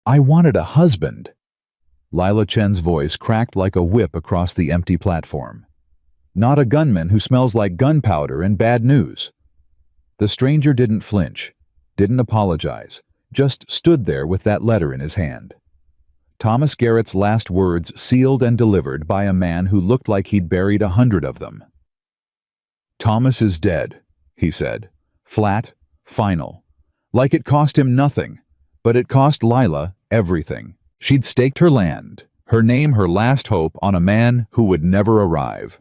I wanted a husband. Lila Chen's voice cracked like a whip across the empty platform. Not a gunman who smells like gunpowder and bad news. The stranger didn't flinch, didn't apologize, just stood there with that letter in his hand. Thomas Garrett's last words sealed and delivered by a man who looked like he'd buried 100 of them. Thomas is dead, he said. Flat, final. Like it cost him nothing, but it cost Lila everything. She'd staked her land, her name, her last hope on a man who would never arrive.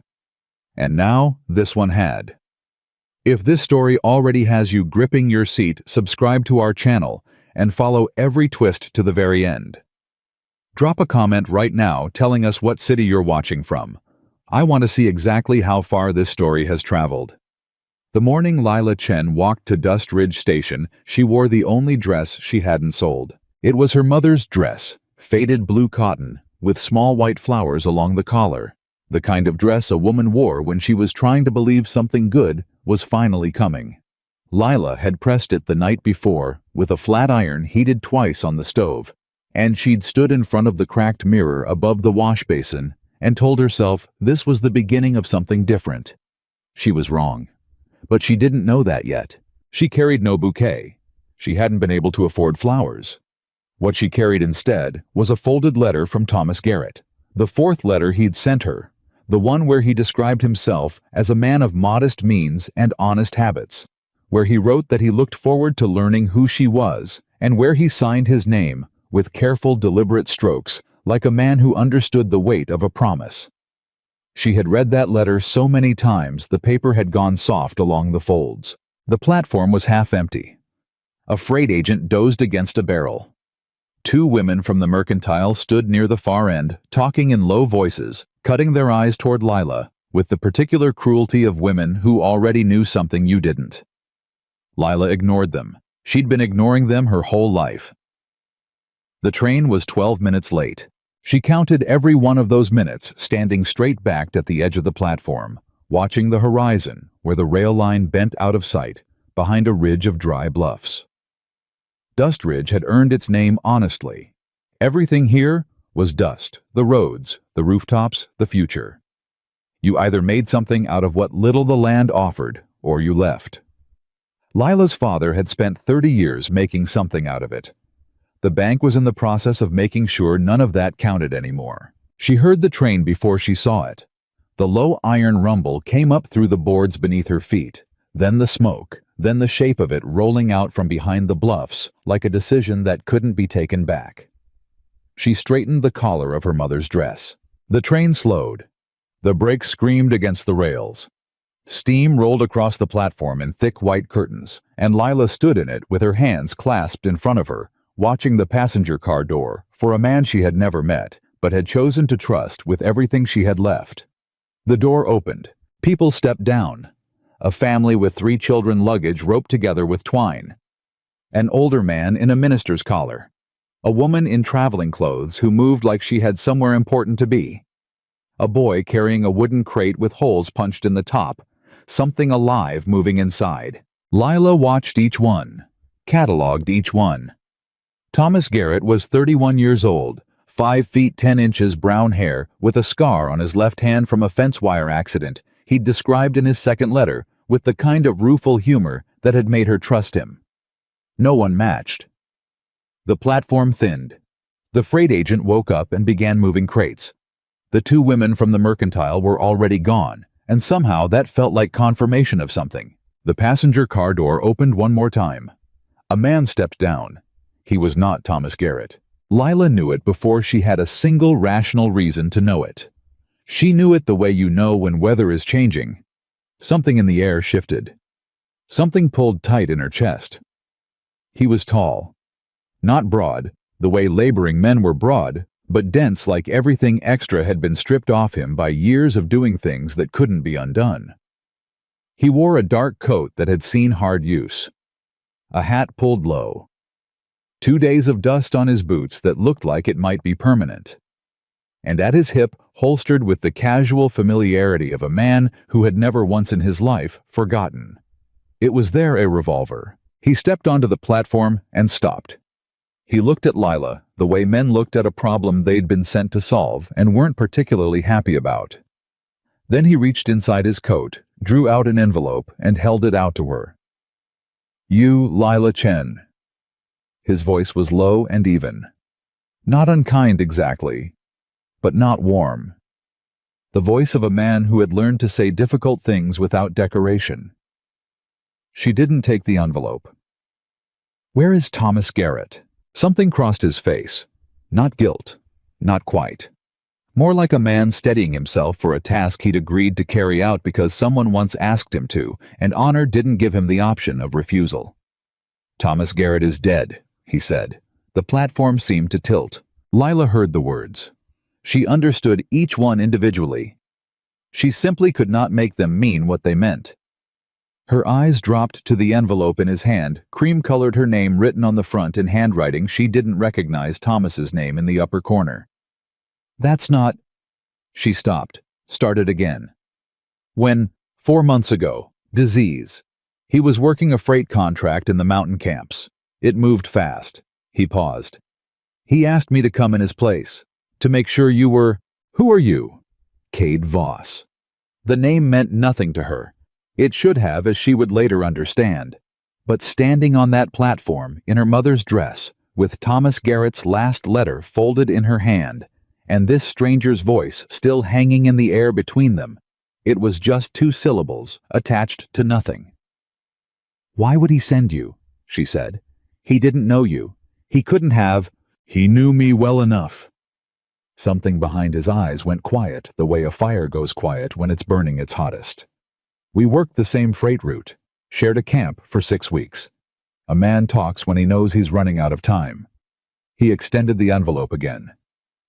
And now this one had. If this story already has you gripping your seat, subscribe to our channel and follow every twist to the very end. Drop a comment right now telling us what city you're watching from. I want to see exactly how far this story has traveled. The morning Lila Chen walked to Dust Ridge Station, she wore the only dress she hadn't sold. It was her mother's dress, faded blue cotton, with small white flowers along the collar. The kind of dress a woman wore when she was trying to believe something good was finally coming. Lila had pressed it the night before with a flat iron heated twice on the stove, and she'd stood in front of the cracked mirror above the wash basin and told herself this was the beginning of something different. She was wrong. But she didn't know that yet. She carried no bouquet. She hadn't been able to afford flowers. What she carried instead was a folded letter from Thomas Garrett, the fourth letter he'd sent her, the one where he described himself as a man of modest means and honest habits, where he wrote that he looked forward to learning who she was, and where he signed his name with careful, deliberate strokes, like a man who understood the weight of a promise. She had read that letter so many times the paper had gone soft along the folds. The platform was half empty. A freight agent dozed against a barrel. Two women from the mercantile stood near the far end, talking in low voices, cutting their eyes toward Lila, with the particular cruelty of women who already knew something you didn't. Lila ignored them. She'd been ignoring them her whole life. The train was 12 minutes late. She counted every one of those minutes, standing straight-backed at the edge of the platform, watching the horizon where the rail line bent out of sight behind a ridge of dry bluffs. Dust Ridge had earned its name honestly. Everything here was dust, the roads, the rooftops, the future. You either made something out of what little the land offered, or you left. Lila's father had spent 30 years making something out of it. The bank was in the process of making sure none of that counted anymore. She heard the train before she saw it. The low iron rumble came up through the boards beneath her feet, then the smoke, then the shape of it rolling out from behind the bluffs like a decision that couldn't be taken back. She straightened the collar of her mother's dress. The train slowed. The brakes screamed against the rails. Steam rolled across the platform in thick white curtains, and Lila stood in it with her hands clasped in front of her, watching the passenger car door for a man she had never met, but had chosen to trust with everything she had left. The door opened. People stepped down. A family with 3 children luggage roped together with twine. An older man in a minister's collar. A woman in traveling clothes who moved like she had somewhere important to be. A boy carrying a wooden crate with holes punched in the top, something alive moving inside. Lila watched each one, cataloged each one. Thomas Garrett was 31 years old, 5 feet 10 inches brown hair, with a scar on his left hand from a fence wire accident he'd described in his second letter with the kind of rueful humor that had made her trust him. No one matched. The platform thinned. The freight agent woke up and began moving crates. The 2 women from the mercantile were already gone, and somehow that felt like confirmation of something. The passenger car door opened one more time. A man stepped down. He was not Thomas Garrett. Lila knew it before she had a single rational reason to know it. She knew it the way you know when weather is changing. Something in the air shifted. Something pulled tight in her chest. He was tall. Not broad, the way laboring men were broad, but dense like everything extra had been stripped off him by years of doing things that couldn't be undone. He wore a dark coat that had seen hard use. A hat pulled low. 2 days of dust on his boots that looked like it might be permanent. And at his hip, holstered with the casual familiarity of a man who had never once in his life forgotten. It was there, a revolver. He stepped onto the platform and stopped. He looked at Lila, the way men looked at a problem they'd been sent to solve and weren't particularly happy about. Then he reached inside his coat, drew out an envelope, and held it out to her. "You, Lila Chen." His voice was low and even. Not unkind exactly, but not warm. The voice of a man who had learned to say difficult things without decoration. She didn't take the envelope. "Where is Thomas Garrett?" Something crossed his face. Not guilt. Not quite. More like a man steadying himself for a task he'd agreed to carry out because someone once asked him to, and honor didn't give him the option of refusal. "Thomas Garrett is dead," he said. The platform seemed to tilt. Lila heard the words. She understood each one individually. She simply could not make them mean what they meant. Her eyes dropped to the envelope in his hand, cream-colored her name written on the front in handwriting she didn't recognize Thomas's name in the upper corner. "That's not—" She stopped, started again. "When, 4 months ago, disease. He was working a freight contract in the mountain camps. It moved fast." He paused. "He asked me to come in his place, to make sure you were—" "Who are you?" "Cade Voss." The name meant nothing to her. It should have, as she would later understand. But standing on that platform, in her mother's dress, with Thomas Garrett's last letter folded in her hand, and this stranger's voice still hanging in the air between them, it was just 2 syllables, attached to nothing. "Why would he send you?" she said. "He didn't know you. He couldn't have—" "He knew me well enough." Something behind his eyes went quiet the way a fire goes quiet when it's burning its hottest. "We worked the same freight route, shared a camp for 6 weeks. A man talks when he knows he's running out of time." He extended the envelope again.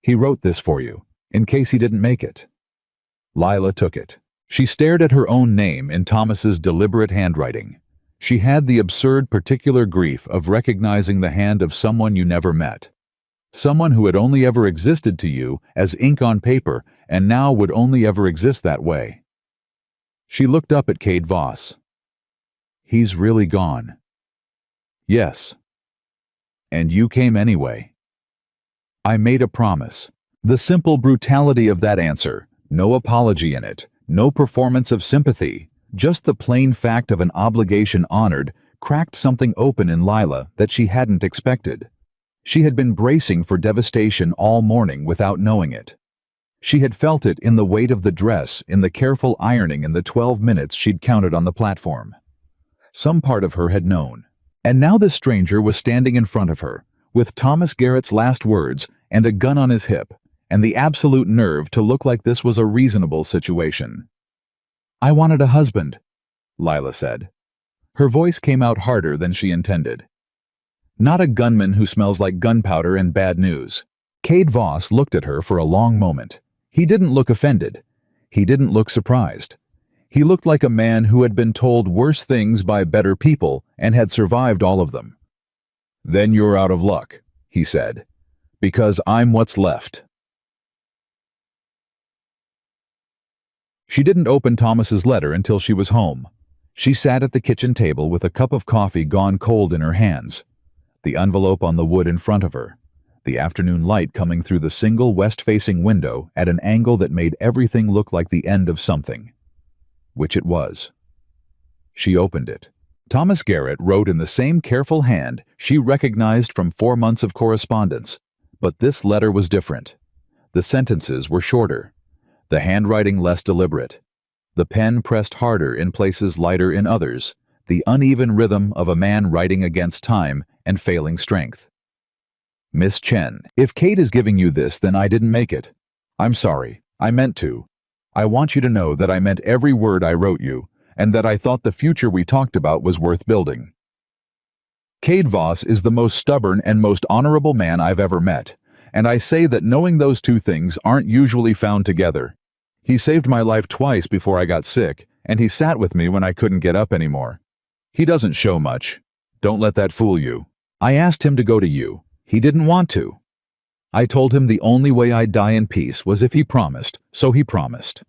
"He wrote this for you, in case he didn't make it." Lila took it. She stared at her own name in Thomas's deliberate handwriting. She had the absurd particular grief of recognizing the hand of someone you never met. Someone who had only ever existed to you as ink on paper and now would only ever exist that way. She looked up at Cade Voss. "He's really gone." "Yes." "And you came anyway." "I made a promise." The simple brutality of that answer, no apology in it, no performance of sympathy, just the plain fact of an obligation honored, cracked something open in Lila that she hadn't expected. She had been bracing for devastation all morning without knowing it. She had felt it in the weight of the dress, in the careful ironing in the 12 minutes she'd counted on the platform. Some part of her had known. And now this stranger was standing in front of her, with Thomas Garrett's last words and a gun on his hip, and the absolute nerve to look like this was a reasonable situation. "I wanted a husband," Lila said. Her voice came out harder than she intended. "Not a gunman who smells like gunpowder and bad news." Cade Voss looked at her for a long moment. He didn't look offended. He didn't look surprised. He looked like a man who had been told worse things by better people and had survived all of them. "Then you're out of luck," he said, "because I'm what's left." She didn't open Thomas's letter until she was home. She sat at the kitchen table with a cup of coffee gone cold in her hands, the envelope on the wood in front of her, the afternoon light coming through the single west-facing window at an angle that made everything look like the end of something. Which it was. She opened it. Thomas Garrett wrote in the same careful hand she recognized from 4 months of correspondence, but this letter was different. The sentences were shorter, the handwriting less deliberate, the pen pressed harder in places, lighter in others, the uneven rhythm of a man writing against time and failing strength. "Miss Chen, if Cade is giving you this, then I didn't make it. I'm sorry. I meant to. I want you to know that I meant every word I wrote you, and that I thought the future we talked about was worth building. Cade Voss is the most stubborn and most honorable man I've ever met, and I say that knowing those 2 things aren't usually found together. He saved my life twice before I got sick, and he sat with me when I couldn't get up anymore. He doesn't show much. Don't let that fool you. I asked him to go to you. He didn't want to. I told him the only way I'd die in peace was if he promised, so he promised.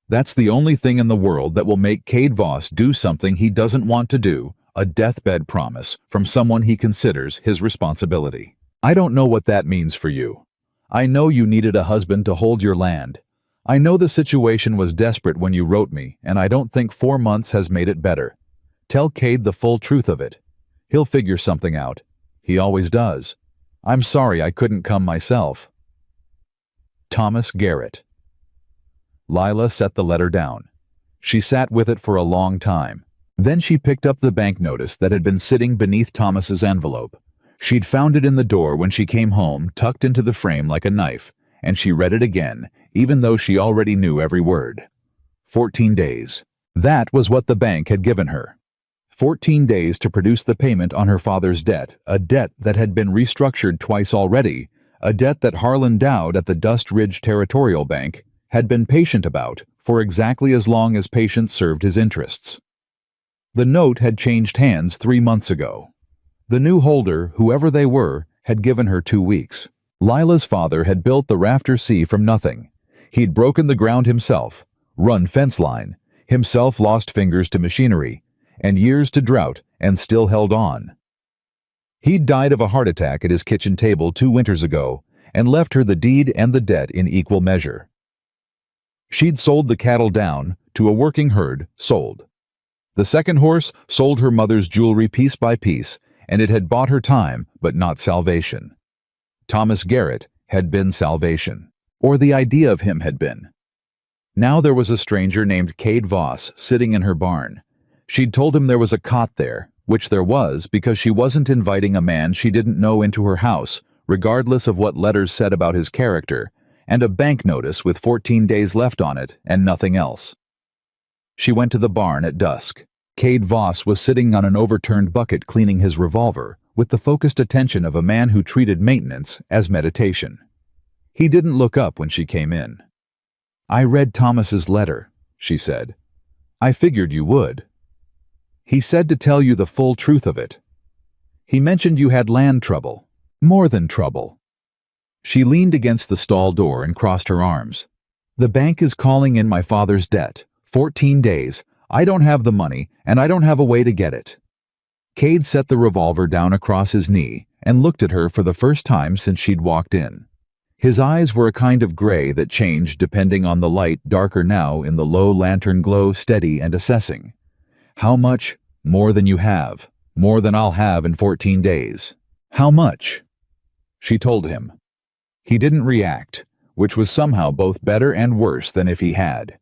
That's the only thing in the world that will make Cade Voss do something he doesn't want to do, a deathbed promise from someone he considers his responsibility." I don't know what that means for you. I know you needed a husband to hold your land. I know the situation was desperate when you wrote me, and I don't think 4 months has made it better. Tell Cade the full truth of it. He'll figure something out. He always does. I'm sorry I couldn't come myself. Thomas Garrett. Lila set the letter down. She sat with it for a long time. Then she picked up the bank notice that had been sitting beneath Thomas's envelope. She'd found it in the door when she came home, tucked into the frame like a knife, and she read it again, even though she already knew every word. 14 days. That was what the bank had given her. 14 days to produce the payment on her father's debt, a debt that had been restructured twice already, a debt that Harlan Dowd at the Dust Ridge Territorial Bank had been patient about for exactly as long as patience served his interests. The note had changed hands 3 months ago. The new holder, whoever they were, had given her 2 weeks. Lila's father had built the Rafter C from nothing. He'd broken the ground himself, run fence line, himself lost fingers to machinery, and years to drought, and still held on. He'd died of a heart attack at his kitchen table 2 winters ago, and left her the deed and the debt in equal measure. She'd sold the cattle down to a working herd, sold. The second horse sold her mother's jewelry piece by piece, and it had bought her time, but not salvation. Thomas Garrett had been salvation, or the idea of him had been. Now there was a stranger named Cade Voss sitting in her barn. She'd told him there was a cot there, which there was because she wasn't inviting a man she didn't know into her house, regardless of what letters said about his character, and a bank notice with 14 days left on it and nothing else. She went to the barn at dusk. Cade Voss was sitting on an overturned bucket cleaning his revolver, with the focused attention of a man who treated maintenance as meditation. He didn't look up when she came in. "I read Thomas's letter," she said. "I figured you would. He said to tell you the full truth of it. He mentioned you had land trouble. More than trouble." She leaned against the stall door and crossed her arms. "The bank is calling in my father's debt. 14 days. I don't have the money, and I don't have a way to get it." Cade set the revolver down across his knee and looked at her for the first time since she'd walked in. His eyes were a kind of gray that changed depending on the light, darker now in the low lantern glow, steady and assessing. "How much? More than you have. More than I'll have in 14 days. How much?" She told him. He didn't react, which was somehow both better and worse than if he had.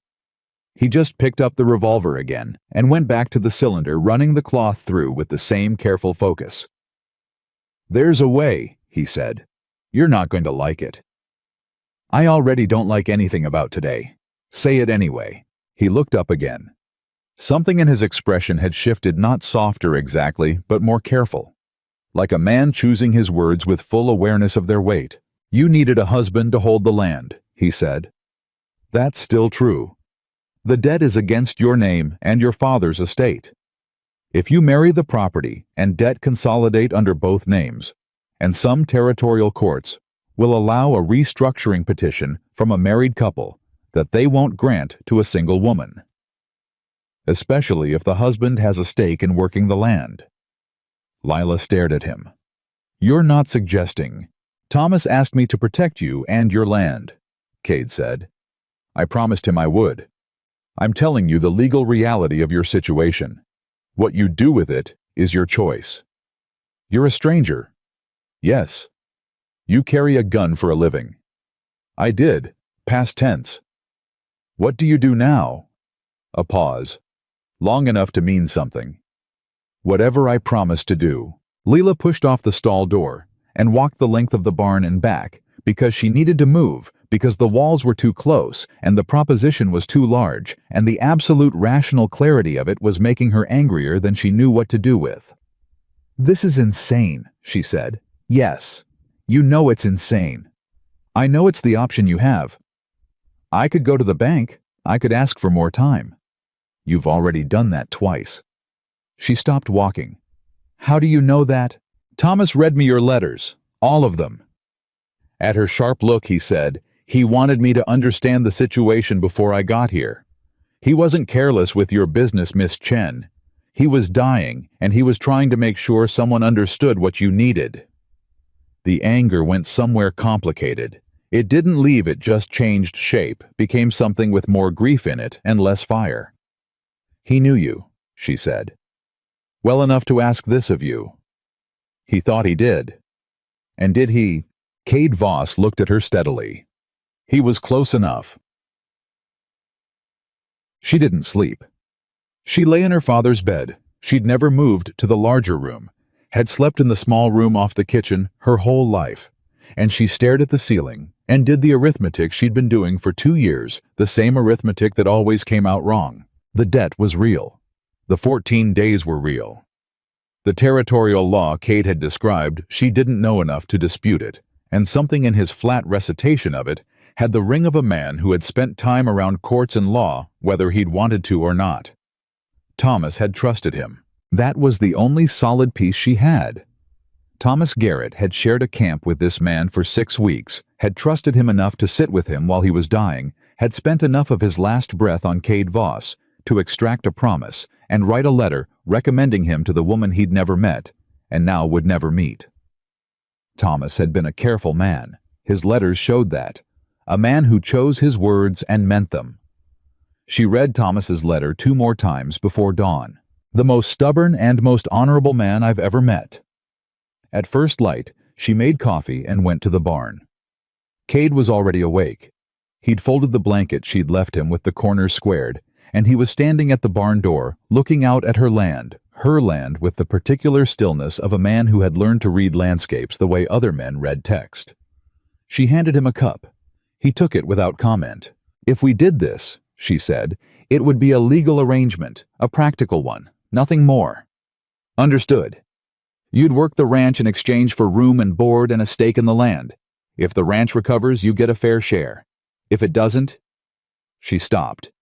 He just picked up the revolver again and went back to the cylinder, running the cloth through with the same careful focus. "There's a way," he said. "You're not going to like it." "I already don't like anything about today. Say it anyway." He looked up again. Something in his expression had shifted, not softer exactly, but more careful. Like a man choosing his words with full awareness of their weight. "You needed a husband to hold the land," he said. "That's still true. The debt is against your name and your father's estate. If you marry the property and debt consolidate under both names, and some territorial courts will allow a restructuring petition from a married couple that they won't grant to a single woman. Especially if the husband has a stake in working the land." Lila stared at him. "You're not suggesting—" "Thomas asked me to protect you and your land," Cade said. "I promised him I would. I'm telling you the legal reality of your situation. What you do with it is your choice. You're a stranger. Yes. You carry a gun for a living. I did, past tense. What do you do now?" A pause, long enough to mean something. "Whatever I promised to do." Lila pushed off the stall door and walked the length of the barn and back, because she needed to move, because the walls were too close, and the proposition was too large, and the absolute rational clarity of it was making her angrier than she knew what to do with. "This is insane," she said. "Yes, you know it's insane. I know it's the option you have. I could go to the bank. I could ask for more time. You've already done that twice." She stopped walking. "How do you know that?" "Thomas read me your letters, all of them." At her sharp look, he said, "He wanted me to understand the situation before I got here. He wasn't careless with your business, Miss Chen. He was dying, and he was trying to make sure someone understood what you needed." The anger went somewhere complicated. It didn't leave, it just changed shape, became something with more grief in it and less fire. "He knew you," she said. "Well enough to ask this of you." He thought he did. And did he? Cade Voss looked at her steadily. He was close enough. She didn't sleep. She lay in her father's bed. She'd never moved to the larger room, had slept in the small room off the kitchen her whole life, and she stared at the ceiling and did the arithmetic she'd been doing for 2 years, the same arithmetic that always came out wrong. The debt was real. The 14 days were real. The territorial law Cade had described, she didn't know enough to dispute it, and something in his flat recitation of it had the ring of a man who had spent time around courts and law, whether he'd wanted to or not. Thomas had trusted him. That was the only solid piece she had. Thomas Garrett had shared a camp with this man for 6 weeks, had trusted him enough to sit with him while he was dying, had spent enough of his last breath on Cade Voss to extract a promise and write a letter recommending him to the woman he'd never met and now would never meet. Thomas had been a careful man. His letters showed that. A man who chose his words and meant them. She read Thomas's letter 2 more times before dawn. "The most stubborn and most honorable man I've ever met." At first light, she made coffee and went to the barn. Cade was already awake. He'd folded the blanket she'd left him with the corners squared, and he was standing at the barn door, looking out at her land with the particular stillness of a man who had learned to read landscapes the way other men read text. She handed him a cup. He took it without comment. "If we did this," she said, "it would be a legal arrangement, a practical one, nothing more." "Understood. You'd work the ranch in exchange for room and board and a stake in the land. If the ranch recovers, you get a fair share. If it doesn't—" She stopped.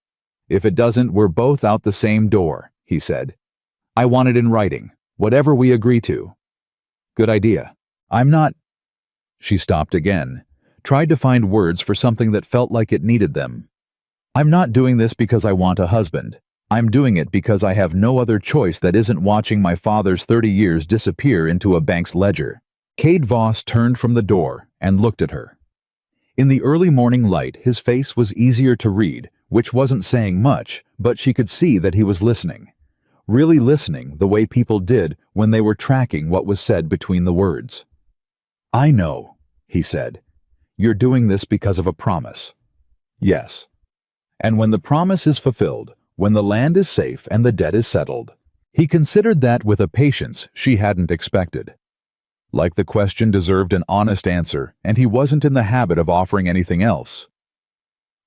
"If it doesn't, we're both out the same door," he said. "I want it in writing, whatever we agree to." "Good idea. I'm not—" She stopped again, tried to find words for something that felt like it needed them. "I'm not doing this because I want a husband. I'm doing it because I have no other choice that isn't watching my father's 30 years disappear into a bank's ledger." Cade Voss turned from the door and looked at her. In the early morning light, his face was easier to read, which wasn't saying much, but she could see that he was listening. Really listening the way people did when they were tracking what was said between the words. "I know," he said. "You're doing this because of a promise." "Yes. And when the promise is fulfilled, when the land is safe and the debt is settled." He considered that with a patience she hadn't expected. Like the question deserved an honest answer, and he wasn't in the habit of offering anything else.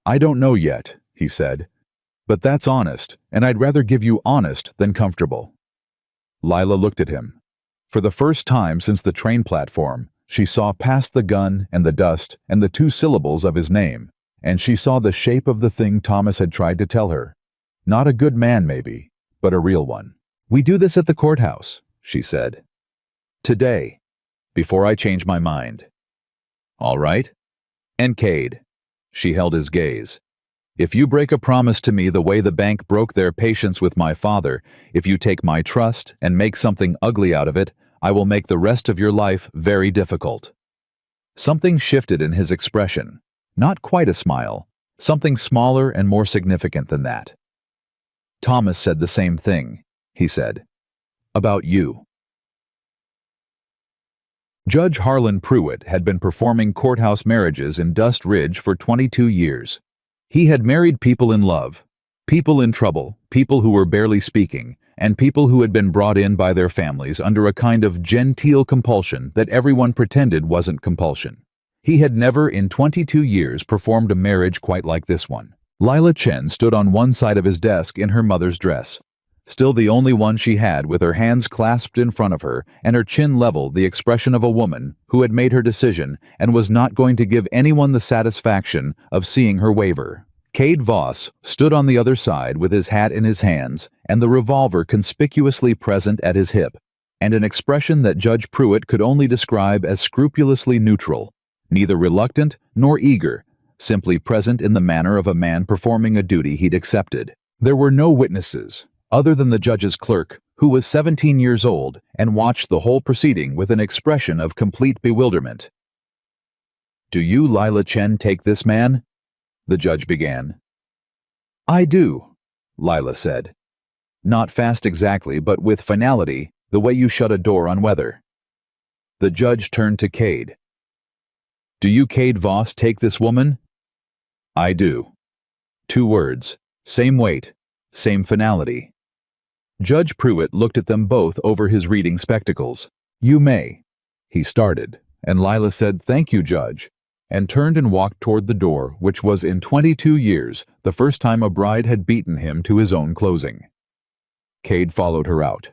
"I don't know yet," he said. "But that's honest, and I'd rather give you honest than comfortable." Lila looked at him. For the first time since the train platform, she saw past the gun and the dust and the 2 syllables of his name, and she saw the shape of the thing Thomas had tried to tell her. Not a good man, maybe, but a real one. "We do this at the courthouse," she said. "Today, before I change my mind." "All right. And Cade," she held his gaze, "if you break a promise to me the way the bank broke their patience with my father, if you take my trust and make something ugly out of it, I will make the rest of your life very difficult." Something shifted in his expression. Not quite a smile. Something smaller and more significant than that. "Thomas said the same thing," he said. "About you." Judge Harlan Pruitt had been performing courthouse marriages in Dust Ridge for 22 years. He had married people in love, people in trouble, people who were barely speaking, and people who had been brought in by their families under a kind of genteel compulsion that everyone pretended wasn't compulsion. He had never in 22 years performed a marriage quite like this one. Lila Chen stood on one side of his desk in her mother's dress, still the only one she had, with her hands clasped in front of her and her chin level, the expression of a woman who had made her decision and was not going to give anyone the satisfaction of seeing her waver. Cade Voss stood on the other side with his hat in his hands and the revolver conspicuously present at his hip, and an expression that Judge Pruitt could only describe as scrupulously neutral, neither reluctant nor eager, simply present in the manner of a man performing a duty he'd accepted. There were no witnesses, other than the judge's clerk, who was 17 years old and watched the whole proceeding with an expression of complete bewilderment. "Do you, Lila Chen, take this man?" the judge began. "I do," Lila said. "Not fast exactly, but with finality, the way you shut a door on weather." The judge turned to Cade. "Do you, Cade Voss, take this woman?" "I do." 2 words, same weight, same finality. Judge Pruitt looked at them both over his reading spectacles. "You may," he started, and Lila said, "Thank you, Judge," and turned and walked toward the door, which was in 22 years the first time a bride had beaten him to his own closing. Cade followed her out.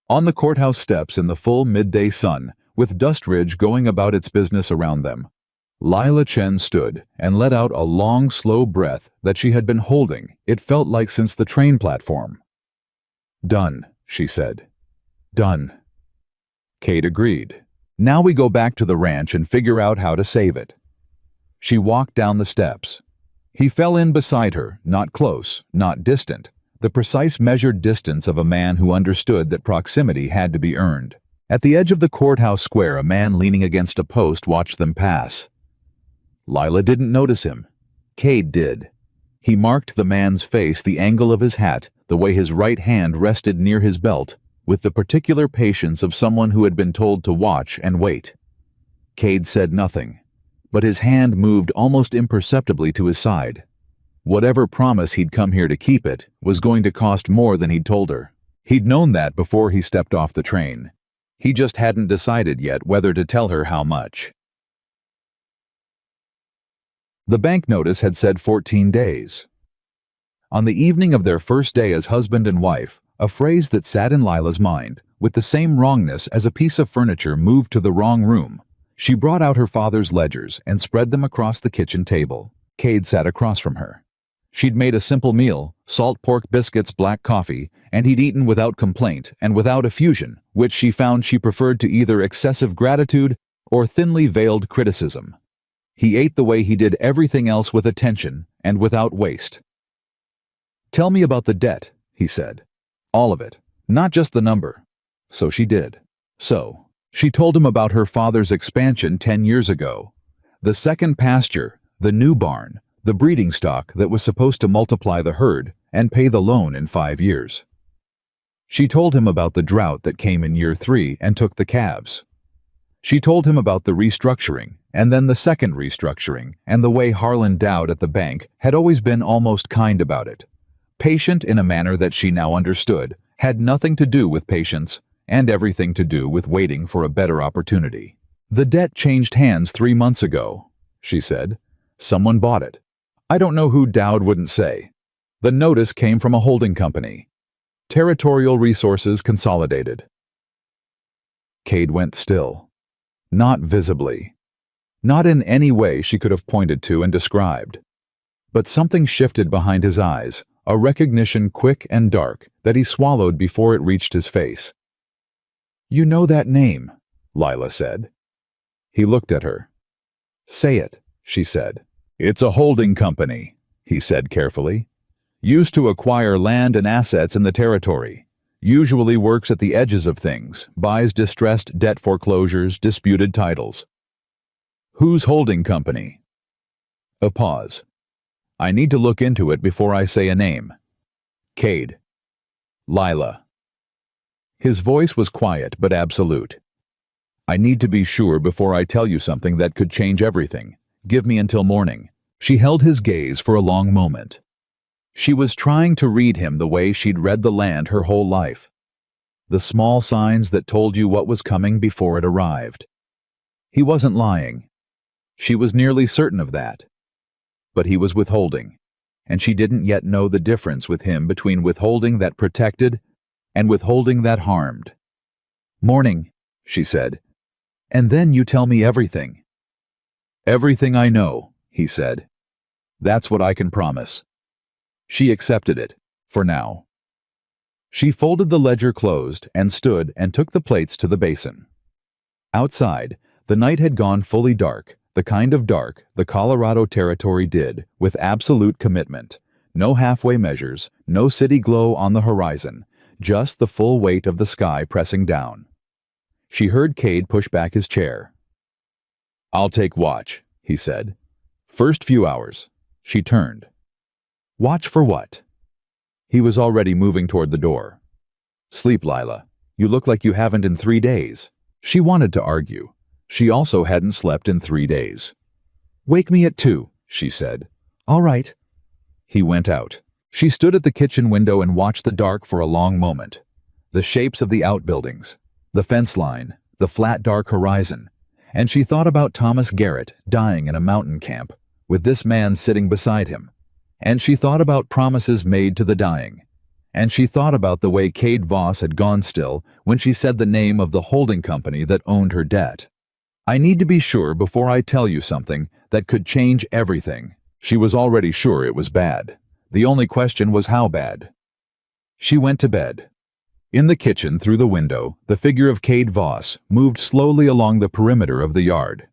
On the courthouse steps in the full midday sun, with Dust Ridge going about its business around them, Lila Chen stood and let out a long, slow breath that she had been holding, it felt like, since the train platform. "Done," she said. "Done." Cade agreed. "Now we go back to the ranch and figure out how to save it." She walked down the steps. He fell in beside her, not close, not distant, the precise measured distance of a man who understood that proximity had to be earned. At the edge of the courthouse square, a man leaning against a post watched them pass. Lila didn't notice him. Cade did. He marked the man's face, the angle of his hat, the way his right hand rested near his belt, with the particular patience of someone who had been told to watch and wait. Cade said nothing, but his hand moved almost imperceptibly to his side. Whatever promise he'd come here to keep it was going to cost more than he'd told her. He'd known that before he stepped off the train. He just hadn't decided yet whether to tell her how much. The bank notice had said 14 days. On the evening of their first day as husband and wife, a phrase that sat in Lila's mind, with the same wrongness as a piece of furniture moved to the wrong room, she brought out her father's ledgers and spread them across the kitchen table. Cade sat across from her. She'd made a simple meal, salt pork biscuits, black coffee, and he'd eaten without complaint and without effusion, which she found she preferred to either excessive gratitude or thinly veiled criticism. He ate the way he did everything else, with attention and without waste. "Tell me about the debt," he said. "All of it, not just the number." So she did. So she told him about her father's expansion 10 years ago. The second pasture, the new barn, the breeding stock that was supposed to multiply the herd and pay the loan in 5 years. She told him about the drought that came in year 3 and took the calves. She told him about the restructuring, and then the second restructuring, and the way Harlan Dowd at the bank had always been almost kind about it. Patient in a manner that she now understood had nothing to do with patience and everything to do with waiting for a better opportunity. "The debt changed hands 3 months ago," she said. "Someone bought it. I don't know who. Dowd wouldn't say. The notice came from a holding company. Territorial Resources Consolidated." Cade went still. Not visibly. Not in any way she could have pointed to and described. But something shifted behind his eyes, a recognition quick and dark that he swallowed before it reached his face. "You know that name," Lila said. He looked at her. "Say it," she said. "It's a holding company," he said carefully. "Used to acquire land and assets in the territory. Usually works at the edges of things, buys distressed debt foreclosures, disputed titles." "Whose holding company?" A pause. "I need to look into it before I say a name." "Cade." "Lila." His voice was quiet but absolute. "I need to be sure before I tell you something that could change everything. Give me until morning." She held his gaze for a long moment. She was trying to read him the way she'd read the land her whole life. The small signs that told you what was coming before it arrived. He wasn't lying. She was nearly certain of that. But he was withholding, and she didn't yet know the difference with him between withholding that protected and withholding that harmed. "Morning," she said. "And then you tell me everything." "Everything I know," he said. "That's what I can promise." She accepted it, for now. She folded the ledger closed and stood and took the plates to the basin. Outside, the night had gone fully dark, the kind of dark the Colorado Territory did, with absolute commitment. No halfway measures, no city glow on the horizon, just the full weight of the sky pressing down. She heard Cade push back his chair. "I'll take watch," he said. "First few hours." She turned. "Watch for what?" He was already moving toward the door. "Sleep, Lila. You look like you haven't in 3 days." She wanted to argue. She also hadn't slept in 3 days. "Wake me at 2, she said. "All right." He went out. She stood at the kitchen window and watched the dark for a long moment. The shapes of the outbuildings, the fence line, the flat dark horizon, and she thought about Thomas Garrett dying in a mountain camp, with this man sitting beside him. And she thought about promises made to the dying. And she thought about the way Cade Voss had gone still when she said the name of the holding company that owned her debt. "I need to be sure before I tell you something that could change everything." She was already sure it was bad. The only question was how bad. She went to bed. In the kitchen, through the window, the figure of Cade Voss moved slowly along the perimeter of the yard.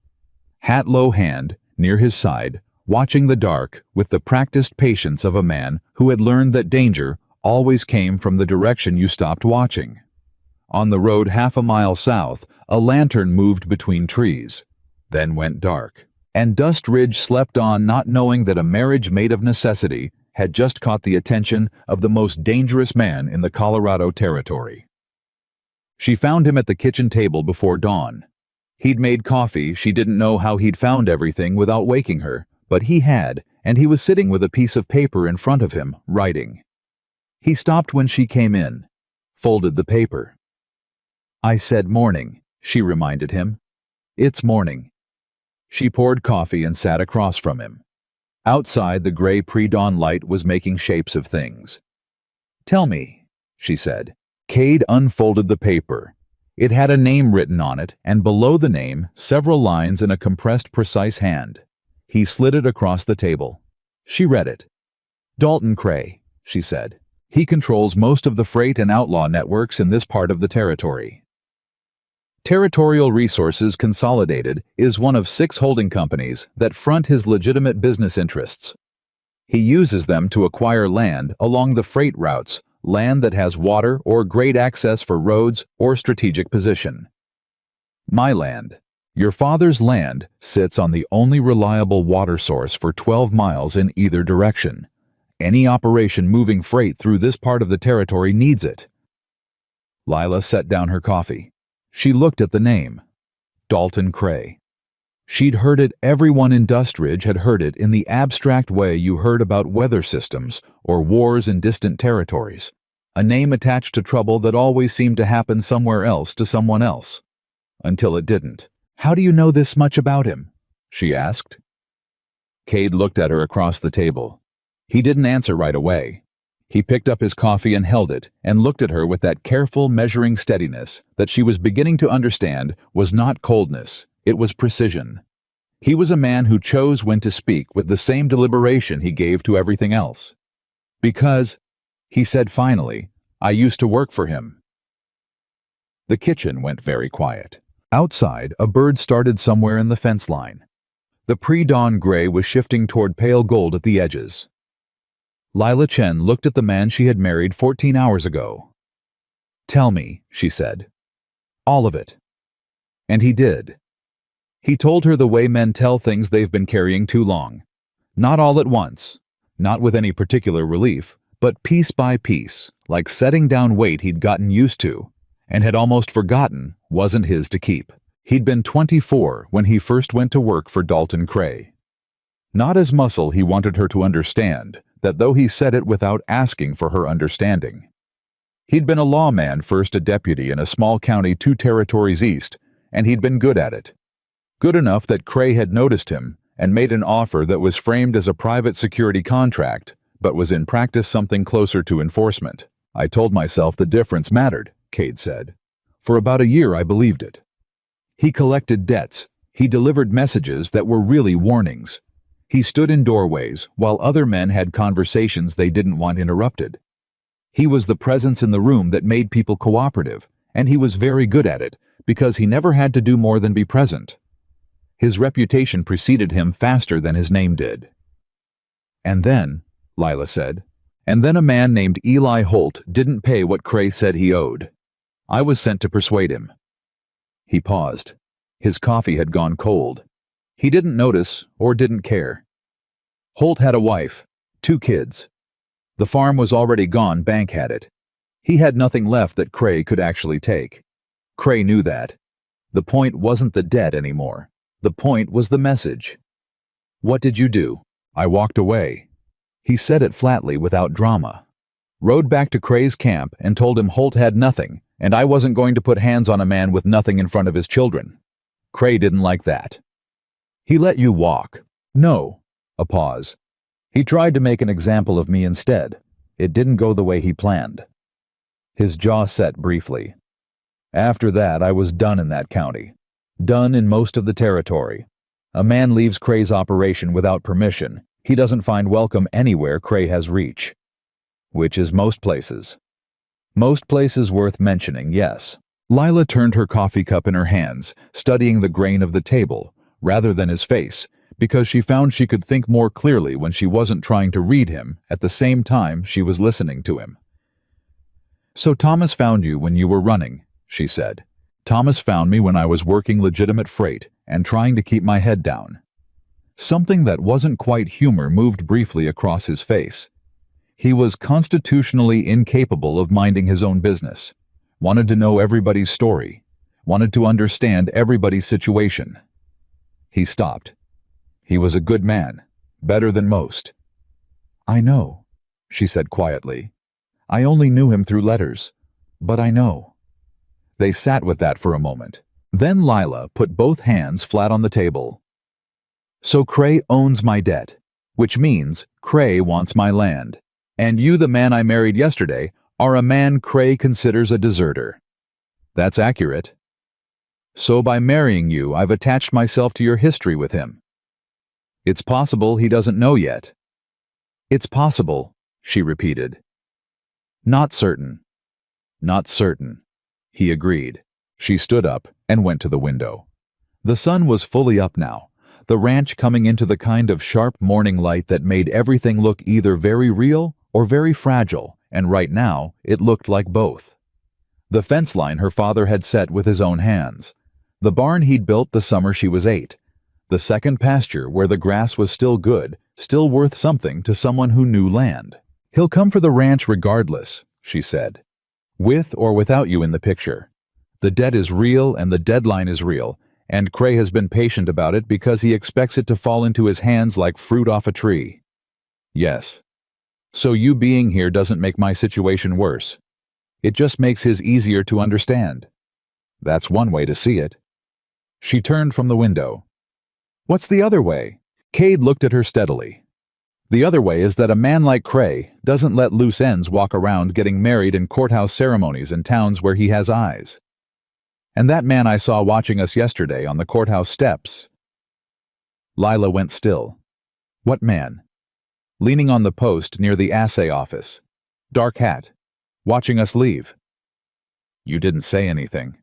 Hat-low hand, near his side, watching the dark with the practiced patience of a man who had learned that danger always came from the direction you stopped watching. On the road half a mile south, a lantern moved between trees, then went dark, and Dust Ridge slept on, not knowing that a marriage made of necessity had just caught the attention of the most dangerous man in the Colorado Territory. She found him at the kitchen table before dawn. He'd made coffee. She didn't know how he'd found everything without waking her, but he had, and he was sitting with a piece of paper in front of him, writing. He stopped when she came in, folded the paper. "I said morning," she reminded him. "It's morning." She poured coffee and sat across from him. Outside, the gray pre-dawn light was making shapes of things. "Tell me," she said. Cade unfolded the paper. It had a name written on it, and below the name, several lines in a compressed, precise hand. He slid it across the table. She read it. "Dalton Cray," she said. "He controls most of the freight and outlaw networks in this part of the territory." Territorial Resources Consolidated is one of 6 holding companies that front his legitimate business interests. He uses them to acquire land along the freight routes, land that has water or great access for roads or strategic position. My land. Your father's land sits on the only reliable water source for 12 miles in either direction. Any operation moving freight through this part of the territory needs it. Lila set down her coffee. She looked at the name. Dalton Cray. She'd heard it. Everyone in Dust Ridge had heard it in the abstract way you heard about weather systems or wars in distant territories. A name attached to trouble that always seemed to happen somewhere else to someone else. Until it didn't. "How do you know this much about him?" she asked. Cade looked at her across the table. He didn't answer right away. He picked up his coffee and held it, and looked at her with that careful, measuring steadiness that she was beginning to understand was not coldness, it was precision. He was a man who chose when to speak with the same deliberation he gave to everything else. "Because," he said finally, "I used to work for him." The kitchen went very quiet. Outside, a bird started somewhere in the fence line. The pre-dawn gray was shifting toward pale gold at the edges. Lila Chen looked at the man she had married 14 hours ago. "Tell me," she said. "All of it." And he did. He told her the way men tell things they've been carrying too long. Not all at once, not with any particular relief, but piece by piece, like setting down weight he'd gotten used to, and had almost forgotten wasn't his to keep. He'd been 24 when he first went to work for Dalton Cray. Not as muscle he wanted her to understand, that though he said it without asking for her understanding. He'd been a lawman, first a deputy in a small county 2 territories east, and he'd been good at it. Good enough that Cray had noticed him and made an offer that was framed as a private security contract, but was in practice something closer to enforcement. "I told myself the difference mattered," Cade said. "For about a year I believed it." He collected debts. He delivered messages that were really warnings. He stood in doorways while other men had conversations they didn't want interrupted. He was the presence in the room that made people cooperative, and he was very good at it because he never had to do more than be present. His reputation preceded him faster than his name did. "And then," Lila said, And then a man named Eli Holt didn't pay what Cray said he owed. I was sent to persuade him." He paused. His coffee had gone cold. He didn't notice or didn't care. Holt had a wife, 2 kids. The farm was already gone, Bank had it. He had nothing left that Cray could actually take. Cray knew that. The point wasn't the debt anymore. The point was the message. "What did you do?" "I walked away." He said it flatly, without drama. "Rode back to Cray's camp and told him Holt had nothing, and I wasn't going to put hands on a man with nothing in front of his children. Cray didn't like that." "He let you walk." "No." A pause. "He tried to make an example of me instead. It didn't go the way he planned." His jaw set briefly. "After that, I was done in that county. Done in most of the territory. A man leaves Cray's operation without permission. He doesn't find welcome anywhere Cray has reach. Which is most places. Most places worth mentioning, yes." Lila turned her coffee cup in her hands, studying the grain of the table, rather than his face, because she found she could think more clearly when she wasn't trying to read him at the same time she was listening to him. "So Thomas found you when you were running," she said. "Thomas found me when I was working legitimate freight and trying to keep my head down." Something that wasn't quite humor moved briefly across his face. He was constitutionally incapable of minding his own business, wanted to know everybody's story, wanted to understand everybody's situation. He stopped. He was a good man, better than most. "I know," she said quietly. "I only knew him through letters, but I know." They sat with that for a moment. Then Lila put both hands flat on the table. "So Cray owns my debt, which means Cray wants my land. And you, the man I married yesterday, are a man Cray considers a deserter." "That's accurate." "So by marrying you, I've attached myself to your history with him." "It's possible he doesn't know yet." "It's possible," she repeated. "Not certain." "Not certain," he agreed. She stood up and went to the window. The sun was fully up now, the ranch coming into the kind of sharp morning light that made everything look either very real or very fragile, and right now it looked like both. The fence line her father had set with his own hands. The barn he'd built the summer she was 8. The second pasture where the grass was still good, still worth something to someone who knew land. "He'll come for the ranch regardless," she said. "With or without you in the picture. The debt is real and the deadline is real, and Cray has been patient about it because he expects it to fall into his hands like fruit off a tree." "Yes. So you being here doesn't make my situation worse. It just makes his easier to understand." "That's one way to see it." She turned from the window. "What's the other way?" Cade looked at her steadily. "The other way is that a man like Cray doesn't let loose ends walk around getting married in courthouse ceremonies in towns where he has eyes. And that man I saw watching us yesterday on the courthouse steps." Lila went still. "What man?" "Leaning on the post near the assay office. Dark hat. Watching us leave." "You didn't say anything."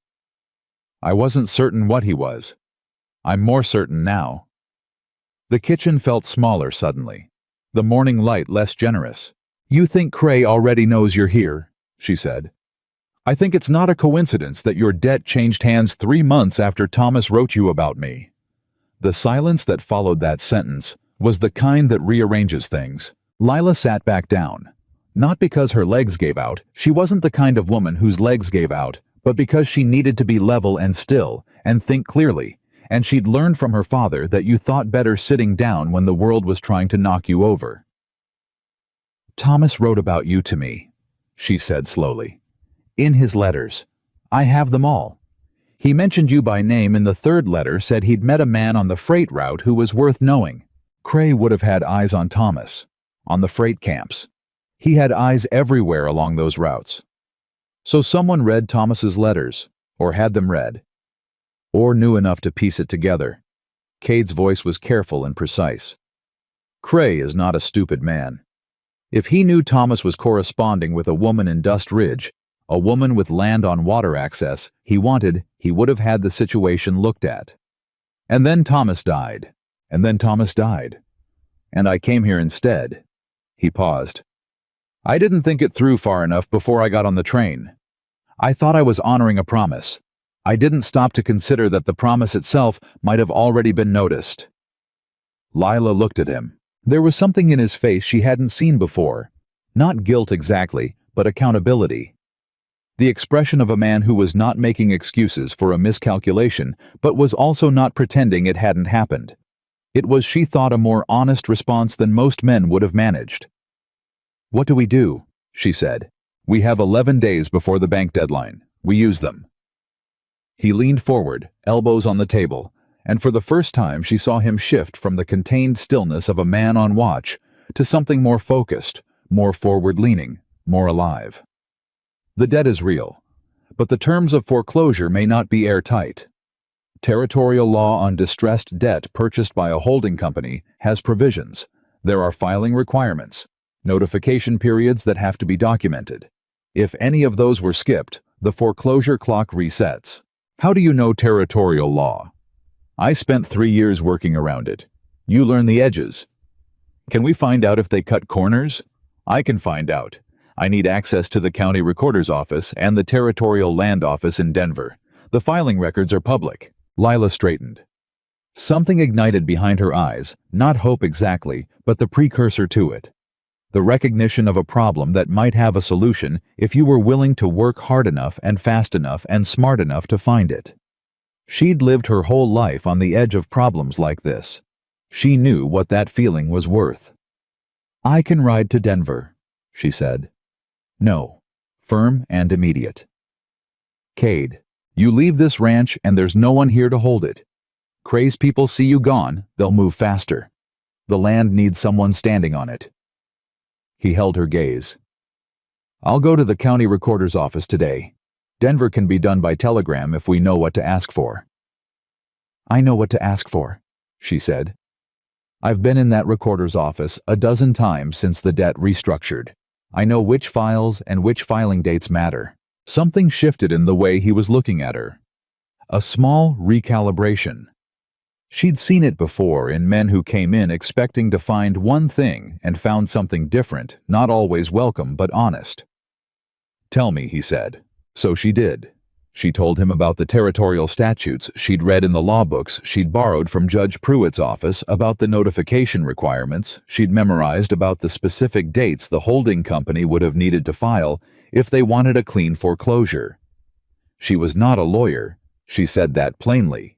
"I wasn't certain what he was. I'm more certain now." The kitchen felt smaller suddenly, the morning light less generous. "You think Cray already knows you're here," she said. "I think it's not a coincidence that your debt changed hands 3 months after Thomas wrote you about me." The silence that followed that sentence was the kind that rearranges things. Lila sat back down. Not because her legs gave out, she wasn't the kind of woman whose legs gave out, but because she needed to be level and still, and think clearly, and she'd learned from her father that you thought better sitting down when the world was trying to knock you over. "Thomas wrote about you to me," she said slowly. "In his letters. I have them all. He mentioned you by name in the 3rd letter, said he'd met a man on the freight route who was worth knowing. Cray would have had eyes on Thomas, on the freight camps. He had eyes everywhere along those routes. So someone read Thomas's letters, or had them read, or knew enough to piece it together." Cade's voice was careful and precise. "Cray is not a stupid man. If he knew Thomas was corresponding with a woman in Dust Ridge, a woman with land on water access he would have had the situation looked at. And then Thomas died. And then Thomas died. And I came here instead." He paused. I didn't think it through far enough before I got on the train. I thought I was honoring a promise. I didn't stop to consider that the promise itself might have already been noticed. Lila looked at him. There was something in his face she hadn't seen before. Not guilt exactly, but accountability. The expression of a man who was not making excuses for a miscalculation, but was also not pretending it hadn't happened. It was, she thought, a more honest response than most men would have managed. "What do we do?" she said. "We have 11 days before the bank deadline. We use them." He leaned forward, elbows on the table, and for the first time she saw him shift from the contained stillness of a man on watch to something more focused, more forward-leaning, more alive. The debt is real, but the terms of foreclosure may not be airtight. Territorial law on distressed debt purchased by a holding company has provisions. There are filing requirements, notification periods that have to be documented. If any of those were skipped, the foreclosure clock resets. How do you know territorial law? I spent 3 years working around it. You learn the edges. Can we find out if they cut corners? I can find out. I need access to the county recorder's office and the territorial land office in Denver. The filing records are public. Lila straightened. Something ignited behind her eyes, not hope exactly, but the precursor to it. The recognition of a problem that might have a solution if you were willing to work hard enough and fast enough and smart enough to find it. She'd lived her whole life on the edge of problems like this. She knew what that feeling was worth. "I can ride to Denver," she said. No. Firm and immediate. "Cade, you leave this ranch and there's no one here to hold it. Crazed people see you gone, they'll move faster. The land needs someone standing on it." He held her gaze. "I'll go to the county recorder's office today. Denver can be done by telegram if we know what to ask for." "I know what to ask for," she said. "I've been in that recorder's office a dozen times since the debt restructured. I know which files and which filing dates matter." Something shifted in the way he was looking at her. A small recalibration. She'd seen it before in men who came in expecting to find one thing and found something different, not always welcome but honest. "Tell me," he said. So she did. She told him about the territorial statutes she'd read in the law books she'd borrowed from Judge Pruitt's office, about the notification requirements she'd memorized, about the specific dates the holding company would have needed to file if they wanted a clean foreclosure. She was not a lawyer, she said that plainly.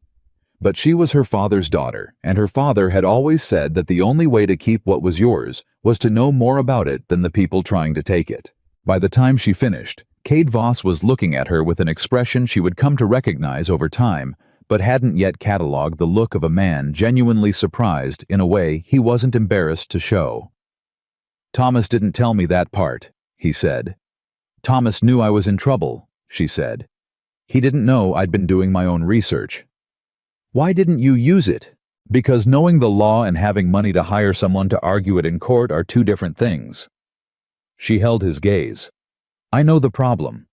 But she was her father's daughter, and her father had always said that the only way to keep what was yours was to know more about it than the people trying to take it. By the time she finished, Cade Voss was looking at her with an expression she would come to recognize over time, but hadn't yet cataloged the look of a man genuinely surprised in a way he wasn't embarrassed to show. "Thomas didn't tell me that part," he said. "Thomas knew I was in trouble," she said. "He didn't know I'd been doing my own research." "Why didn't you use it?" "Because knowing the law and having money to hire someone to argue it in court are two different things." She held his gaze. "I know the problem.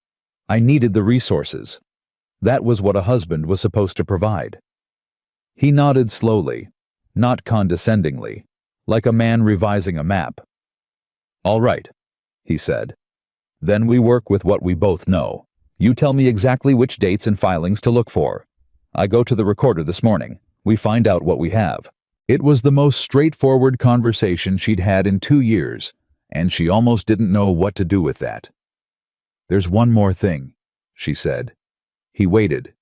I needed the resources. That was what a husband was supposed to provide." He nodded slowly, not condescendingly, like a man revising a map. "All right," he said. "Then we work with what we both know. You tell me exactly which dates and filings to look for. I go to the recorder this morning. We find out what we have." It was the most straightforward conversation she'd had in 2 years, and she almost didn't know what to do with that. "There's one more thing," she said. He waited.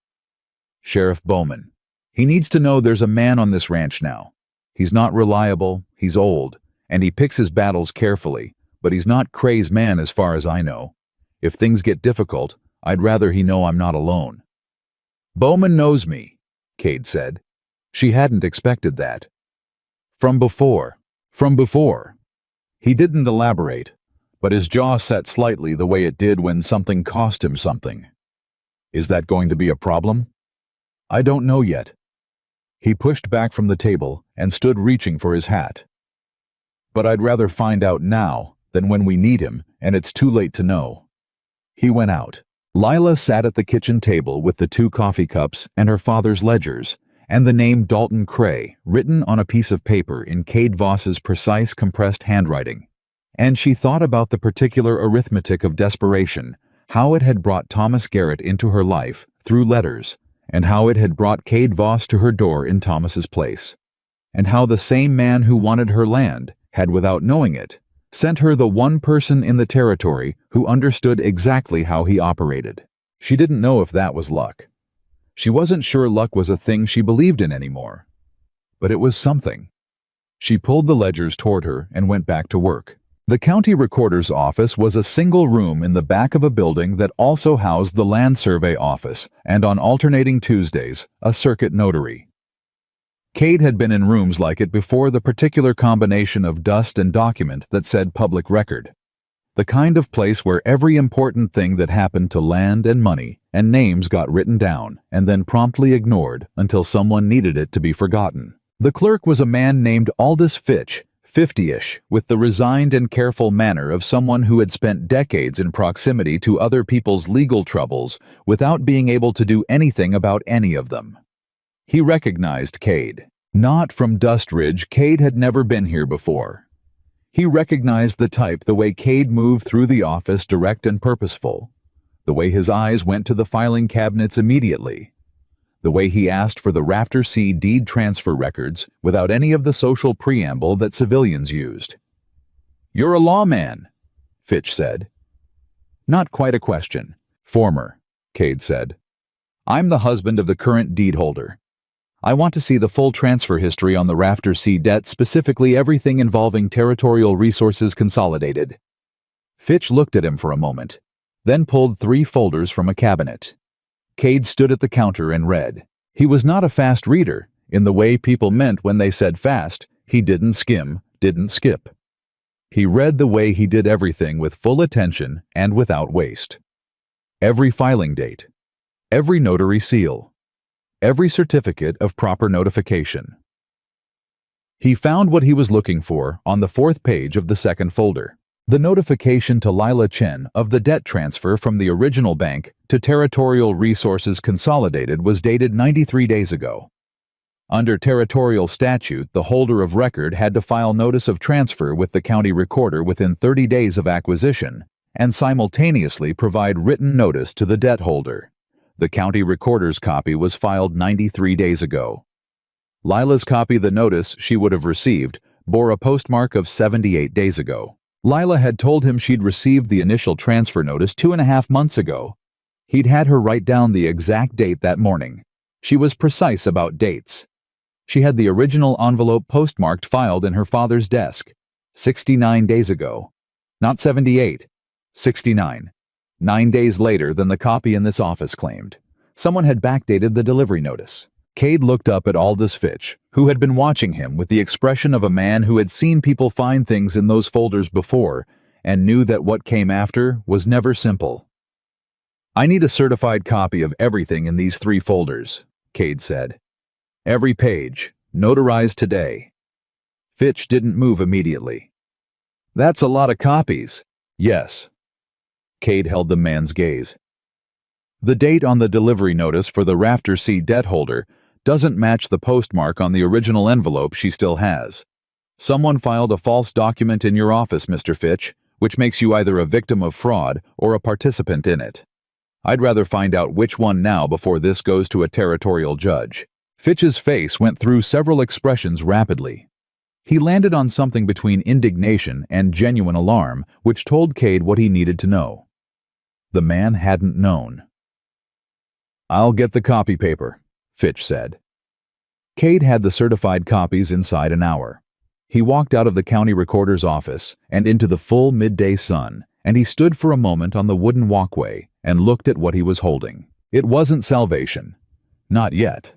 "Sheriff Bowman. He needs to know there's a man on this ranch now. He's not reliable, he's old, and he picks his battles carefully, but he's not Cray's man as far as I know. If things get difficult, I'd rather he know I'm not alone." "Bowman knows me," Cade said. She hadn't expected that. From before. He didn't elaborate, but his jaw set slightly the way it did when something cost him something. "Is that going to be a problem?" "I don't know yet." He pushed back from the table and stood reaching for his hat. "But I'd rather find out now than when we need him and it's too late to know." He went out. Lila sat at the kitchen table with the 2 coffee cups and her father's ledgers, and the name Dalton Cray written on a piece of paper in Cade Voss's precise, compressed handwriting. And she thought about the particular arithmetic of desperation, how it had brought Thomas Garrett into her life through letters, and how it had brought Cade Voss to her door in Thomas's place, and how the same man who wanted her land had, without knowing it, sent her the one person in the territory who understood exactly how he operated. She didn't know if that was luck. She wasn't sure luck was a thing she believed in anymore. But it was something. She pulled the ledgers toward her and went back to work. The county recorder's office was a single room in the back of a building that also housed the land survey office, and on alternating Tuesdays, a circuit notary. Cade had been in rooms like it before, the particular combination of dust and document that said public record. The kind of place where every important thing that happened to land and money and names got written down and then promptly ignored until someone needed it to be forgotten. The clerk was a man named Aldous Fitch, 50-ish, with the resigned and careful manner of someone who had spent decades in proximity to other people's legal troubles without being able to do anything about any of them. He recognized Cade. Not from Dust Ridge, Cade had never been here before. He recognized the type, the way Cade moved through the office, direct and purposeful, the way his eyes went to the filing cabinets immediately, the way he asked for the Rafter C deed transfer records without any of the social preamble that civilians used. "You're a lawman," Fitch said. "Not quite a question." "Former," Cade said. "I'm the husband of the current deed holder. I want to see the full transfer history on the Rafter C debt, specifically everything involving Territorial Resources Consolidated." Fitch looked at him for a moment, then pulled 3 folders from a cabinet. Cade stood at the counter and read. He was not a fast reader, in the way people meant when they said fast. He didn't skim, didn't skip. He read the way he did everything, with full attention and without waste. Every filing date, every notary seal, every certificate of proper notification. He found what he was looking for on the 4th page of the 2nd folder. The notification to Lila Chen of the debt transfer from the original bank to Territorial Resources Consolidated was dated 93 days ago. Under territorial statute, the holder of record had to file notice of transfer with the county recorder within 30 days of acquisition and simultaneously provide written notice to the debt holder. The county recorder's copy was filed 93 days ago. Lila's copy, the notice she would have received, bore a postmark of 78 days ago. Lila had told him she'd received the initial transfer notice 2.5 months ago. He'd had her write down the exact date that morning. She was precise about dates. She had the original envelope postmarked filed in her father's desk, 69 days ago. Not 78, 69. 9 days later than the copy in this office claimed. Someone had backdated the delivery notice. Cade looked up at Aldous Fitch, who had been watching him with the expression of a man who had seen people find things in those folders before and knew that what came after was never simple. "I need a certified copy of everything in these 3 folders," Cade said. "Every page, notarized today." Fitch didn't move immediately. "That's a lot of copies." "Yes." Cade held the man's gaze. "The date on the delivery notice for the Rafter C debt holder doesn't match the postmark on the original envelope she still has. Someone filed a false document in your office, Mr. Fitch, which makes you either a victim of fraud or a participant in it. I'd rather find out which one now before this goes to a territorial judge." Fitch's face went through several expressions rapidly. He landed on something between indignation and genuine alarm, which told Cade what he needed to know. The man hadn't known. "I'll get the copy paper," Fitch said. Cade had the certified copies inside an hour. He walked out of the county recorder's office and into the full midday sun, and he stood for a moment on the wooden walkway and looked at what he was holding. It wasn't salvation. Not yet.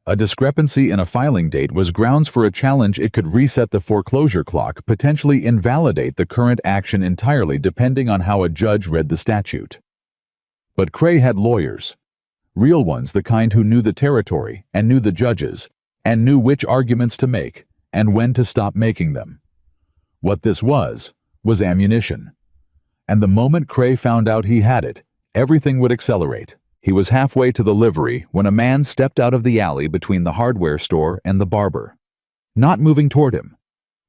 A discrepancy in a filing date was grounds for a challenge. It could reset the foreclosure clock, potentially invalidate the current action entirely, depending on how a judge read the statute. But Cray had lawyers. Real ones, the kind who knew the territory and knew the judges and knew which arguments to make and when to stop making them. What this was ammunition. And the moment Cray found out he had it, everything would accelerate. He was halfway to the livery when a man stepped out of the alley between the hardware store and the barber. Not moving toward him,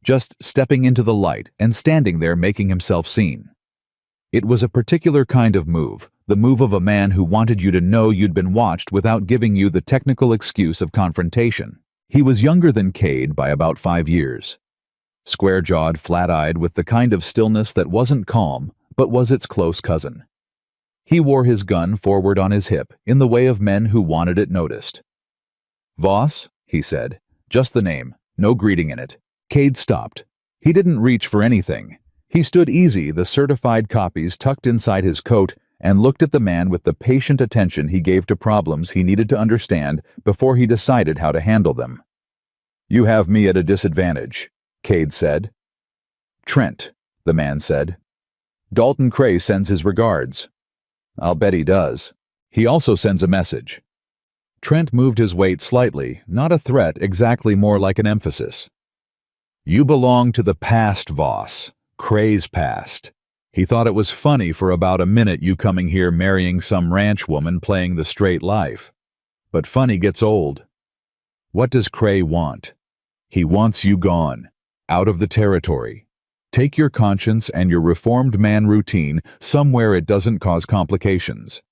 just stepping into the light and standing there making himself seen. It was a particular kind of move, the move of a man who wanted you to know you'd been watched without giving you the technical excuse of confrontation. He was younger than Cade by about 5 years. Square-jawed, flat-eyed, with the kind of stillness that wasn't calm, but was its close cousin. He wore his gun forward on his hip, in the way of men who wanted it noticed. "Voss," he said, just the name, no greeting in it. Cade stopped. He didn't reach for anything. He stood easy, the certified copies tucked inside his coat, and looked at the man with the patient attention he gave to problems he needed to understand before he decided how to handle them. "You have me at a disadvantage," Cade said. "Trent," the man said. "Dalton Cray sends his regards." "I'll bet he does. He also sends a message." Trent moved his weight slightly, not a threat, exactly, more like an emphasis. "You belong to the past, Voss. Cray's past. He thought it was funny for about a minute you coming here marrying some ranch woman playing the straight life. But funny gets old. What does Cray want? He wants you gone, out of the territory. Take your conscience and your reformed man routine somewhere it doesn't cause complications."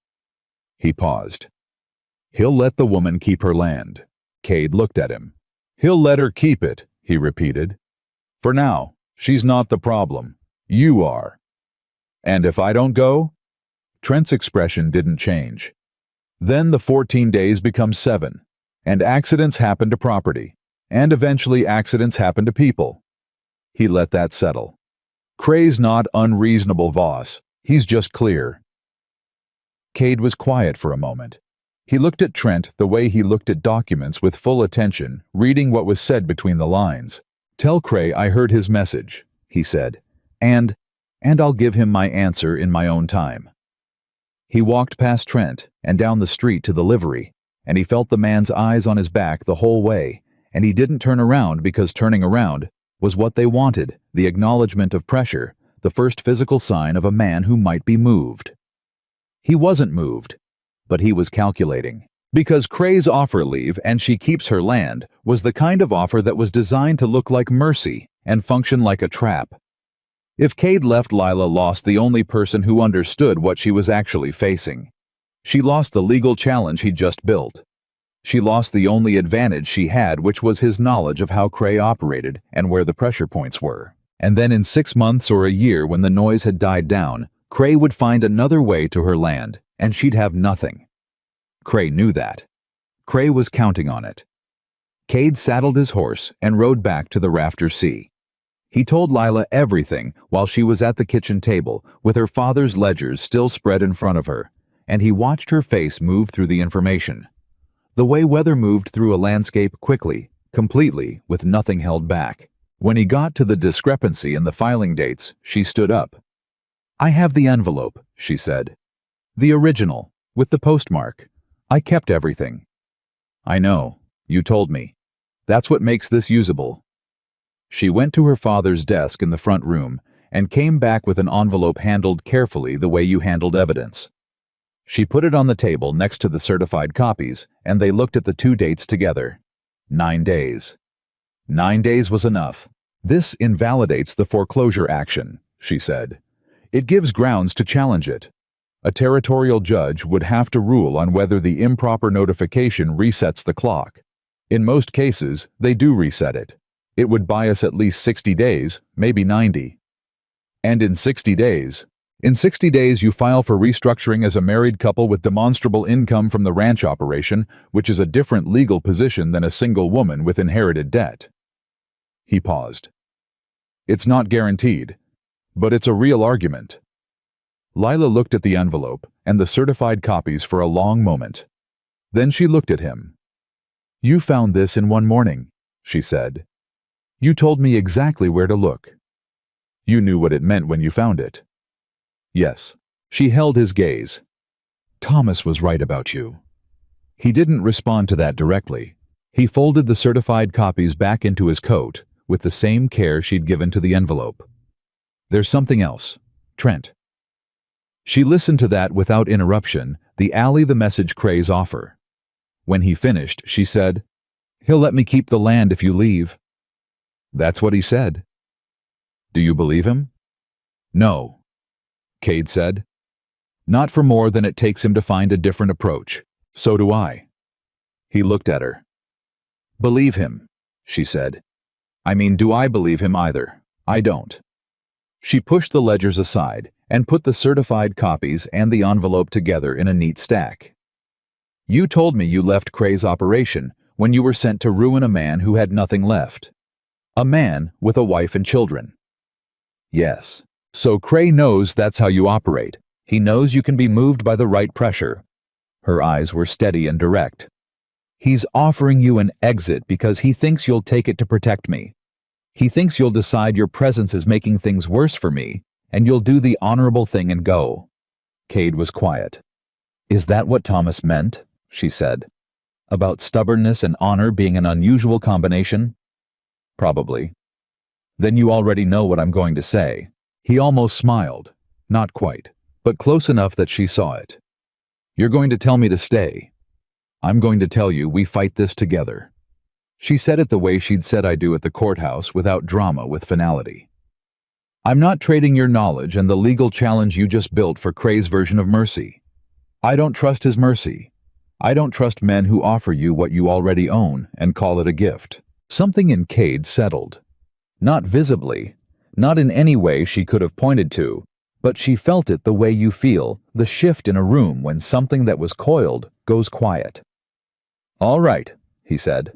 He paused. "He'll let the woman keep her land." Cade looked at him. "He'll let her keep it," he repeated. "For now, she's not the problem. You are." "And if I don't go?" Trent's expression didn't change. "Then the 14 days become 7, and accidents happen to property, and eventually accidents happen to people." He let that settle. "Cray's not unreasonable, Voss. He's just clear." Cade was quiet for a moment. He looked at Trent the way he looked at documents, with full attention, reading what was said between the lines. "Tell Cray I heard his message," he said, and I'll give him my answer in my own time." He walked past Trent and down the street to the livery, and he felt the man's eyes on his back the whole way, and he didn't turn around because turning around was what they wanted, the acknowledgement of pressure, the first physical sign of a man who might be moved. He wasn't moved, but he was calculating. Because Cray's offer leave and she keeps her land was the kind of offer that was designed to look like mercy and function like a trap. If Cade left, Lila lost the only person who understood what she was actually facing. She lost the legal challenge he'd just built. She lost the only advantage she had, which was his knowledge of how Cray operated and where the pressure points were. And then in 6 months or a year, when the noise had died down, Cray would find another way to her land, and she'd have nothing. Cray knew that. Cray was counting on it. Cade saddled his horse and rode back to the Rafter Sea. He told Lila everything while she was at the kitchen table, with her father's ledgers still spread in front of her, and he watched her face move through the information. The way weather moved through a landscape quickly, completely, with nothing held back. When he got to the discrepancy in the filing dates, she stood up. "I have the envelope," she said. "The original, with the postmark. I kept everything." "I know. You told me. That's what makes this usable." She went to her father's desk in the front room and came back with an envelope handled carefully the way you handled evidence. She put it on the table next to the certified copies, and they looked at the 2 dates together. 9 days. 9 days was enough. "This invalidates the foreclosure action," she said. "It gives grounds to challenge it. A territorial judge would have to rule on whether the improper notification resets the clock. In most cases, they do reset it. It would buy us at least 60 days, maybe 90. And in 60 days you file for restructuring as a married couple with demonstrable income from the ranch operation, which is a different legal position than a single woman with inherited debt." He paused. "It's not guaranteed, but it's a real argument." Lila looked at the envelope and the certified copies for a long moment. Then she looked at him. "You found this in one morning," she said. "You told me exactly where to look. You knew what it meant when you found it." "Yes." She held his gaze. "Thomas was right about you." He didn't respond to that directly. He folded the certified copies back into his coat with the same care she'd given to the envelope. "There's something else. Trent." She listened to that without interruption, the message Cray's offer. When he finished, she said, "He'll let me keep the land if you leave." That's what he said. Do you believe him? No, Cade said. Not for more than it takes him to find a different approach. So do I. He looked at her. Believe him, she said. I mean, do I believe him either? I don't. She pushed the ledgers aside and put the certified copies and the envelope together in a neat stack. You told me you left Cray's operation when you were sent to ruin a man who had nothing left. A man with a wife and children. Yes. So Cray knows that's how you operate. He knows you can be moved by the right pressure. Her eyes were steady and direct. He's offering you an exit because he thinks you'll take it to protect me. He thinks you'll decide your presence is making things worse for me, and you'll do the honorable thing and go. Cade was quiet. Is that what Thomas meant? She said. About stubbornness and honor being an unusual combination? Probably. Then you already know what I'm going to say. He almost smiled. Not quite, but close enough that she saw it. You're going to tell me to stay. I'm going to tell you we fight this together. She said it the way she'd said I do at the courthouse, without drama, with finality. I'm not trading your knowledge and the legal challenge you just built for Cray's version of mercy. I don't trust his mercy. I don't trust men who offer you what you already own and call it a gift. Something in Cade settled. Not visibly, not in any way she could have pointed to, but she felt it the way you feel the shift in a room when something that was coiled goes quiet. All right, he said.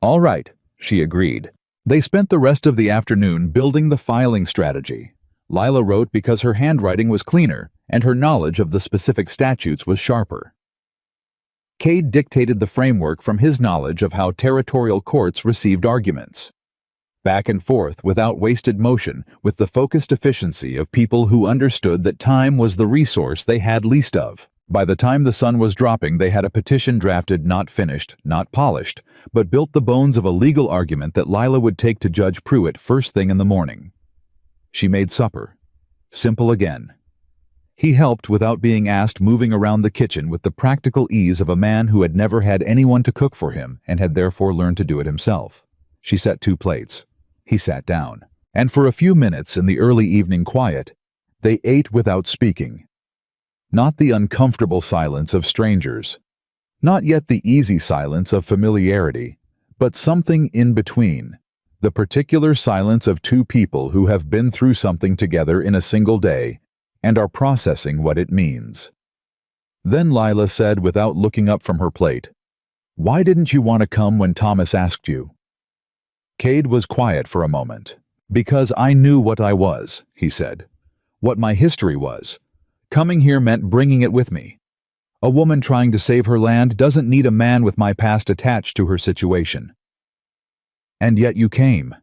All right, she agreed. They spent the rest of the afternoon building the filing strategy. Lila wrote because her handwriting was cleaner and her knowledge of the specific statutes was sharper. Cade dictated the framework from his knowledge of how territorial courts received arguments. Back and forth without wasted motion, with the focused efficiency of people who understood that time was the resource they had least of. By the time the sun was dropping, they had a petition drafted, not finished, not polished, but built the bones of a legal argument that Lila would take to Judge Pruitt first thing in the morning. She made supper. Simple again. He helped without being asked, moving around the kitchen with the practical ease of a man who had never had anyone to cook for him and had therefore learned to do it himself. She set 2 plates. He sat down, and for a few minutes in the early evening quiet, they ate without speaking. Not the uncomfortable silence of strangers, not yet the easy silence of familiarity, but something in between, the particular silence of 2 people who have been through something together in a single day and are processing what it means. Then Lila said without looking up from her plate, "Why didn't you want to come when Thomas asked you?" Cade was quiet for a moment. "Because I knew what I was," he said. "What my history was. Coming here meant bringing it with me. A woman trying to save her land doesn't need a man with my past attached to her situation. And yet you came.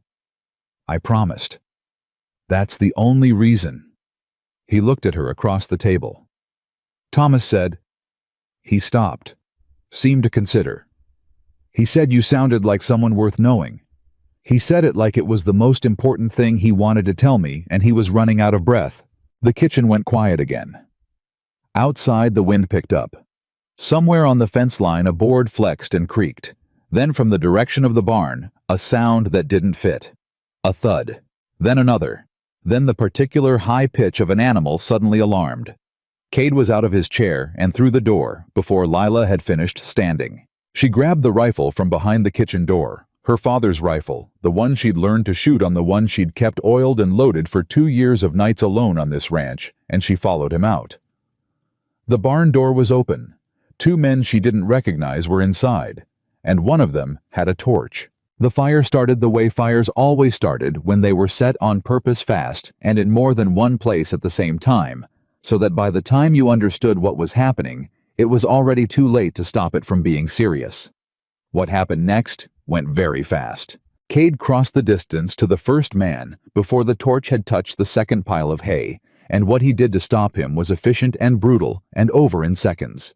I promised. That's the only reason." He looked at her across the table. Thomas said. He stopped, seemed to consider. He said you sounded like someone worth knowing. He said it like it was the most important thing he wanted to tell me, and he was running out of breath. The kitchen went quiet again. Outside, the wind picked up. Somewhere on the fence line, a board flexed and creaked. Then from the direction of the barn, a sound that didn't fit. A thud. Then another. Then the particular high pitch of an animal suddenly alarmed. Cade was out of his chair and through the door before Lila had finished standing. She grabbed the rifle from behind the kitchen door. Her father's rifle, the one she'd learned to shoot on, the one she'd kept oiled and loaded for 2 years of nights alone on this ranch, and she followed him out. The barn door was open. 2 men she didn't recognize were inside, and one of them had a torch. The fire started the way fires always started, when they were set on purpose fast and in more than one place at the same time, so that by the time you understood what was happening, it was already too late to stop it from being serious. What happened next went very fast. Cade crossed the distance to the first man before the torch had touched the second pile of hay, and what he did to stop him was efficient and brutal and over in seconds.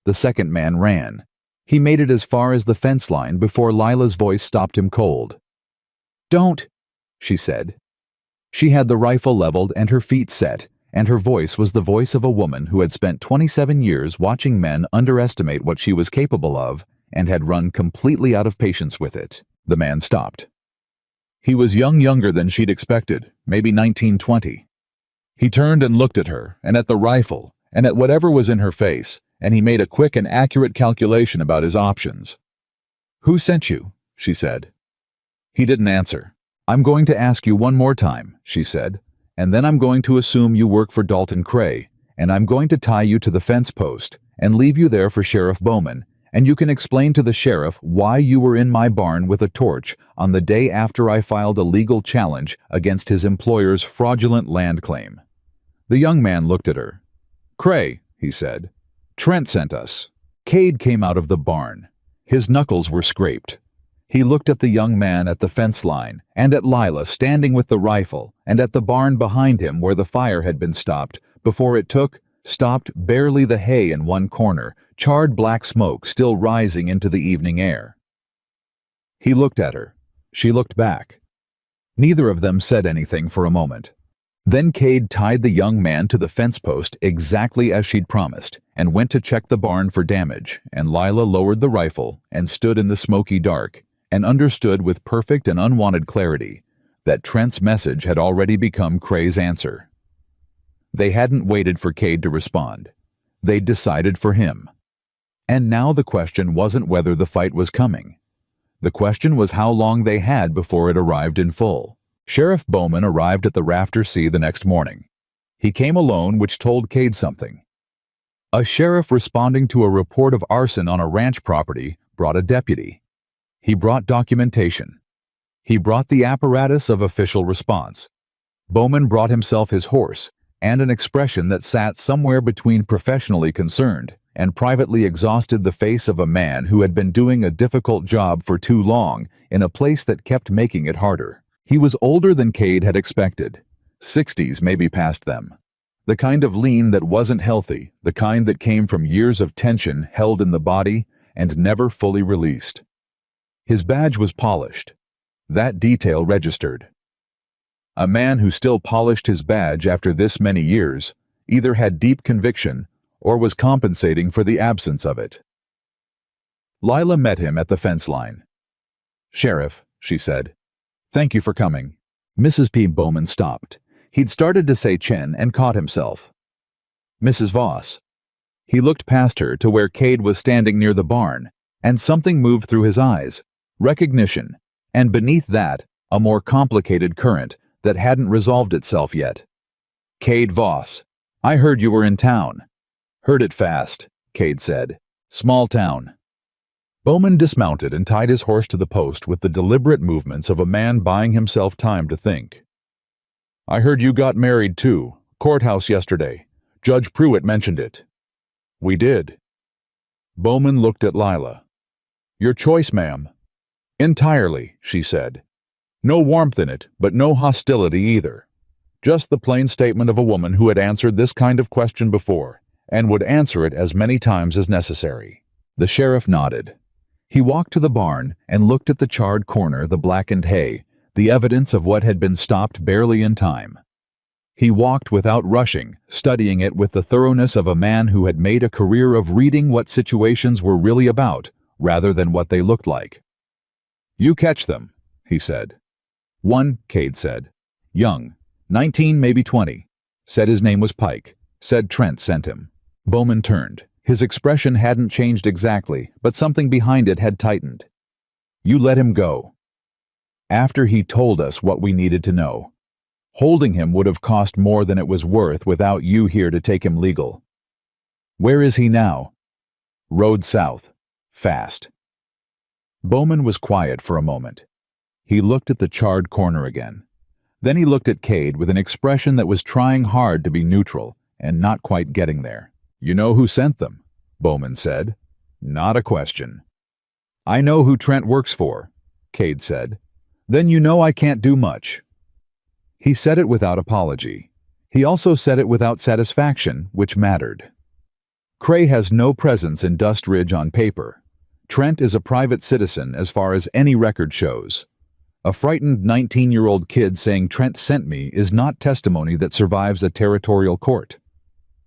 The second man ran. He made it as far as the fence line before Lila's voice stopped him cold. "Don't," she said. She had the rifle leveled and her feet set, and her voice was the voice of a woman who had spent 27 years watching men underestimate what she was capable of and had run completely out of patience with it. The man stopped. He was younger than she'd expected, maybe 1920. He turned and looked at her, and at the rifle, and at whatever was in her face, and he made a quick and accurate calculation about his options. "Who sent you?" she said. He didn't answer. "I'm going to ask you one more time," she said, "and then I'm going to assume you work for Dalton Cray, and I'm going to tie you to the fence post and leave you there for Sheriff Bowman, and you can explain to the sheriff why you were in my barn with a torch on the day after I filed a legal challenge against his employer's fraudulent land claim." The young man looked at her. "Cray," he said. "Trent sent us." Cade came out of the barn. His knuckles were scraped. He looked at the young man at the fence line, and at Lila standing with the rifle, and at the barn behind him where the fire had been stopped, before it stopped barely the hay in one corner, charred black smoke still rising into the evening air. He looked at her. She looked back. Neither of them said anything for a moment. Then Cade tied the young man to the fence post exactly as she'd promised, and went to check the barn for damage, and Lila lowered the rifle and stood in the smoky dark, and understood with perfect and unwanted clarity that Trent's message had already become Cray's answer. They hadn't waited for Cade to respond. They'd decided for him. And now the question wasn't whether the fight was coming. The question was how long they had before it arrived in full. Sheriff Bowman arrived at the Rafter Sea the next morning. He came alone, which told Cade something. A sheriff responding to a report of arson on a ranch property brought a deputy. He brought documentation. He brought the apparatus of official response. Bowman brought himself his horse, and an expression that sat somewhere between professionally concerned and privately exhausted the face of a man who had been doing a difficult job for too long in a place that kept making it harder. He was older than Cade had expected. 60s, maybe past them. The kind of lean that wasn't healthy, the kind that came from years of tension held in the body and never fully released. His badge was polished. That detail registered. A man who still polished his badge after this many years either had deep conviction or was compensating for the absence of it. Lila met him at the fence line. "Sheriff," she said, "thank you for coming." Mrs. P. Bowman stopped. He'd started to say Chen and caught himself. "Mrs. Voss." He looked past her to where Cade was standing near the barn, and something moved through his eyes. Recognition, and beneath that, a more complicated current that hadn't resolved itself yet. "Cade Voss, I heard you were in town." "Heard it fast," Cade said. "Small town." Bowman dismounted and tied his horse to the post with the deliberate movements of a man buying himself time to think. "I heard you got married too. Courthouse yesterday. Judge Pruitt mentioned it." "We did." Bowman looked at Lila. "Your choice, ma'am." "Entirely," she said. "No warmth in it, but no hostility either. Just the plain statement of a woman who had answered this kind of question before, and would answer it as many times as necessary." The sheriff nodded. He walked to the barn and looked at the charred corner, the blackened hay, the evidence of what had been stopped barely in time. He walked without rushing, studying it with the thoroughness of a man who had made a career of reading what situations were really about, rather than what they looked like. "You catch them," he said. "One," Cade said. "Young. 19, maybe 20. Said his name was Pike. Said Trent sent him." Bowman turned. His expression hadn't changed exactly, but something behind it had tightened. "You let him go." "After he told us what we needed to know. Holding him would have cost more than it was worth without you here to take him legal." "Where is he now?" "Road south. Fast." Bowman was quiet for a moment. He looked at the charred corner again. Then he looked at Cade with an expression that was trying hard to be neutral and not quite getting there. "You know who sent them?" Bowman said. "Not a question." "I know who Trent works for," Cade said. "Then you know I can't do much." He said it without apology. He also said it without satisfaction, which mattered. Cray has no presence in Dust Ridge on paper. Trent is a private citizen as far as any record shows. A frightened 19-year-old kid saying Trent sent me is not testimony that survives a territorial court.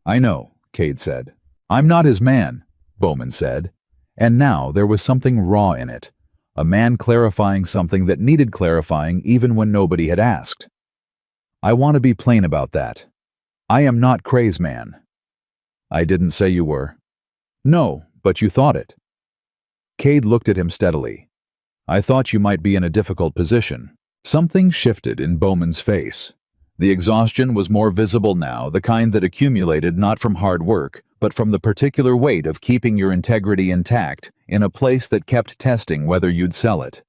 "I know," Cade said. "I'm not his man," Bowman said. And now there was something raw in it, A man clarifying something that needed clarifying even when nobody had asked. I want to be plain about that. I am not Craze Man. I didn't say you were. No, but you thought it. Cade looked at him steadily. I thought you might be in a difficult position. Something shifted in Bowman's face. The exhaustion was more visible now, the kind that accumulated not from hard work, but from the particular weight of keeping your integrity intact in a place that kept testing whether you'd sell it.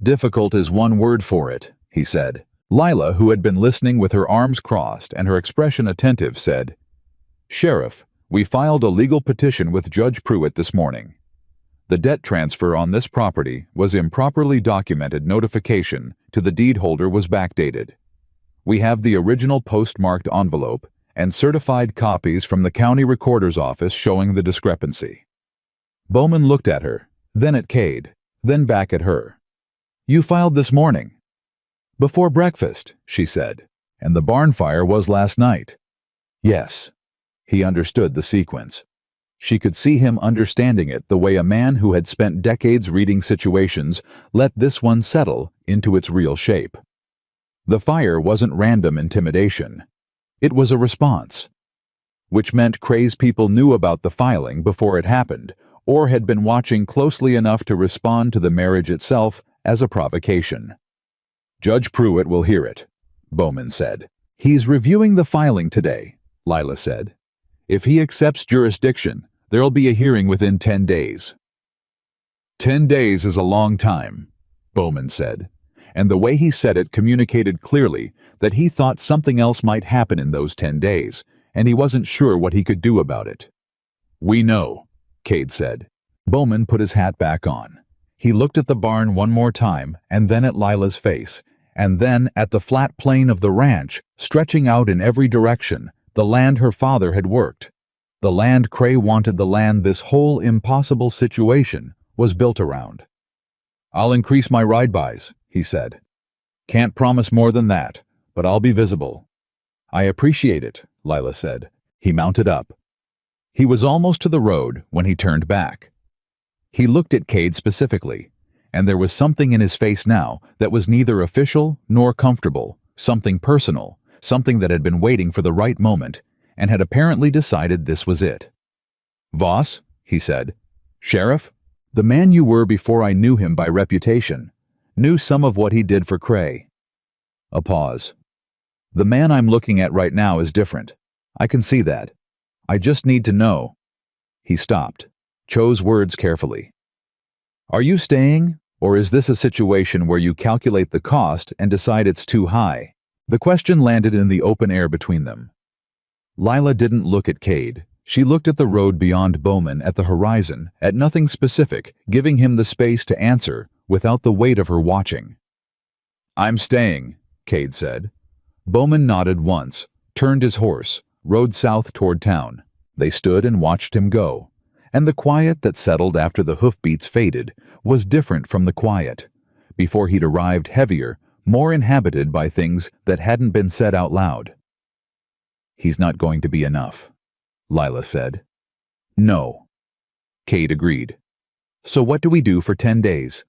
Difficult is one word for it, he said. Lila, who had been listening with her arms crossed and her expression attentive, said, Sheriff, we filed a legal petition with Judge Pruitt this morning. The debt transfer on this property was improperly documented notification to the deed holder was backdated. We have the original postmarked envelope and certified copies from the county recorder's office showing the discrepancy. Bowman looked at her, then at Cade, then back at her. You filed this morning. Before breakfast, she said, and the barn fire was last night. Yes. He understood the sequence. She could see him understanding it the way a man who had spent decades reading situations let this one settle into its real shape. The fire wasn't random intimidation. It was a response. Which meant Craze people knew about the filing before it happened, or had been watching closely enough to respond to the marriage itself as a provocation. Judge Pruitt will hear it, Bowman said. He's reviewing the filing today, Lila said. If he accepts jurisdiction, there'll be a hearing within 10 days. 10 days is a long time, Bowman said, and the way he said it communicated clearly that he thought something else might happen in those 10 days, and he wasn't sure what he could do about it. We know, Cade said. Bowman put his hat back on. He looked at the barn one more time, and then at Lila's face, and then at the flat plain of the ranch, stretching out in every direction, the land her father had worked. The land Cray wanted, the land this whole impossible situation was built around. I'll increase my ride-bys, he said. Can't promise more than that, but I'll be visible. I appreciate it, Lila said. He mounted up. He was almost to the road when he turned back. He looked at Cade specifically, and there was something in his face now that was neither official nor comfortable, something personal, something that had been waiting for the right moment, and had apparently decided this was it. Voss, he said. Sheriff, the man you were before I knew him by reputation, knew some of what he did for Cray. A pause. The man I'm looking at right now is different. I can see that. I just need to know. He stopped, chose words carefully. Are you staying, or is this a situation where you calculate the cost and decide it's too high? The question landed in the open air between them. Lila didn't look at Cade. She looked at the road beyond Bowman, at the horizon, at nothing specific, giving him the space to answer without the weight of her watching. I'm staying, Cade said. Bowman nodded once, turned his horse, rode south toward town. They stood and watched him go, and the quiet that settled after the hoofbeats faded was different from the quiet. Before he'd arrived, heavier, more inhabited by things that hadn't been said out loud. He's not going to be enough, Lila said. No. Cade agreed. So what do we do for 10 days?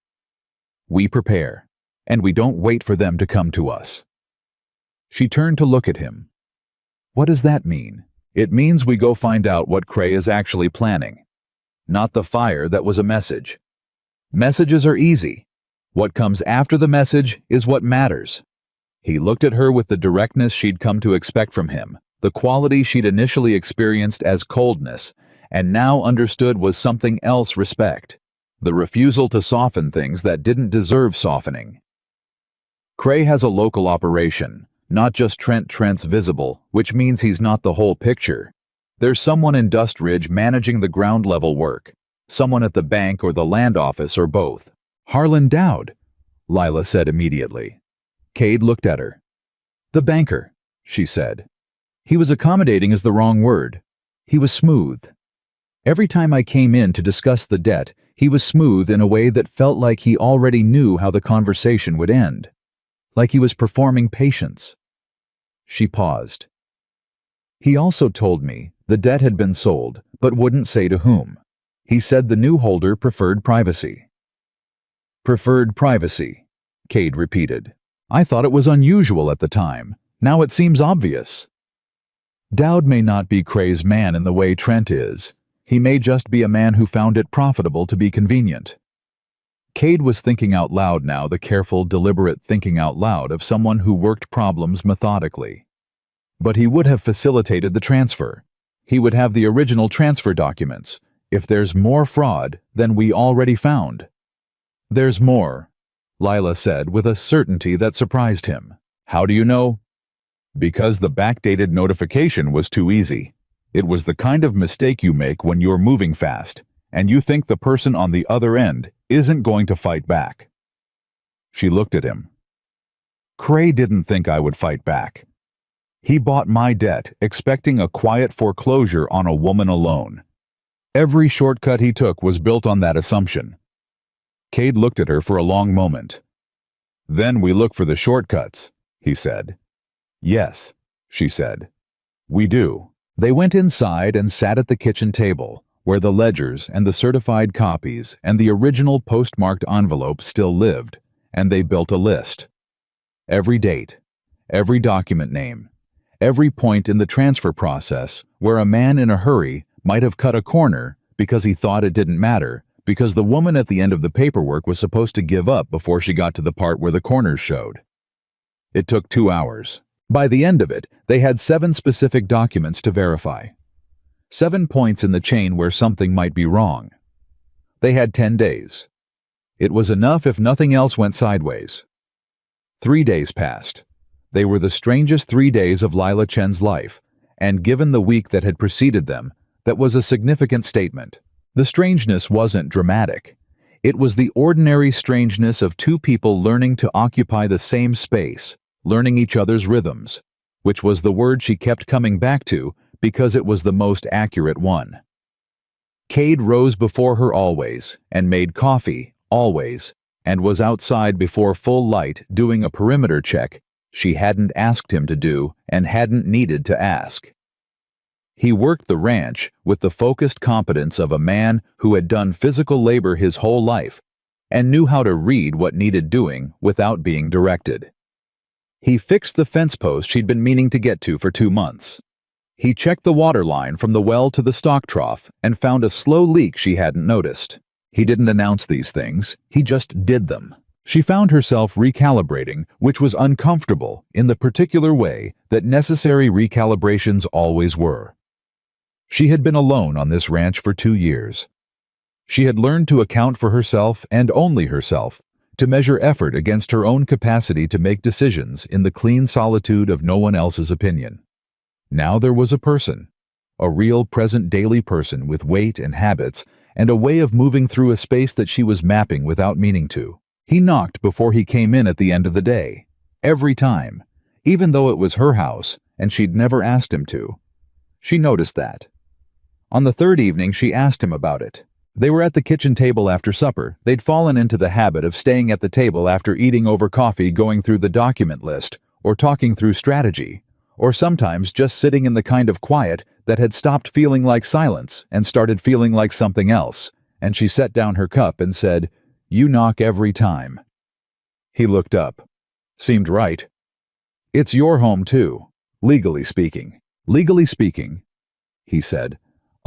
We prepare, and we don't wait for them to come to us. She turned to look at him. What does that mean? It means we go find out what Cray is actually planning. Not the fire that was a message. Messages are easy. What comes after the message is what matters. He looked at her with the directness she'd come to expect from him, the quality she'd initially experienced as coldness, and now understood was something else: respect. The refusal to soften things that didn't deserve softening. Cray has a local operation, not just Trent's visible, which means he's not the whole picture. There's someone in Dust Ridge managing the ground-level work, someone at the bank or the land office or both. Harlan Dowd, Lila said immediately. Cade looked at her. The banker, she said. He was accommodating is the wrong word. He was smooth. Every time I came in to discuss the debt, he was smooth in a way that felt like he already knew how the conversation would end. Like he was performing patience. She paused. He also told me the debt had been sold, but wouldn't say to whom. He said the new holder preferred privacy. Preferred privacy, Cade repeated. I thought it was unusual at the time. Now it seems obvious. Dowd may not be Cray's man in the way Trent is. He may just be a man who found it profitable to be convenient. Cade was thinking out loud now, the careful, deliberate thinking out loud of someone who worked problems methodically. But he would have facilitated the transfer. He would have the original transfer documents. If there's more fraud than we already found. There's more, Lila said with a certainty that surprised him. How do you know? Because the backdated notification was too easy. It was the kind of mistake you make when you're moving fast, and you think the person on the other end isn't going to fight back. She looked at him. Cray didn't think I would fight back. He bought my debt, expecting a quiet foreclosure on a woman alone. Every shortcut he took was built on that assumption. Cade looked at her for a long moment. Then we look for the shortcuts, he said. Yes, she said. We do. They went inside and sat at the kitchen table, where the ledgers and the certified copies and the original postmarked envelope still lived, and they built a list. Every date, every document name, every point in the transfer process where a man in a hurry might have cut a corner because he thought it didn't matter, because the woman at the end of the paperwork was supposed to give up before she got to the part where the corners showed. It took 2 hours. By the end of it, they had 7 specific documents to verify. 7 points in the chain where something might be wrong. They had 10 days. It was enough if nothing else went sideways. 3 days passed. They were the strangest 3 days of Lila Chen's life, and given the week that had preceded them, that was a significant statement. The strangeness wasn't dramatic. It was the ordinary strangeness of 2 people learning to occupy the same space, learning each other's rhythms, which was the word she kept coming back to because it was the most accurate one. Cade rose before her always, and made coffee, always, and was outside before full light doing a perimeter check she hadn't asked him to do and hadn't needed to ask. He worked the ranch with the focused competence of a man who had done physical labor his whole life and knew how to read what needed doing without being directed. He fixed the fence post she'd been meaning to get to for 2 months. He checked the water line from the well to the stock trough and found a slow leak she hadn't noticed. He didn't announce these things, he just did them. She found herself recalibrating, which was uncomfortable in the particular way that necessary recalibrations always were. She had been alone on this ranch for 2 years. She had learned to account for herself and only herself, to measure effort against her own capacity to make decisions in the clean solitude of no one else's opinion. Now there was a person, a real present daily person with weight and habits and a way of moving through a space that she was mapping without meaning to. He knocked before he came in at the end of the day. Every time, even though it was her house and she'd never asked him to. She noticed that. On the 3rd evening, she asked him about it. They were at the kitchen table after supper. They'd fallen into the habit of staying at the table after eating over coffee, going through the document list, or talking through strategy, or sometimes just sitting in the kind of quiet that had stopped feeling like silence and started feeling like something else, and she set down her cup and said, "You knock every time." He looked up. Seemed right. "It's your home too, legally speaking." "Legally speaking," he said,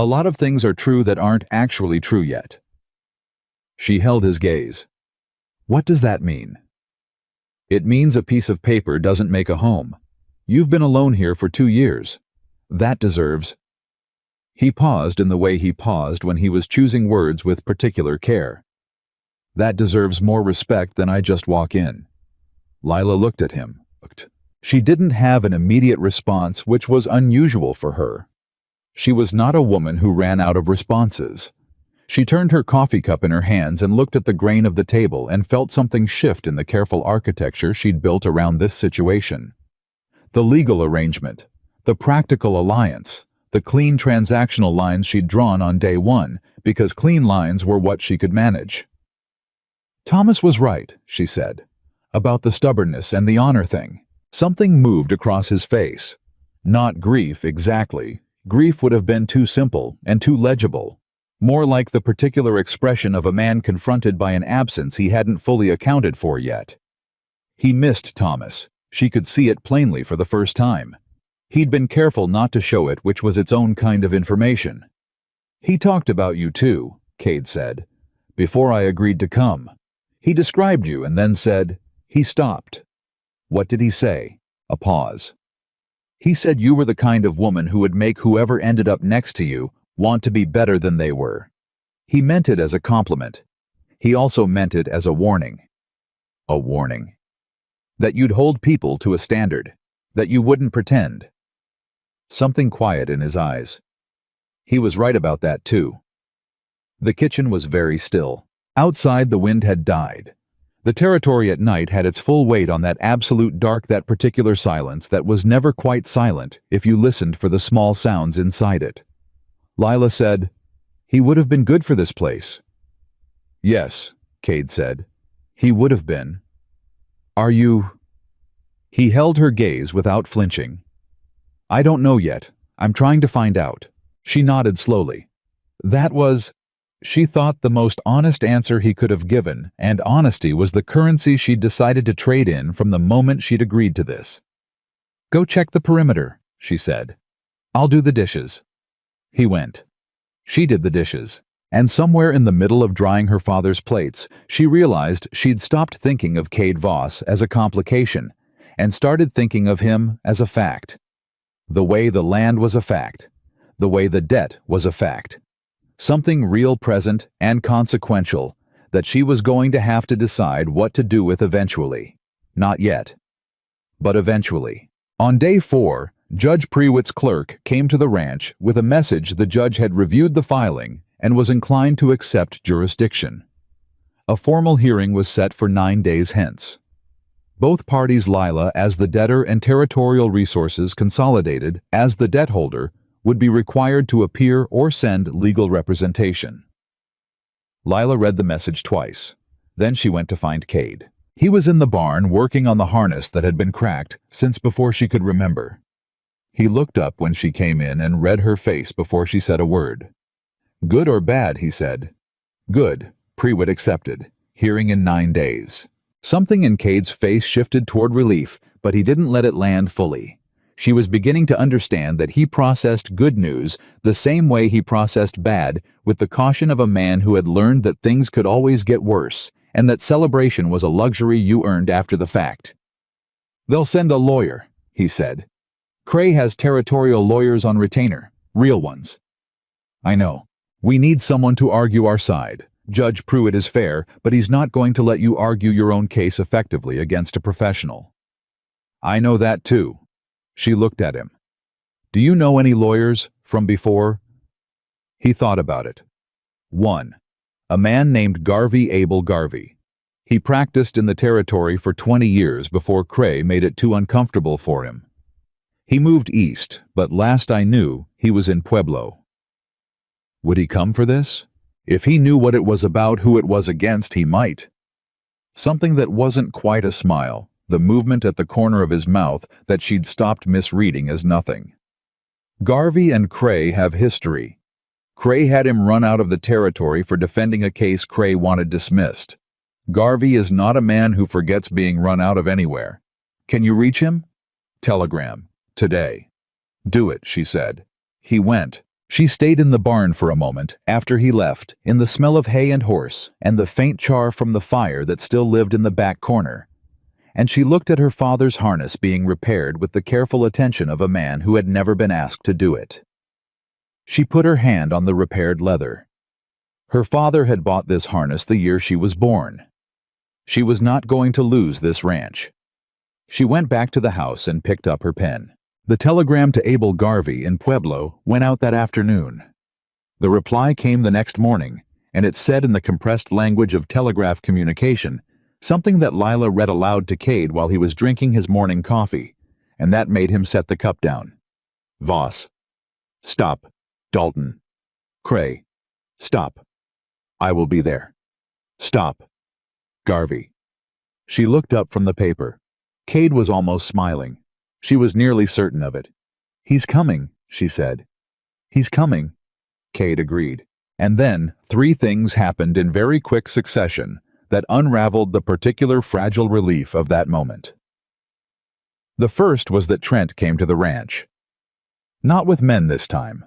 "a lot of things are true that aren't actually true yet." She held his gaze. "What does that mean?" "It means a piece of paper doesn't make a home. You've been alone here for 2 years. That deserves—" He paused in the way he paused when he was choosing words with particular care. "That deserves more respect than I just walk in." Lila looked at him. She didn't have an immediate response, which was unusual for her. She was not a woman who ran out of responses. She turned her coffee cup in her hands and looked at the grain of the table and felt something shift in the careful architecture she'd built around this situation. The legal arrangement, the practical alliance, the clean transactional lines she'd drawn on day 1, because clean lines were what she could manage. "Thomas was right," she said, "about the stubbornness and the honor thing." Something moved across his face. Not grief exactly. Grief would have been too simple and too legible. More like the particular expression of a man confronted by an absence he hadn't fully accounted for yet. He missed Thomas. She could see it plainly for the first time. He'd been careful not to show it, which was its own kind of information. "He talked about you too," Cade said, "before I agreed to come. He described you and then said..." He stopped. "What did he say?" A pause. "He said you were the kind of woman who would make whoever ended up next to you want to be better than they were." He meant it as a compliment. He also meant it as a warning. A warning. That you'd hold people to a standard. That you wouldn't pretend. Something quiet in his eyes. He was right about that too. The kitchen was very still. Outside, the wind had died. The territory at night had its full weight on that absolute dark, that particular silence that was never quite silent if you listened for the small sounds inside it. Lila said, "He would have been good for this place." "Yes," Cade said. "He would have been." "Are you..." He held her gaze without flinching. "I don't know yet. I'm trying to find out." She nodded slowly. That was, she thought, the most honest answer he could have given, and honesty was the currency she'd decided to trade in from the moment she'd agreed to this. "Go check the perimeter," she said. "I'll do the dishes." He went. She did the dishes. And somewhere in the middle of drying her father's plates, she realized she'd stopped thinking of Cade Voss as a complication and started thinking of him as a fact. The way the land was a fact. The way the debt was a fact. Something real, present, and consequential that she was going to have to decide what to do with eventually. Not yet. But eventually. On day 4, Judge Prewitt's clerk came to the ranch with a message. The judge had reviewed the filing and was inclined to accept jurisdiction. A formal hearing was set for 9 days hence. Both parties, Lila as the debtor and Territorial Resources Consolidated as the debt holder, would be required to appear or send legal representation. Lila read the message twice. Then she went to find Cade. He was in the barn working on the harness that had been cracked since before she could remember. He looked up when she came in and read her face before she said a word. "Good or bad?" he said. "Good," Prewitt accepted. "Hearing in 9 days." Something in Cade's face shifted toward relief, but he didn't let it land fully. She was beginning to understand that he processed good news the same way he processed bad, with the caution of a man who had learned that things could always get worse, and that celebration was a luxury you earned after the fact. "They'll send a lawyer," he said. "Cray has territorial lawyers on retainer, real ones." "I know. We need someone to argue our side. Judge Prewitt is fair, but he's not going to let you argue your own case effectively against a professional." "I know that too." She looked at him. "Do you know any lawyers from before?" He thought about it. 1. A man named Garvey Abel Garvey. He practiced in the territory for 20 years before Cray made it too uncomfortable for him. He moved east, but last I knew, he was in Pueblo. Would he come for this? If he knew what it was about, who it was against, he might. Something that wasn't quite a smile, the movement at the corner of his mouth that she'd stopped misreading as nothing. Garvey and Cray have history. Cray had him run out of the territory for defending a case Cray wanted dismissed. Garvey is not a man who forgets being run out of anywhere. "Can you reach him?" "Telegram. Today." "Do it," she said. He went. She stayed in the barn for a moment after he left, in the smell of hay and horse and the faint char from the fire that still lived in the back corner. And she looked at her father's harness being repaired with the careful attention of a man who had never been asked to do it. She put her hand on the repaired leather. Her father had bought this harness the year she was born. She was not going to lose this ranch. She went back to the house and picked up her pen. The telegram to Abel Garvey in Pueblo went out that afternoon. The reply came the next morning, and it said in the compressed language of telegraph communication something that Lila read aloud to Cade while he was drinking his morning coffee, and that made him set the cup down. "Voss. Stop. Dalton. Cray. Stop. I will be there. Stop. Garvey." She looked up from the paper. Cade was almost smiling. She was nearly certain of it. "He's coming," she said. "He's coming," Cade agreed. And then 3 things happened in very quick succession that unraveled the particular fragile relief of that moment. The first was that Trent came to the ranch. Not with men this time.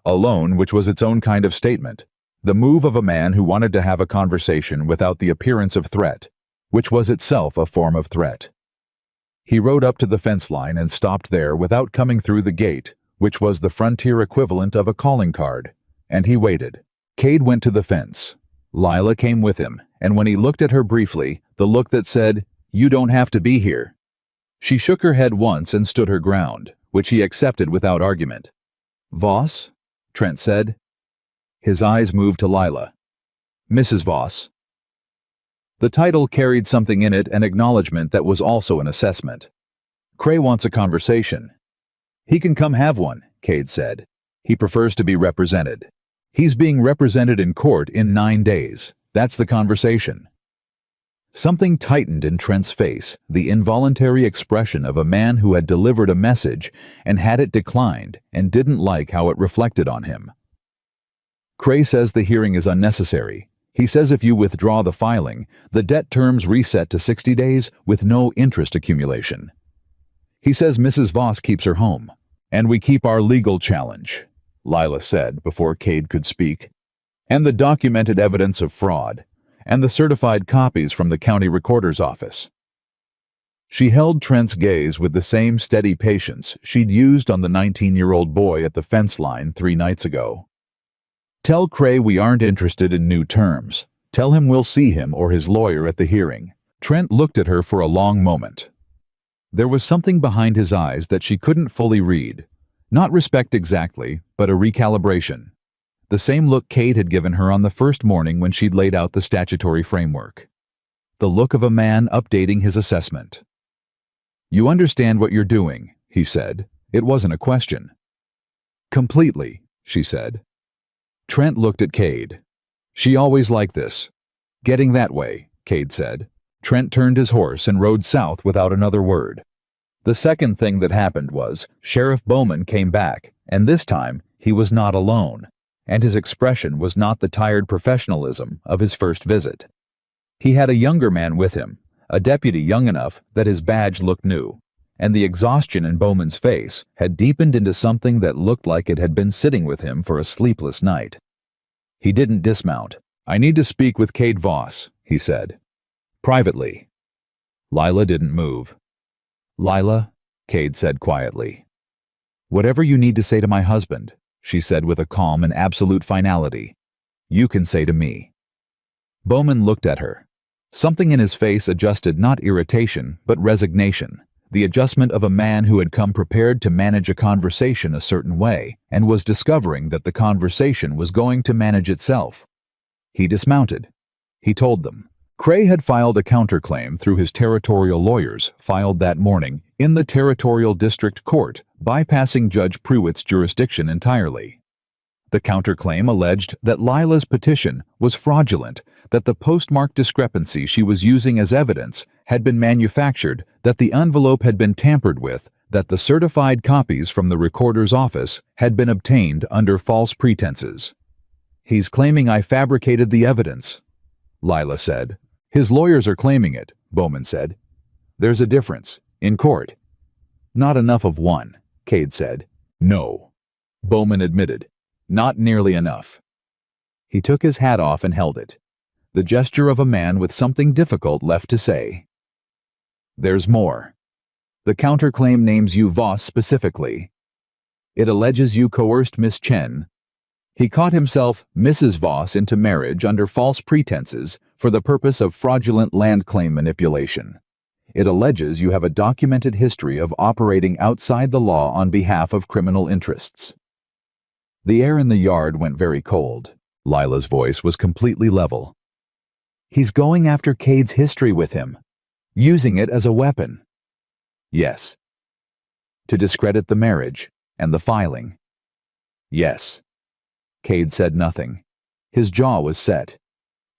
Alone, which was its own kind of statement. The move of a man who wanted to have a conversation without the appearance of threat, which was itself a form of threat. He rode up to the fence line and stopped there without coming through the gate, which was the frontier equivalent of a calling card, and he waited. Cade went to the fence. Lila came with him, and when he looked at her briefly, the look that said, "You don't have to be here." She shook her head once and stood her ground, which he accepted without argument. "Voss?" Trent said. His eyes moved to Lila. "Mrs. Voss." The title carried something in it, an acknowledgement that was also an assessment. "Cray wants a conversation." "He can come have one," Cade said. "He prefers to be represented. He's being represented in court in 9 days. That's the conversation." Something tightened in Trent's face, the involuntary expression of a man who had delivered a message and had it declined and didn't like how it reflected on him. "Cray says the hearing is unnecessary. He says if you withdraw the filing, the debt terms reset to 60 days with no interest accumulation. He says Mrs. Voss keeps her home, and we keep our legal challenge," Lila said before Cade could speak, "and the documented evidence of fraud, and the certified copies from the county recorder's office." She held Trent's gaze with the same steady patience she'd used on the 19-year-old boy at the fence line 3 nights ago. "Tell Cray we aren't interested in new terms. Tell him we'll see him or his lawyer at the hearing." Trent looked at her for a long moment. There was something behind his eyes that she couldn't fully read. Not respect exactly, but a recalibration. The same look Cade had given her on the first morning when she'd laid out the statutory framework. The look of a man updating his assessment. "You understand what you're doing," he said. It wasn't a question. "Completely," she said. Trent looked at Cade. "She always liked this." "Getting that way," Cade said. Trent turned his horse and rode south without another word. The second thing that happened was Sheriff Bowman came back, and this time he was not alone, and his expression was not the tired professionalism of his first visit. He had a younger man with him, a deputy young enough that his badge looked new, and the exhaustion in Bowman's face had deepened into something that looked like it had been sitting with him for a sleepless night. He didn't dismount. "I need to speak with Cade Voss," he said. "Privately." Lila didn't move. "Lila," Cade said quietly. "Whatever you need to say to my husband," she said with a calm and absolute finality, "you can say to me." Bowman looked at her. Something in his face adjusted not irritation, but resignation, the adjustment of a man who had come prepared to manage a conversation a certain way and was discovering that the conversation was going to manage itself. He dismounted. He told them. Cray had filed a counterclaim through his territorial lawyers, filed that morning, in the Territorial District Court, bypassing Judge Pruitt's jurisdiction entirely. The counterclaim alleged that Lila's petition was fraudulent, that the postmark discrepancy she was using as evidence had been manufactured, that the envelope had been tampered with, that the certified copies from the recorder's office had been obtained under false pretenses. "He's claiming I fabricated the evidence," Lila said. "His lawyers are claiming it," Bowman said. "There's a difference. In court." "Not enough of one," Cade said. "No," Bowman admitted. "Not nearly enough." He took his hat off and held it. The gesture of a man with something difficult left to say. "There's more. The counterclaim names you Voss specifically. It alleges you coerced Miss Chen. He caught himself Mrs. Voss into marriage under false pretenses for the purpose of fraudulent land claim manipulation. It alleges you have a documented history of operating outside the law on behalf of criminal interests." The air in the yard went very cold. Lila's voice was completely level. "He's going after Cade's history with him, using it as a weapon." "Yes." "To discredit the marriage and the filing." "Yes." Cade said nothing. His jaw was set.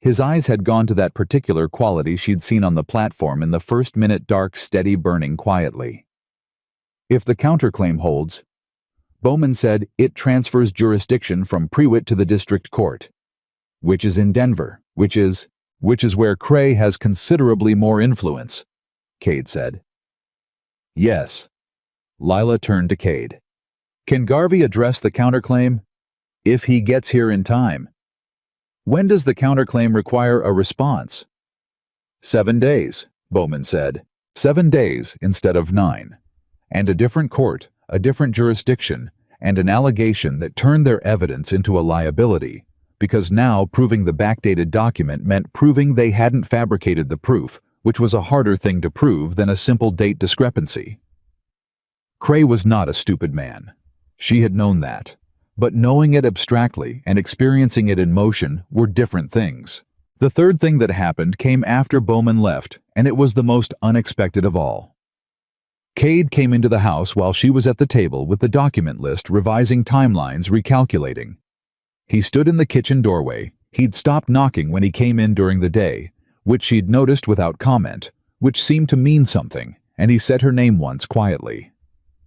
His eyes had gone to that particular quality she'd seen on the platform in the first minute, dark, steady, burning quietly. "If the counterclaim holds, Bowman said it transfers jurisdiction from Prewitt to the district court, which is in Denver, which is where Cray has considerably more influence, Cade said. Yes. Lila turned to Cade. Can Garvey address the counterclaim? If he gets here in time. When does the counterclaim require a response? 7 days, Bowman said. 7 days instead of 9. And a different court, a different jurisdiction, and an allegation that turned their evidence into a liability, because now proving the backdated document meant proving they hadn't fabricated the proof, which was a harder thing to prove than a simple date discrepancy. Cray was not a stupid man. She had known that. But knowing it abstractly and experiencing it in motion were different things. The third thing that happened came after Bowman left, and it was the most unexpected of all. Cade came into the house while she was at the table with the document list, revising timelines, recalculating. He stood in the kitchen doorway. He'd stopped knocking when he came in during the day, which she'd noticed without comment, which seemed to mean something, and he said her name once quietly.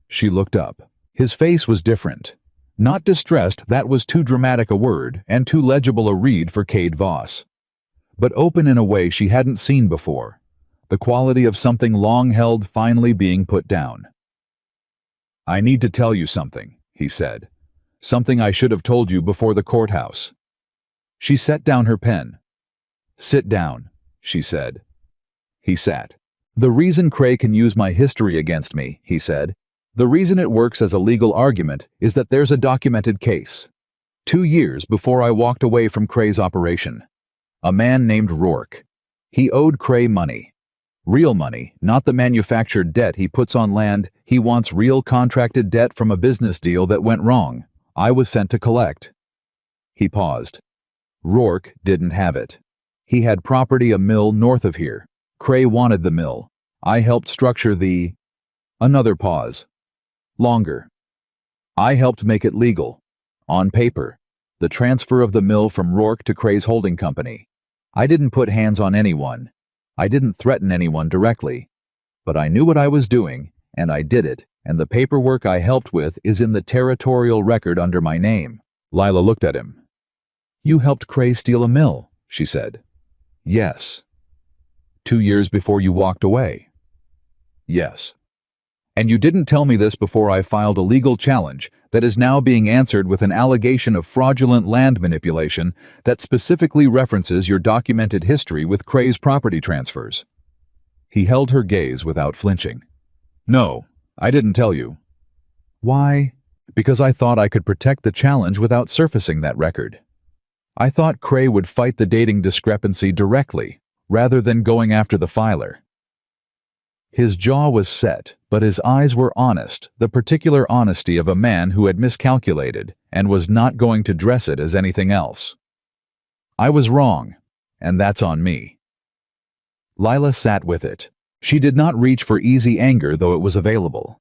She looked up. His face was different. Not distressed, that was too dramatic a word and too legible a read for Cade Voss. But open in a way she hadn't seen before, the quality of something long held finally being put down. I need to tell you something, he said. Something I should have told you before the courthouse. She set down her pen. Sit down, she said. He sat. The reason Cray can use my history against me, he said, the reason it works as a legal argument is that there's a documented case. 2 years before I walked away from Cray's operation. A man named Rourke. He owed Cray money. Real money, not the manufactured debt he puts on land. He wants real contracted debt from a business deal that went wrong. I was sent to collect. He paused. Rourke didn't have it. He had property, a mill north of here. Cray wanted the mill. I helped structure the... Another pause. Longer. I helped make it legal. On paper. The transfer of the mill from Rourke to Cray's holding company. I didn't put hands on anyone. I didn't threaten anyone directly. But I knew what I was doing, and I did it, and the paperwork I helped with is in the territorial record under my name. Lila looked at him. You helped Cray steal a mill, she said. Yes. 2 years before you walked away. Yes. And you didn't tell me this before I filed a legal challenge that is now being answered with an allegation of fraudulent land manipulation that specifically references your documented history with Cray's property transfers. He held her gaze without flinching. No, I didn't tell you. Why? Because I thought I could protect the challenge without surfacing that record. I thought Cray would fight the dating discrepancy directly, rather than going after the filer. His jaw was set, but his eyes were honest, the particular honesty of a man who had miscalculated and was not going to dress it as anything else. I was wrong, and that's on me. Lila sat with it. She did not reach for easy anger, though it was available.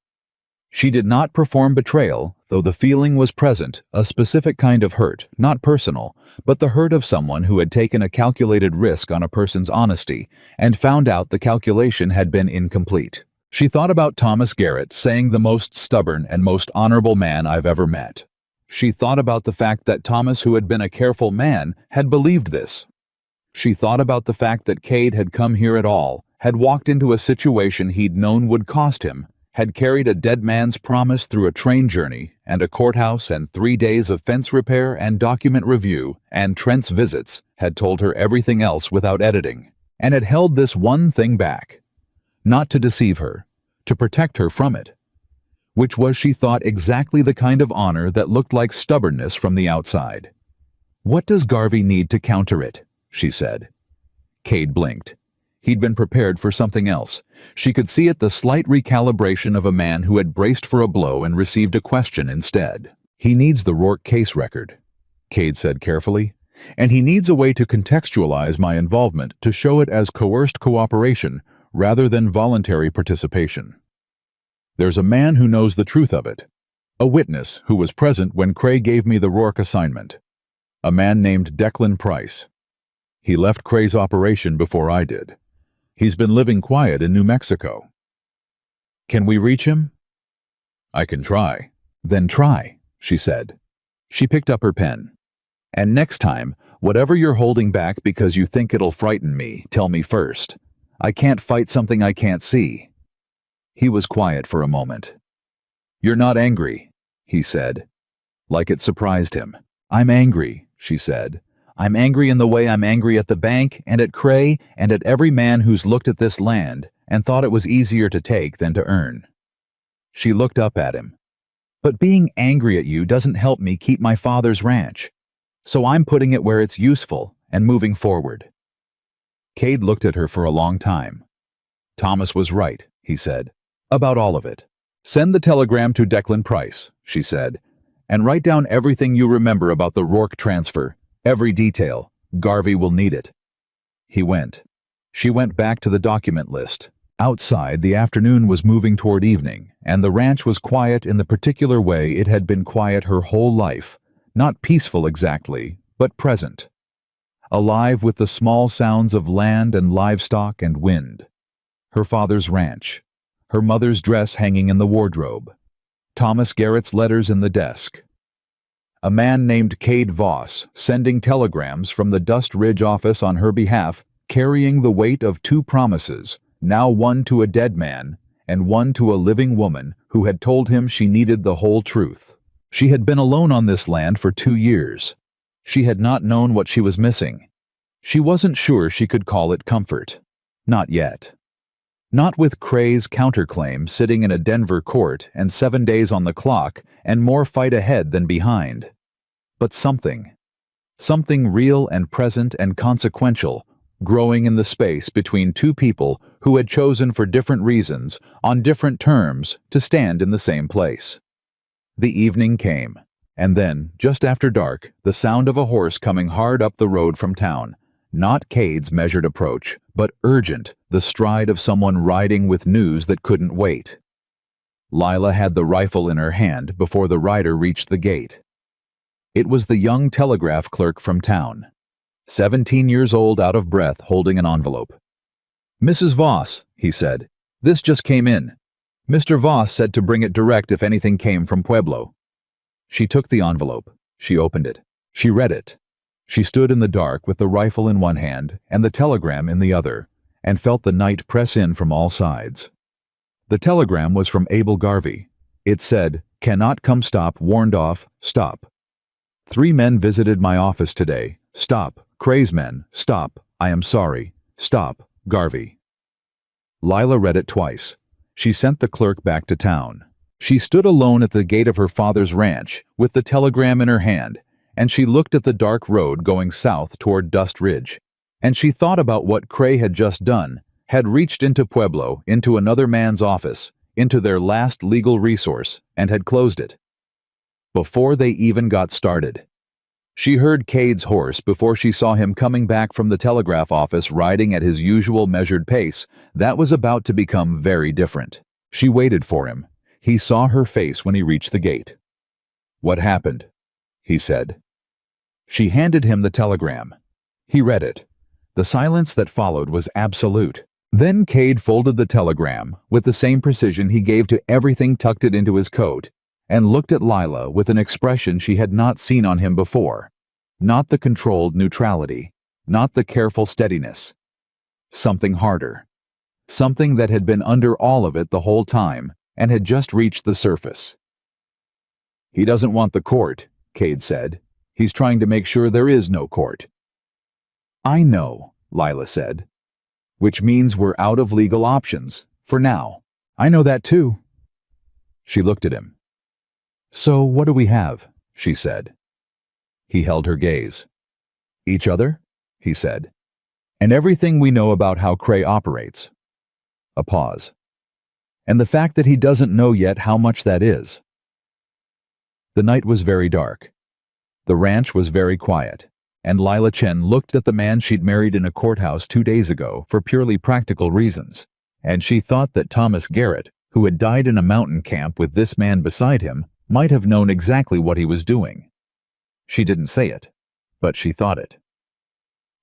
She did not perform betrayal, though the feeling was present, a specific kind of hurt, not personal, but the hurt of someone who had taken a calculated risk on a person's honesty and found out the calculation had been incomplete. She thought about Thomas Garrett saying the most stubborn and most honorable man I've ever met. She thought about the fact that Thomas, who had been a careful man, had believed this. She thought about the fact that Cade had come here at all, had walked into a situation he'd known would cost him, had carried a dead man's promise through a train journey and a courthouse and 3 days of fence repair and document review and Trent's visits, had told her everything else without editing, and had held this one thing back. Not to deceive her, to protect her from it. Which was, she thought, exactly the kind of honor that looked like stubbornness from the outside. What does Garvey need to counter it? She said. Cade blinked. He'd been prepared for something else. She could see it, the slight recalibration of a man who had braced for a blow and received a question instead. He needs the Rourke case record, Cade said carefully, and he needs a way to contextualize my involvement to show it as coerced cooperation rather than voluntary participation. There's a man who knows the truth of it, a witness who was present when Cray gave me the Rourke assignment, a man named Declan Price. He left Cray's operation before I did. He's been living quiet in New Mexico. Can we reach him? I can try, Then try, she said. She picked up her pen. And next time, whatever you're holding back because you think it'll frighten me, tell me first. I can't fight something I can't see. He was quiet for a moment. You're not angry, he said, like it surprised him. I'm angry, she said. I'm angry in the way I'm angry at the bank and at Cray and at every man who's looked at this land and thought it was easier to take than to earn. She looked up at him. But being angry at you doesn't help me keep my father's ranch. So I'm putting it where it's useful and moving forward. Cade looked at her for a long time. Thomas was right, he said, about all of it. Send the telegram to Declan Price, she said, and write down everything you remember about the Rourke transfer, every detail. Garvey will need it. He went. She went back to the document list. Outside, the afternoon was moving toward evening, and the ranch was quiet in the particular way it had been quiet her whole life, not peaceful exactly, but present. Alive with the small sounds of land and livestock and wind. Her father's ranch. Her mother's dress hanging in the wardrobe. Thomas Garrett's letters in the desk. A man named Cade Voss sending telegrams from the Dust Ridge office on her behalf, carrying the weight of 2 promises, now one to a dead man and one to a living woman who had told him she needed the whole truth. She had been alone on this land for 2 years. She had not known what she was missing. She wasn't sure she could call it comfort. Not yet. Not with Cray's counterclaim sitting in a Denver court and 7 days on the clock and more fight ahead than behind. But something. Something real and present and consequential, growing in the space between 2 people who had chosen for different reasons, on different terms, to stand in the same place. The evening came, and then, just after dark, the sound of a horse coming hard up the road from town. Not Cade's measured approach, but urgent, the stride of someone riding with news that couldn't wait. Lila had the rifle in her hand before the rider reached the gate. It was the young telegraph clerk from town, 17 years old, out of breath, holding an envelope. Mrs. Voss, he said, this just came in. Mr. Voss said to bring it direct if anything came from Pueblo. She took the envelope. She opened it. She read it. She stood in the dark with the rifle in one hand and the telegram in the other, and felt the night press in from all sides. The telegram was from Abel Garvey. It said, "Cannot come, stop, warned off, stop. 3 men visited my office today. Stop, Cray's men, stop, I am sorry, stop, Garvey." Lila read it twice. She sent the clerk back to town. She stood alone at the gate of her father's ranch, with the telegram in her hand, and she looked at the dark road going south toward Dust Ridge, and she thought about what Cray had just done, had reached into Pueblo, into another man's office, into their last legal resource, and had closed it. Before they even got started. She heard Cade's horse before she saw him coming back from the telegraph office riding at his usual measured pace. That was about to become very different. She waited for him. He saw her face when he reached the gate. "What happened?" he said. She handed him the telegram. He read it. The silence that followed was absolute. Then Cade folded the telegram with the same precision he gave to everything, tucked it into his coat, and looked at Lila with an expression she had not seen on him before. Not the controlled neutrality, not the careful steadiness. Something harder. Something that had been under all of it the whole time and had just reached the surface. "He doesn't want the court," Cade said. "He's trying to make sure there is no court." "I know," Lila said. "Which means we're out of legal options, for now." "I know that too." She looked at him. "So what do we have?" she said. He held her gaze. "Each other?" he said. "And everything we know about how Cray operates." A pause. "And the fact that he doesn't know yet how much that is." The night was very dark. The ranch was very quiet, and Lila Chen looked at the man she'd married in a courthouse 2 days ago for purely practical reasons, and she thought that Thomas Garrett, who had died in a mountain camp with this man beside him, might have known exactly what he was doing. She didn't say it, but she thought it.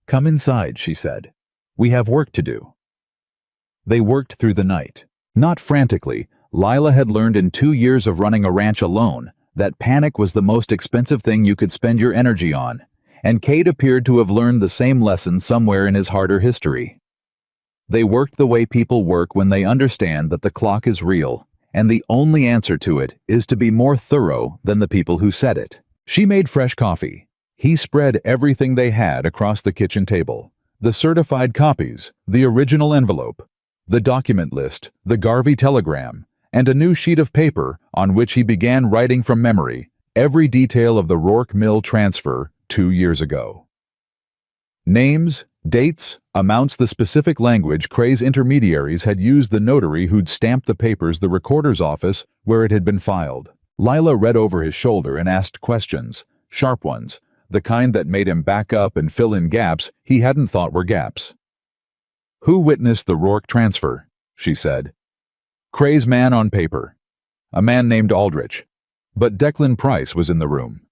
"Come inside," she said. "We have work to do." They worked through the night. Not frantically. Lila had learned in 2 years of running a ranch alone that panic was the most expensive thing you could spend your energy on, and Cade appeared to have learned the same lesson somewhere in his harder history. They worked the way people work when they understand that the clock is real, and the only answer to it is to be more thorough than the people who set it. She made fresh coffee. He spread everything they had across the kitchen table. The certified copies, the original envelope, the document list, the Garvey telegram, and a new sheet of paper on which he began writing from memory every detail of the Rourke Mill transfer 2 years ago. Names, dates, amounts, the specific language Cray's intermediaries had used, the notary who'd stamped the papers, the recorder's office where it had been filed. Lila read over his shoulder and asked questions, sharp ones, the kind that made him back up and fill in gaps he hadn't thought were gaps. "Who witnessed the Rourke transfer?" she said. "Cray's man on paper. A man named Aldrich. But Declan Price was in the room."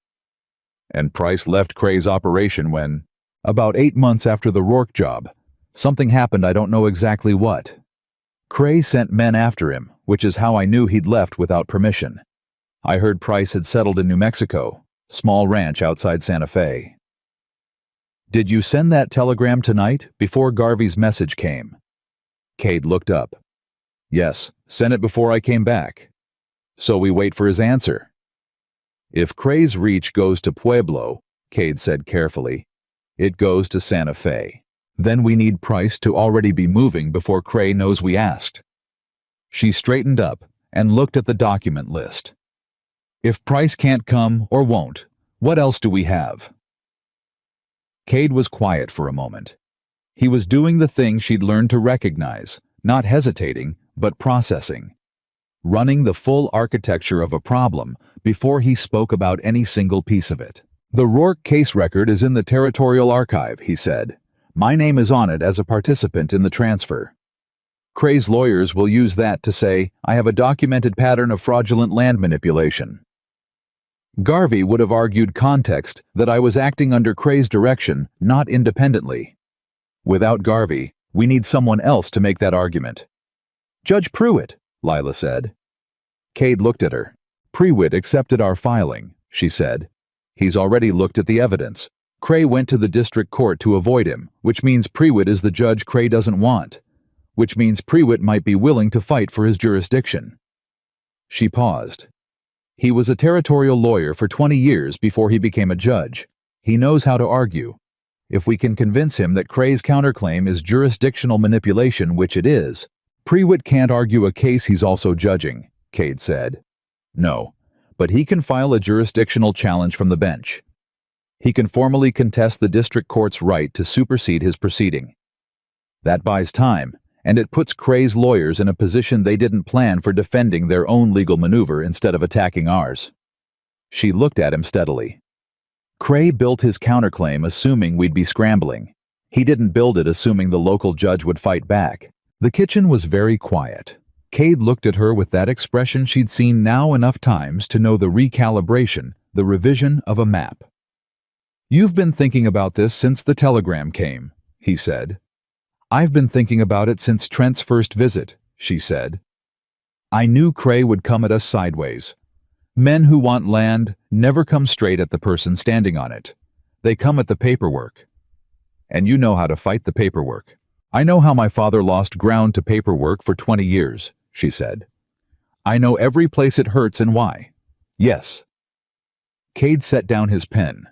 "And Price left Cray's operation when?" "About 8 months after the Rourke job. Something happened, I don't know exactly what. Cray sent men after him, which is how I knew he'd left without permission. I heard Price had settled in New Mexico, small ranch outside Santa Fe." "Did you send that telegram tonight, before Garvey's message came?" Cade looked up. "Yes, sent it before I came back." "So we wait for his answer." "If Cray's reach goes to Pueblo," Cade said carefully, "it goes to Santa Fe. Then we need Price to already be moving before Cray knows we asked." She straightened up and looked at the document list. "If Price can't come or won't, what else do we have?" Cade was quiet for a moment. He was doing the thing she'd learned to recognize, not hesitating, but processing. Running the full architecture of a problem before he spoke about any single piece of it. "The Rourke case record is in the Territorial Archive," he said. "My name is on it as a participant in the transfer. Cray's lawyers will use that to say I have a documented pattern of fraudulent land manipulation. Garvey would have argued context that I was acting under Cray's direction, not independently. Without Garvey, we need someone else to make that argument." "Judge Pruitt," Lila said. Cade looked at her. "Pruitt accepted our filing," she said. "He's already looked at the evidence. Cray went to the district court to avoid him, which means Pruitt is the judge Cray doesn't want, which means Pruitt might be willing to fight for his jurisdiction." She paused. "He was a territorial lawyer for 20 years before he became a judge. He knows how to argue. If we can convince him that Cray's counterclaim is jurisdictional manipulation, which it is, Pruitt can't argue a case he's also judging," Cade said. "No, but he can file a jurisdictional challenge from the bench. He can formally contest the district court's right to supersede his proceeding. That buys time, and it puts Cray's lawyers in a position they didn't plan for, defending their own legal maneuver instead of attacking ours." She looked at him steadily. "Cray built his counterclaim assuming we'd be scrambling. He didn't build it assuming the local judge would fight back." The kitchen was very quiet. Cade looked at her with that expression she'd seen now enough times to know the recalibration, the revision of a map. "You've been thinking about this since the telegram came," he said. "I've been thinking about it since Trent's first visit," she said. "I knew Cray would come at us sideways. Men who want land never come straight at the person standing on it. They come at the paperwork. And you know how to fight the paperwork." "I know how my father lost ground to paperwork for 20 years, she said. "I know every place it hurts and why. Yes." Cade set down his pen.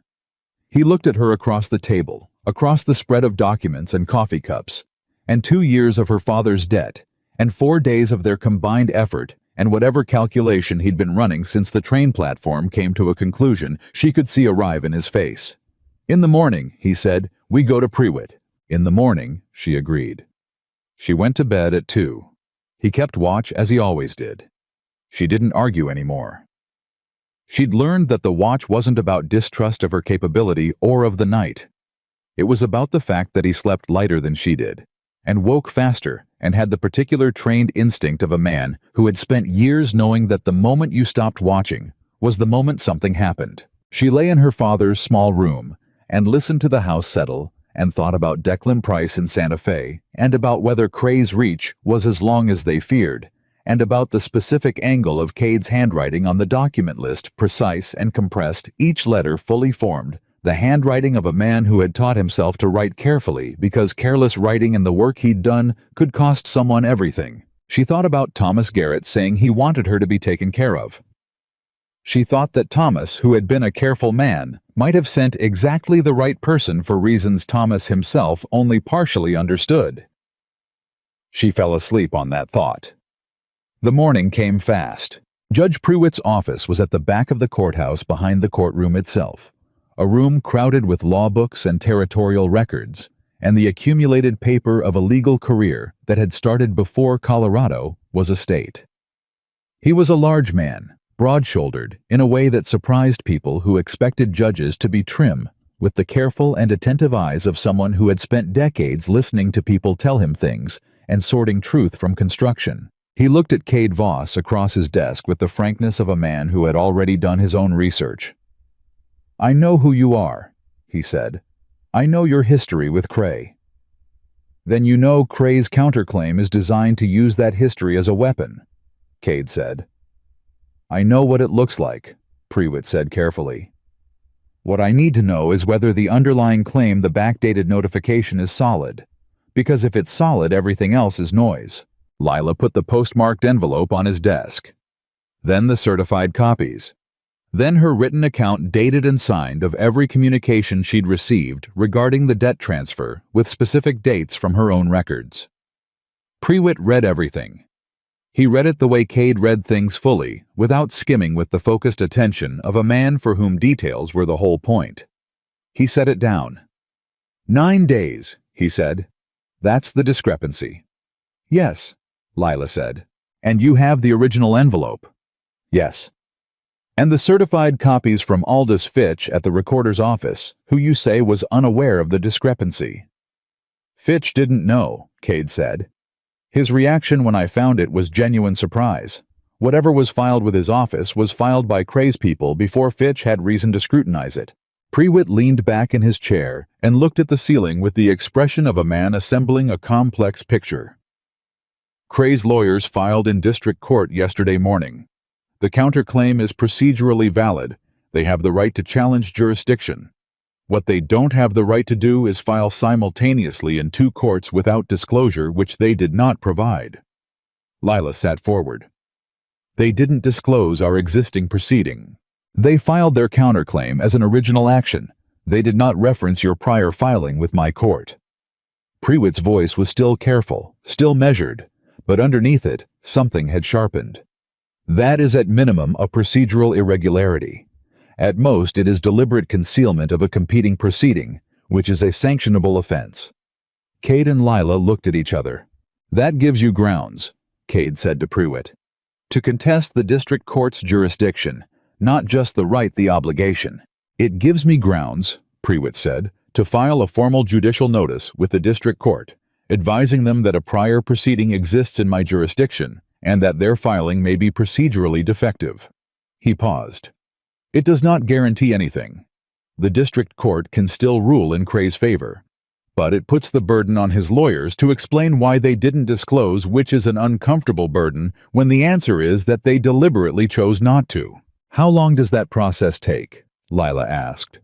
He looked at her across the table, across the spread of documents and coffee cups, and 2 years of her father's debt, and 4 days of their combined effort, and whatever calculation he'd been running since the train platform came to a conclusion she could see arrive in his face. "In the morning," he said, "we go to Pruitt." "In the morning," she agreed. She went to bed at 2. He kept watch as he always did. She didn't argue anymore. She'd learned that the watch wasn't about distrust of her capability or of the night. It was about the fact that he slept lighter than she did, and woke faster, and had the particular trained instinct of a man who had spent years knowing that the moment you stopped watching was the moment something happened. She lay in her father's small room and listened to the house settle, and thought about Declan Price in Santa Fe, and about whether Cray's reach was as long as they feared, and about the specific angle of Cade's handwriting on the document list, precise and compressed, each letter fully formed, the handwriting of a man who had taught himself to write carefully because careless writing in the work he'd done could cost someone everything. She thought about Thomas Garrett saying he wanted her to be taken care of. She thought that Thomas, who had been a careful man, might have sent exactly the right person for reasons Thomas himself only partially understood. She fell asleep on that thought. The morning came fast. Judge Prewitt's office was at the back of the courthouse behind the courtroom itself, a room crowded with law books and territorial records, and the accumulated paper of a legal career that had started before Colorado was a state. He was a large man, broad-shouldered, in a way that surprised people who expected judges to be trim, with the careful and attentive eyes of someone who had spent decades listening to people tell him things and sorting truth from construction. He looked at Cade Voss across his desk with the frankness of a man who had already done his own research. "I know who you are," he said. "I know your history with Cray." "Then you know Cray's counterclaim is designed to use that history as a weapon," Cade said. "I know what it looks like," Prewitt said carefully. "What I need to know is whether the underlying claim, the backdated notification, is solid. Because if it's solid, everything else is noise." Lila put the postmarked envelope on his desk. Then the certified copies. Then her written account dated and signed of every communication she'd received regarding the debt transfer with specific dates from her own records. Prewitt read everything. He read it the way Cade read things fully, without skimming, with the focused attention of a man for whom details were the whole point. He set it down. 9 days, he said. "That's the discrepancy." "Yes," Lila said. "And you have the original envelope?" "Yes." "And the certified copies from Aldous Fitch at the recorder's office, who you say was unaware of the discrepancy?" "Fitch didn't know," Cade said. "His reaction when I found it was genuine surprise. Whatever was filed with his office was filed by Cray's people before Fitch had reason to scrutinize it." Prewitt leaned back in his chair and looked at the ceiling with the expression of a man assembling a complex picture. "Cray's lawyers filed in district court yesterday morning. The counterclaim is procedurally valid. They have the right to challenge jurisdiction. What they don't have the right to do is file simultaneously in 2 courts without disclosure, which they did not provide." Lila sat forward. "They didn't disclose our existing proceeding. They filed their counterclaim as an original action. They did not reference your prior filing with my court." Prewitt's voice was still careful, still measured, but underneath it, something had sharpened. "That is at minimum a procedural irregularity. At most, it is deliberate concealment of a competing proceeding, which is a sanctionable offense." Cade and Lila looked at each other. "That gives you grounds," Cade said to Prewitt, "to contest the district court's jurisdiction, not just the right, the obligation." "It gives me grounds," Prewitt said, "to file a formal judicial notice with the district court, advising them that a prior proceeding exists in my jurisdiction and that their filing may be procedurally defective." He paused. "It does not guarantee anything. The district court can still rule in Cray's favor, but it puts the burden on his lawyers to explain why they didn't disclose, which is an uncomfortable burden when the answer is that they deliberately chose not to." "How long does that process take?" Lila asked.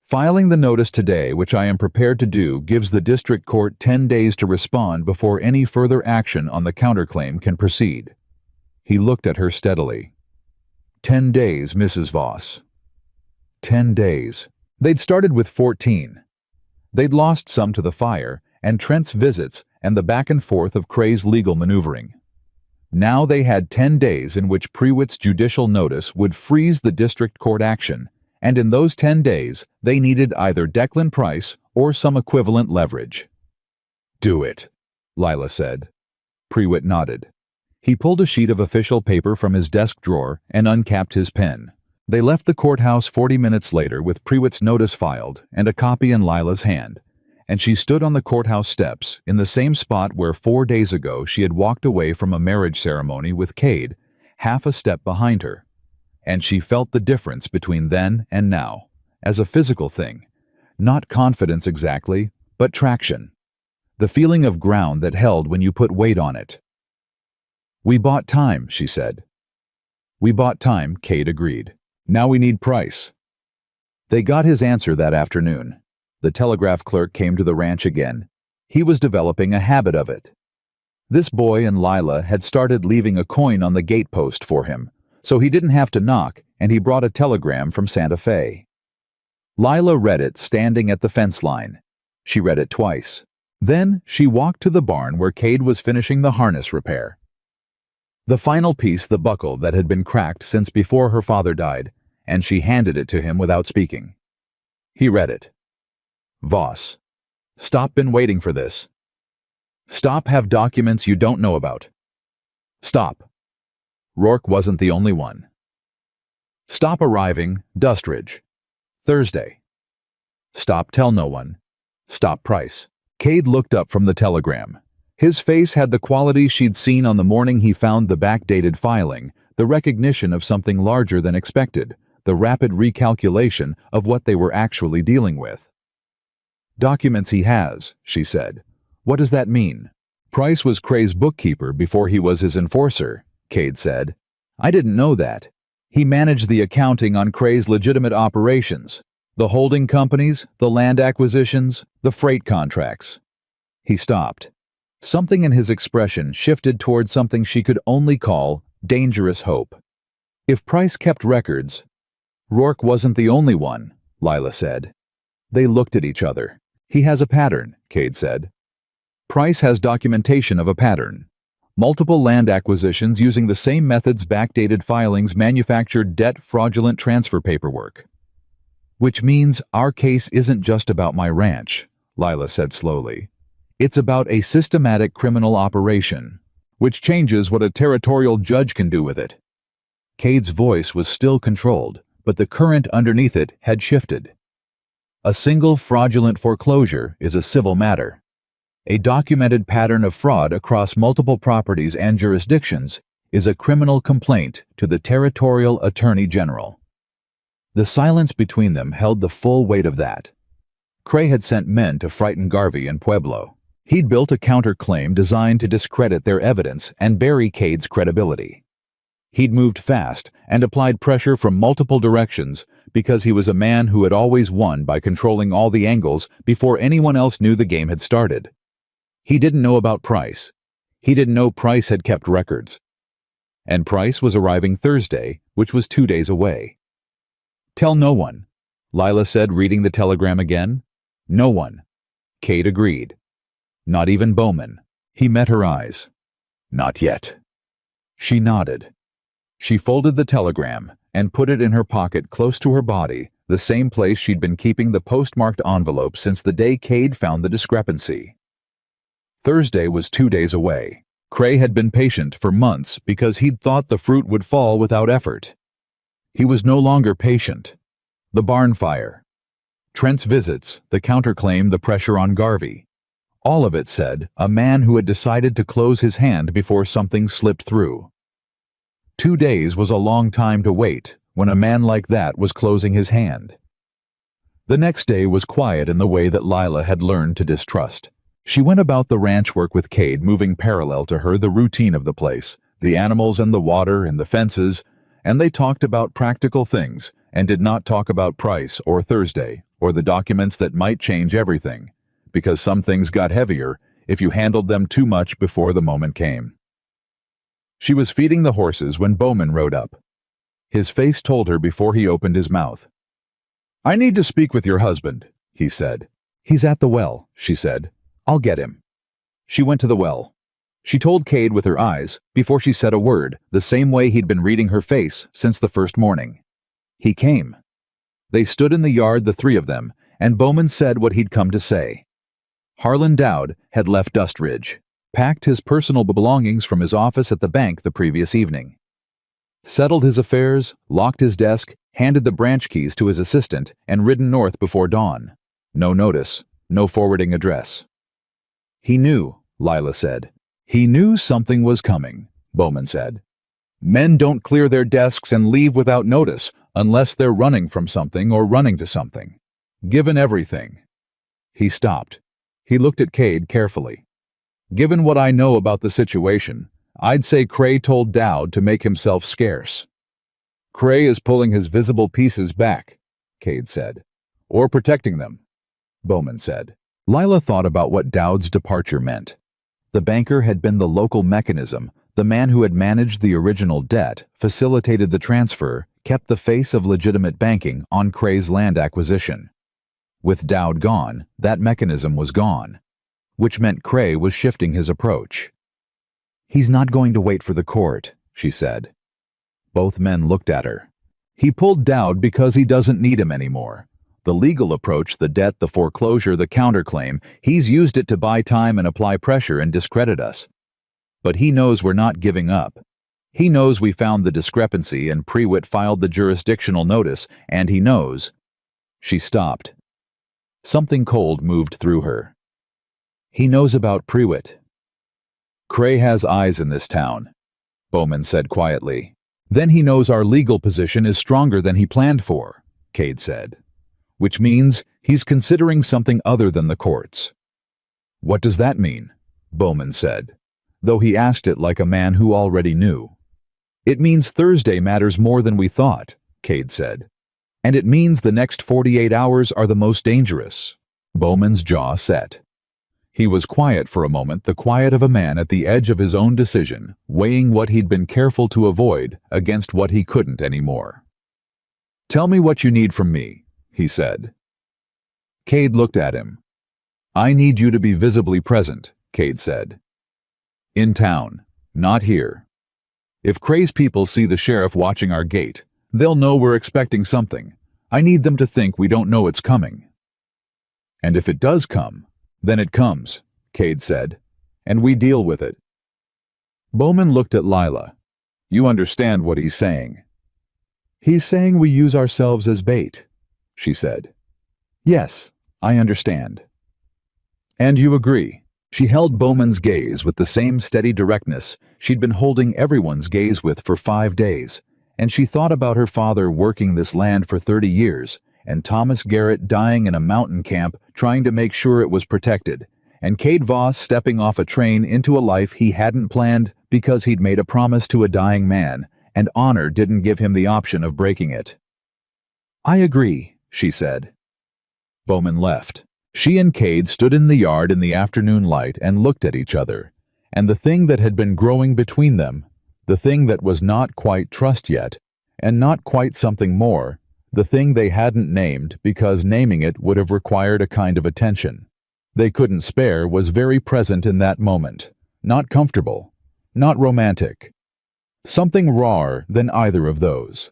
"Filing the notice today, which I am prepared to do, gives the district court 10 days to respond before any further action on the counterclaim can proceed." He looked at her steadily. 10 days, Mrs. Voss. 10 days. They'd started with 14. They'd lost some to the fire, and Trent's visits, and the back and forth of Cray's legal maneuvering. Now they had 10 days in which Prewitt's judicial notice would freeze the district court action, and in those 10 days, they needed either Declan Price or some equivalent leverage. "Do it," Lila said. Prewitt nodded. He pulled a sheet of official paper from his desk drawer and uncapped his pen. They left the courthouse 40 minutes later with Prewitt's notice filed and a copy in Lila's hand, and she stood on the courthouse steps in the same spot where 4 days ago she had walked away from a marriage ceremony with Cade, half a step behind her. And she felt the difference between then and now, as a physical thing. Not confidence exactly, but traction. The feeling of ground that held when you put weight on it. We bought time, she said. We bought time, Cade agreed. Now we need price. They got his answer that afternoon. The telegraph clerk came to the ranch again. He was developing a habit of it. This boy and Lila had started leaving a coin on the gatepost for him, so he didn't have to knock, and he brought a telegram from Santa Fe. Lila read it standing at the fence line. She read it twice. Then she walked to the barn where Cade was finishing the harness repair. The final piece, the buckle that had been cracked since before her father died, and she handed it to him without speaking. He read it. Voss. Stop, been waiting for this. Stop, have documents you don't know about. Stop. Rourke wasn't the only one. Stop, arriving, Dustridge. Thursday. Stop, tell no one. Stop, price. Cade looked up from the telegram. His face had the quality she'd seen on the morning he found the backdated filing, the recognition of something larger than expected, the rapid recalculation of what they were actually dealing with. Documents he has, she said. What does that mean? Price was Cray's bookkeeper before he was his enforcer, Cade said. I didn't know that. He managed the accounting on Cray's legitimate operations, the holding companies, the land acquisitions, the freight contracts. He stopped. Something in his expression shifted toward something she could only call dangerous hope. If Price kept records, Rourke wasn't the only one, Lila said. They looked at each other. He has a pattern, Cade said. Price has documentation of a pattern. Multiple land acquisitions using the same methods, backdated filings, manufactured debt, fraudulent transfer paperwork. Which means our case isn't just about my ranch, Lila said slowly. It's about a systematic criminal operation, which changes what a territorial judge can do with it. Cade's voice was still controlled, but the current underneath it had shifted. A single fraudulent foreclosure is a civil matter. A documented pattern of fraud across multiple properties and jurisdictions is a criminal complaint to the Territorial Attorney General. The silence between them held the full weight of that. Cray had sent men to frighten Garvey in Pueblo. He'd built a counterclaim designed to discredit their evidence and bury Cade's credibility. He'd moved fast and applied pressure from multiple directions because he was a man who had always won by controlling all the angles before anyone else knew the game had started. He didn't know about Price. He didn't know Price had kept records. And Price was arriving Thursday, which was 2 days away. Tell no one, Lila said, reading the telegram again. No one. Cade agreed. Not even Bowman. He met her eyes. Not yet. She nodded. She folded the telegram and put it in her pocket close to her body, the same place she'd been keeping the postmarked envelope since the day Cade found the discrepancy. Thursday was 2 days away. Cray had been patient for months because he'd thought the fruit would fall without effort. He was no longer patient. The barn fire. Trent's visits, the counterclaim, the pressure on Garvey. All of it said a man who had decided to close his hand before something slipped through. 2 days was a long time to wait when a man like that was closing his hand. The next day was quiet in the way that Lila had learned to distrust. She went about the ranch work with Cade, moving parallel to her the routine of the place, the animals and the water and the fences, and they talked about practical things and did not talk about Price or Thursday or the documents that might change everything, because some things got heavier if you handled them too much before the moment came. She was feeding the horses when Bowman rode up. His face told her before he opened his mouth. I need to speak with your husband, he said. He's at the well, she said. I'll get him. She went to the well. She told Cade with her eyes before she said a word, the same way he'd been reading her face since the first morning. He came. They stood in the yard, the three of them, and Bowman said what he'd come to say. Harlan Dowd had left Dustridge, packed his personal belongings from his office at the bank the previous evening, settled his affairs, locked his desk, handed the branch keys to his assistant, and ridden north before dawn. No notice, no forwarding address. He knew, Lila said. He knew something was coming, Bowman said. Men don't clear their desks and leave without notice unless they're running from something or running to something. Given everything. He stopped. He looked at Cade carefully. Given what I know about the situation, I'd say Cray told Dowd to make himself scarce. Cray is pulling his visible pieces back, Cade said. Or protecting them, Bowman said. Lila thought about what Dowd's departure meant. The banker had been the local mechanism, the man who had managed the original debt, facilitated the transfer, kept the face of legitimate banking on Cray's land acquisition. With Dowd gone, that mechanism was gone, which meant Cray was shifting his approach. He's not going to wait for the court, she said. Both men looked at her. He pulled Dowd because he doesn't need him anymore. The legal approach, the debt, the foreclosure, the counterclaim, he's used it to buy time and apply pressure and discredit us. But he knows we're not giving up. He knows we found the discrepancy and Prewitt filed the jurisdictional notice, and he knows. She stopped. Something cold moved through her. He knows about Prewitt. Cray has eyes in this town, Bowman said quietly. Then he knows our legal position is stronger than he planned for, Cade said. Which means he's considering something other than the courts. What does that mean? Bowman said, though he asked it like a man who already knew. It means Thursday matters more than we thought, Cade said. And it means the next 48 hours are the most dangerous. Bowman's jaw set. He was quiet for a moment, the quiet of a man at the edge of his own decision, weighing what he'd been careful to avoid against what he couldn't anymore. Tell me what you need from me, he said. Cade looked at him. I need you to be visibly present, Cade said. In town, not here. If Cray's people see the sheriff watching our gate, they'll know we're expecting something. I need them to think we don't know it's coming. And if it does come, then it comes, Cade said, and we deal with it. Bowman looked at Lila. You understand what he's saying. He's saying we use ourselves as bait, she said. Yes, I understand. And you agree. She held Bowman's gaze with the same steady directness she'd been holding everyone's gaze with for 5 days, and she thought about her father working this land for 30 years, and Thomas Garrett dying in a mountain camp trying to make sure it was protected, and Cade Voss stepping off a train into a life he hadn't planned because he'd made a promise to a dying man, and honor didn't give him the option of breaking it. I agree, she said. Bowman left. She and Cade stood in the yard in the afternoon light and looked at each other, and the thing that had been growing between them, the thing that was not quite trust yet, and not quite something more, the thing they hadn't named because naming it would have required a kind of attention they couldn't spare, was very present in that moment, not comfortable, not romantic. Something rawer than either of those.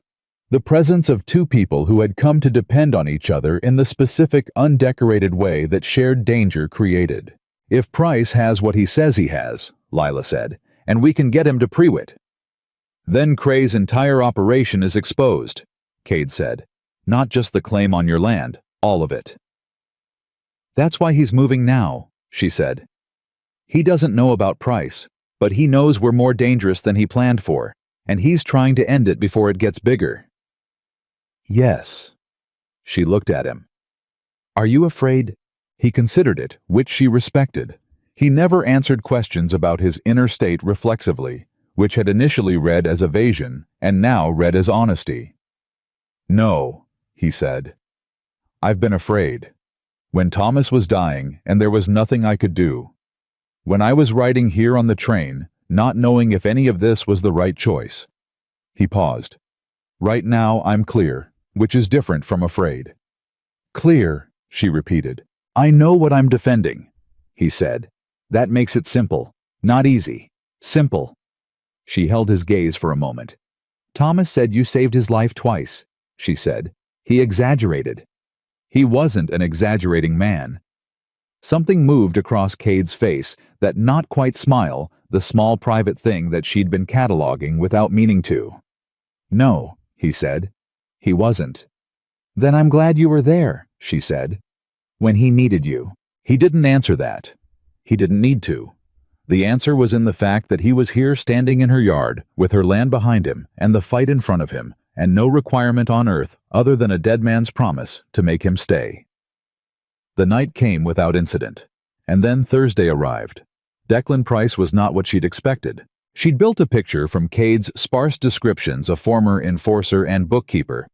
The presence of two people who had come to depend on each other in the specific undecorated way that shared danger created. If Price has what he says he has, Lila said, and we can get him to Prewitt, then Cray's entire operation is exposed, Cade said. Not just the claim on your land, all of it. That's why he's moving now, she said. He doesn't know about Price, but he knows we're more dangerous than he planned for, and he's trying to end it before it gets bigger. Yes. She looked at him. Are you afraid? He considered it, which she respected. He never answered questions about his inner state reflexively, which had initially read as evasion and now read as honesty. No, he said. I've been afraid. When Thomas was dying and there was nothing I could do. When I was riding here on the train, not knowing if any of this was the right choice. He paused. Right now I'm clear, which is different from afraid. Clear, she repeated. I know what I'm defending, he said. That makes it simple, not easy. Simple. She held his gaze for a moment. Thomas said you saved his life twice, she said. He exaggerated. He wasn't an exaggerating man. Something moved across Cade's face, that not quite smile, the small private thing that she'd been cataloging without meaning to. No, he said. He wasn't. Then I'm glad you were there, she said. When he needed you. He didn't answer that. He didn't need to. The answer was in the fact that he was here standing in her yard, with her land behind him, and the fight in front of him, and no requirement on earth other than a dead man's promise to make him stay. The night came without incident, and then Thursday arrived. Declan Price was not what she'd expected. She'd built a picture from Cade's sparse descriptions, a former enforcer and bookkeeper,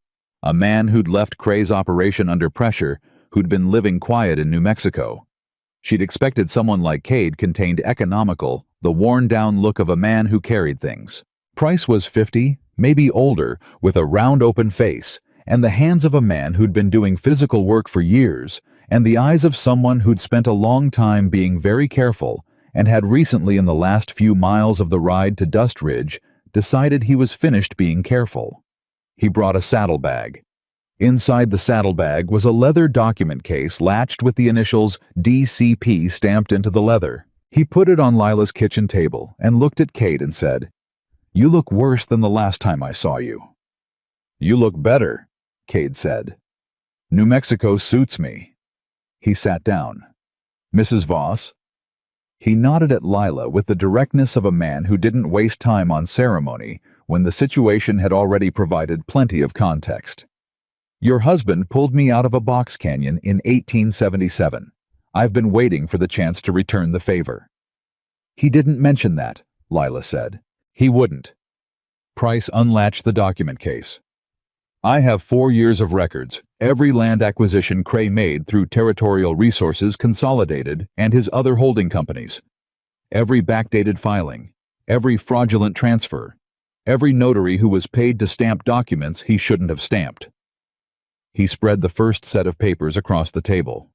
a man who'd left Cray's operation under pressure, who'd been living quiet in New Mexico. She'd expected someone like Cade contained economical, the worn-down look of a man who carried things. Price was 50, maybe older, with a round open face, and the hands of a man who'd been doing physical work for years, and the eyes of someone who'd spent a long time being very careful and had recently, in the last few miles of the ride to Dust Ridge, decided he was finished being careful. He brought a saddlebag. Inside the saddlebag was a leather document case latched with the initials DCP stamped into the leather. He put it on Lila's kitchen table and looked at Cade and said, "You look worse than the last time I saw you." "You look better," Cade said. "New Mexico suits me." He sat down. "Mrs. Voss?" He nodded at Lila with the directness of a man who didn't waste time on ceremony when the situation had already provided plenty of context. "Your husband pulled me out of a box canyon in 1877. I've been waiting for the chance to return the favor." "He didn't mention that," Lila said. "He wouldn't." Price unlatched the document case. "I have 4 years of records, every land acquisition Cray made through Territorial Resources Consolidated and his other holding companies. Every backdated filing, every fraudulent transfer, every notary who was paid to stamp documents he shouldn't have stamped." He spread the first set of papers across the table.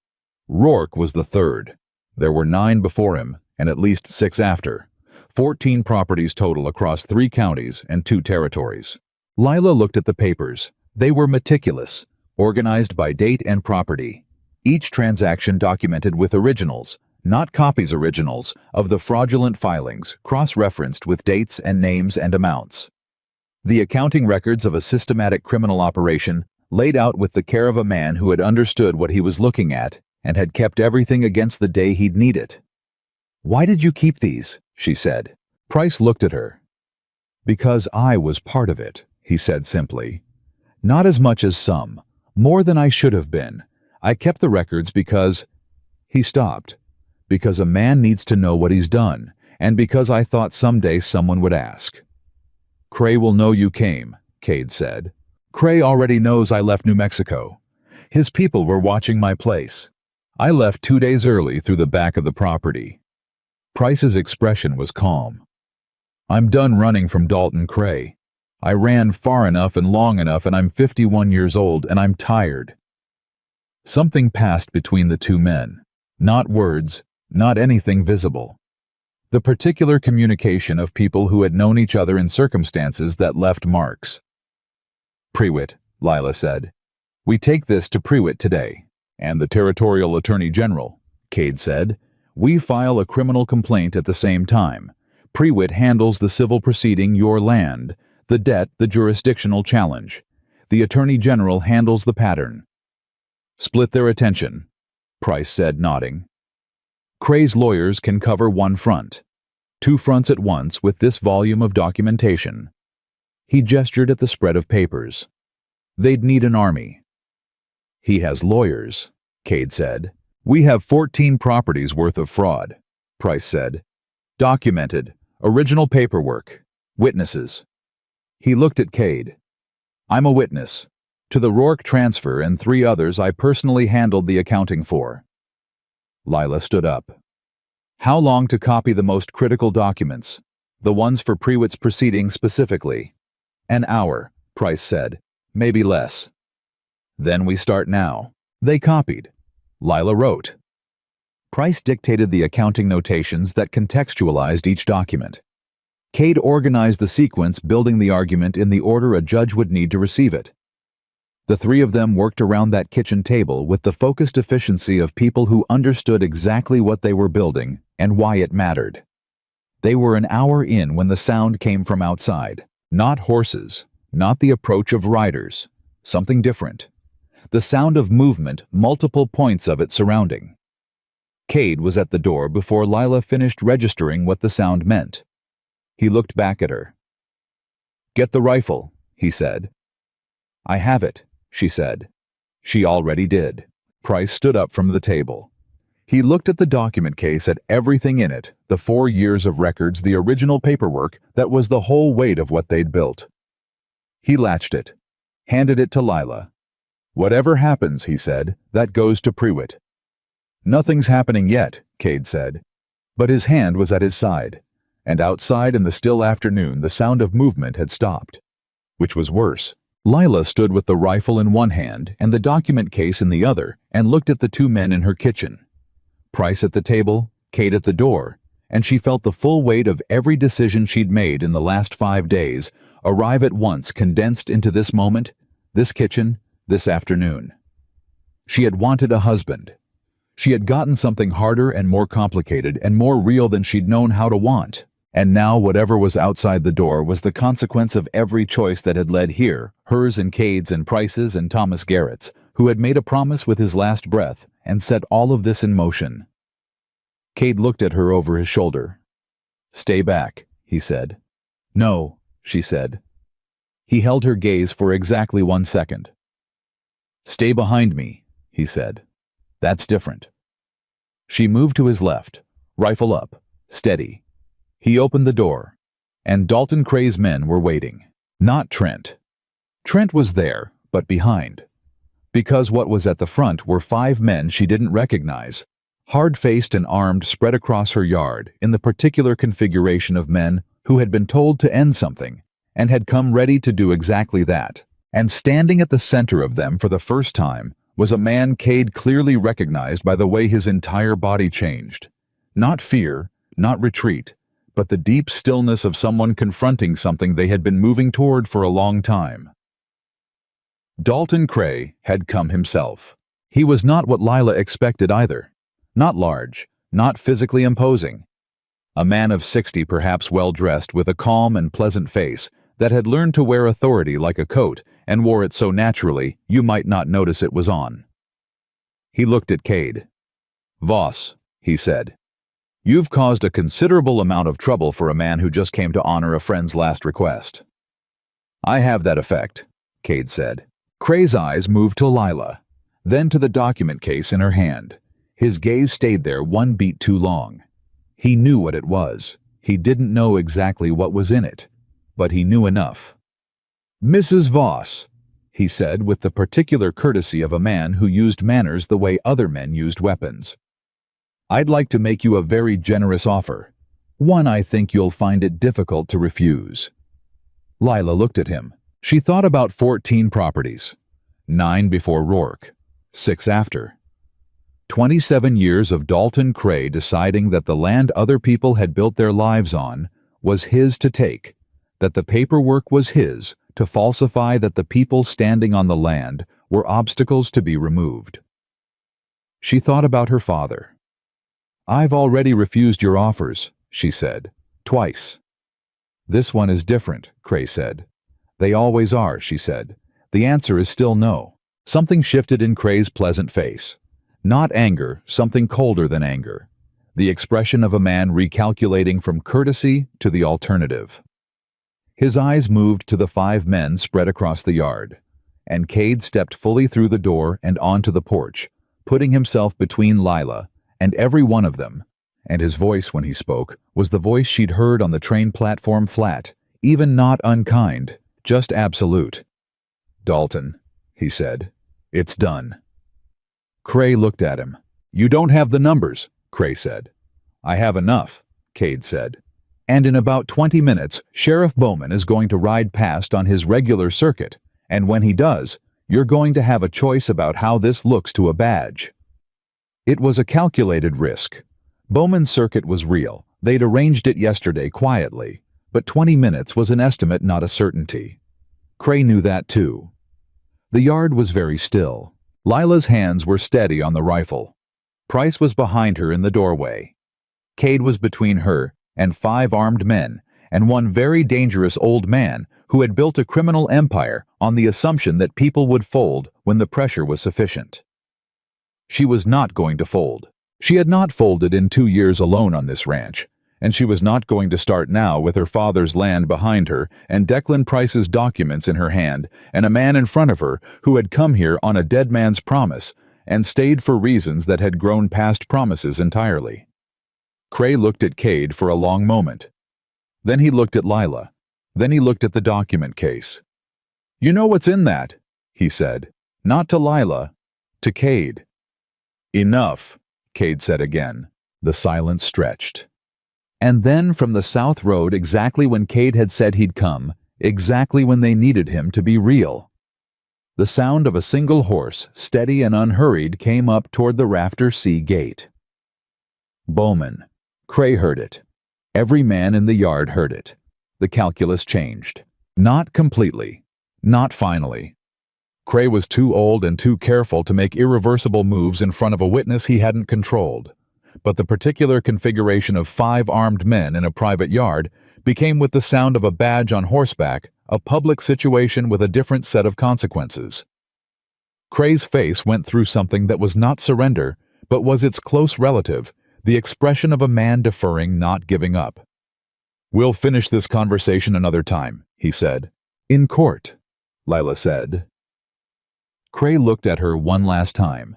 Rourke was the third. There were 9 before him, and at least 6 after. 14 properties total across 3 counties and 2 territories. Lila looked at the papers. They were meticulous, organized by date and property. Each transaction documented with originals, not copies originals, of the fraudulent filings, cross-referenced with dates and names and amounts. The accounting records of a systematic criminal operation laid out with the care of a man who had understood what he was looking at and had kept everything against the day he'd need it. "Why did you keep these?" she said. Price looked at her. "Because I was part of it," he said simply. "Not as much as some, more than I should have been. I kept the records because—" He stopped. "Because a man needs to know what he's done, and because I thought someday someone would ask." "Cray will know you came," Cade said. "Cray already knows I left New Mexico. His people were watching my place. I left 2 days early through the back of the property." Price's expression was calm. "I'm done running from Dalton Cray. I ran far enough and long enough, and I'm 51 years old, and I'm tired." Something passed between the two men. Not words, not anything visible. The particular communication of people who had known each other in circumstances that left marks. "Prewitt," Lila said. "We take this to Prewitt today." "And the Territorial Attorney General," Cade said. "We file a criminal complaint at the same time. Prewitt handles the civil proceeding, your land, the debt, the jurisdictional challenge. The Attorney General handles the pattern." "Split their attention," Price said, nodding. "Cray's lawyers can cover 1 front. 2 fronts at once with this volume of documentation." He gestured at the spread of papers. "They'd need an army." "He has lawyers," Cade said. "We have 14 properties worth of fraud," Price said. "Documented, original paperwork, witnesses." He looked at Cade. "I'm a witness. To the Rourke transfer and 3 others I personally handled the accounting for." Lila stood up. "How long to copy the most critical documents? The ones for Prewitt's proceeding specifically?" "An hour," Price said. "Maybe less." "Then we start now." They copied. Lila wrote. Price dictated the accounting notations that contextualized each document. Cade organized the sequence, building the argument in the order a judge would need to receive it. The 3 of them worked around that kitchen table with the focused efficiency of people who understood exactly what they were building and why it mattered. They were an hour in when the sound came from outside. Not horses, not the approach of riders. Something different. The sound of movement, multiple points of it surrounding. Cade was at the door before Lila finished registering what the sound meant. He looked back at her. "Get the rifle," he said. "I have it," she said. She already did. Price stood up from the table. He looked at the document case, at everything in it, the 4 years of records, the original paperwork that was the whole weight of what they'd built. He latched it, handed it to Lila. "Whatever happens," he said, "that goes to Prewitt." "Nothing's happening yet," Cade said. But his hand was at his side, and outside in the still afternoon the sound of movement had stopped. Which was worse. Lila stood with the rifle in one hand and the document case in the other and looked at the two men in her kitchen. Price at the table, Cade at the door, and she felt the full weight of every decision she'd made in the last 5 days arrive at once, condensed into this moment, this kitchen, this afternoon. She had wanted a husband. She had gotten something harder and more complicated and more real than she'd known how to want. And now whatever was outside the door was the consequence of every choice that had led here, hers and Cade's and Price's and Thomas Garrett's, who had made a promise with his last breath and set all of this in motion. Cade looked at her over his shoulder. "Stay back," he said. "No," she said. He held her gaze for exactly 1 second. "Stay behind me," he said. "That's different." She moved to his left, rifle up, steady. He opened the door, and Dalton Cray's men were waiting. Not Trent. Trent was there, but behind. Because what was at the front were 5 men she didn't recognize, hard-faced and armed, spread across her yard in the particular configuration of men who had been told to end something and had come ready to do exactly that. And standing at the center of them for the first time was a man Cade clearly recognized by the way his entire body changed. Not fear, not retreat, but the deep stillness of someone confronting something they had been moving toward for a long time. Dalton Cray had come himself. He was not what Lila expected either. Not large, not physically imposing. A man of 60, perhaps well-dressed, with a calm and pleasant face that had learned to wear authority like a coat and wore it so naturally you might not notice it was on. He looked at Cade. "Voss," he said, "you've caused a considerable amount of trouble for a man who just came to honor a friend's last request." "I have that effect," Cade said. Cray's eyes moved to Lila, then to the document case in her hand. His gaze stayed there 1 beat too long. He knew what it was. He didn't know exactly what was in it, but he knew enough. "Mrs. Voss," he said with the particular courtesy of a man who used manners the way other men used weapons. "I'd like to make you a very generous offer. One I think you'll find it difficult to refuse." Lila looked at him. She thought about 14 properties. 9 before Rourke. 6 after. 27 years of Dalton Cray deciding that the land other people had built their lives on was his to take, that the paperwork was his to falsify, that the people standing on the land were obstacles to be removed. She thought about her father. "I've already refused your offers," she said, "twice." "This one is different," Cray said. "They always are," she said. "The answer is still no." Something shifted in Cray's pleasant face. Not anger, something colder than anger. The expression of a man recalculating from courtesy to the alternative. His eyes moved to the 5 men spread across the yard, and Cade stepped fully through the door and onto the porch, putting himself between Lila and every one of them, and his voice when he spoke was the voice she'd heard on the train platform, flat, even not unkind, just absolute. "Dalton," he said, "it's done." Cray looked at him. "You don't have the numbers," Cray said. "I have enough," Cade said. "And in about 20 minutes, Sheriff Bowman is going to ride past on his regular circuit, and when he does, you're going to have a choice about how this looks to a badge." It was a calculated risk. Bowman's circuit was real. They'd arranged it yesterday quietly, but 20 minutes was an estimate, not a certainty. Cray knew that too. The yard was very still. Lila's hands were steady on the rifle. Price was behind her in the doorway. Cade was between her and 5 armed men, and one very dangerous old man who had built a criminal empire on the assumption that people would fold when the pressure was sufficient. She was not going to fold. She had not folded in 2 years alone on this ranch, and she was not going to start now with her father's land behind her and Declan Price's documents in her hand and a man in front of her who had come here on a dead man's promise and stayed for reasons that had grown past promises entirely. Cray looked at Cade for a long moment. Then he looked at Lila. Then he looked at the document case. "You know what's in that," he said. Not to Lila, to Cade. "Enough," Cade said again. The silence stretched. And then from the south road, exactly when Cade had said he'd come, exactly when they needed him to be real, the sound of a single horse, steady and unhurried, came up toward the Rafter C gate. Bowman. Cray heard it. Every man in the yard heard it. The calculus changed. Not completely. Not finally. Cray was too old and too careful to make irreversible moves in front of a witness he hadn't controlled. But the particular configuration of 5 armed men in a private yard became, with the sound of a badge on horseback, a public situation with a different set of consequences. Cray's face went through something that was not surrender, but was its close relative, the expression of a man deferring, not giving up. "We'll finish this conversation another time," he said. "In court," Lila said. Cray looked at her one last time,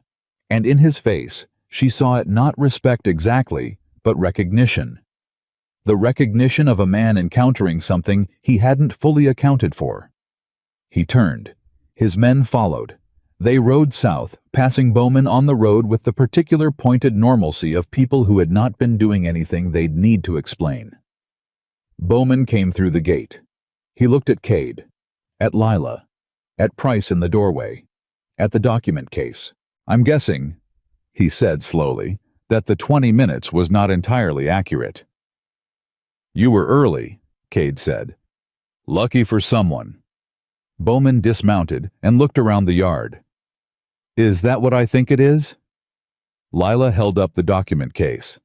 and in his face she saw it not respect exactly, but recognition. The recognition of a man encountering something he hadn't fully accounted for. He turned. His men followed. They rode south, passing Bowman on the road with the particular pointed normalcy of people who had not been doing anything they'd need to explain. Bowman came through the gate. He looked at Cade, at Lila, at Price in the doorway, at the document case. "I'm guessing," he said slowly, "that the 20 minutes was not entirely accurate." "You were early," Cade said. "Lucky for someone." Bowman dismounted and looked around the yard. "Is that what I think it is?" Lila held up the document case.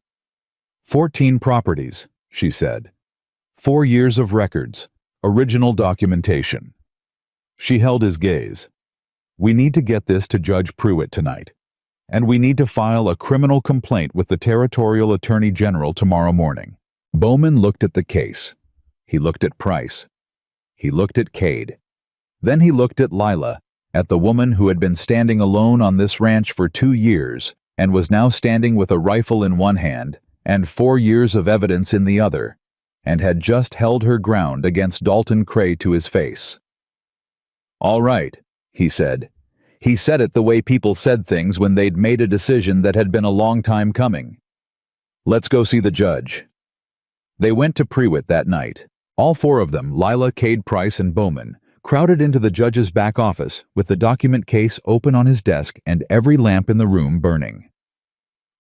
14 properties, she said. 4 years of records, original documentation. She held his gaze. "We need to get this to Judge Pruitt tonight. And we need to file a criminal complaint with the Territorial Attorney General tomorrow morning." Bowman looked at the case. He looked at Price. He looked at Cade. Then he looked at Lila, at the woman who had been standing alone on this ranch for 2 years and was now standing with a rifle in one hand and 4 years of evidence in the other, and had just held her ground against Dalton Cray to his face. "All right," he said. He said it the way people said things when they'd made a decision that had been a long time coming. "Let's go see the judge." They went to Pruitt that night. All 4 of them, Lila, Cade, Price, and Bowman, crowded into the judge's back office with the document case open on his desk and every lamp in the room burning.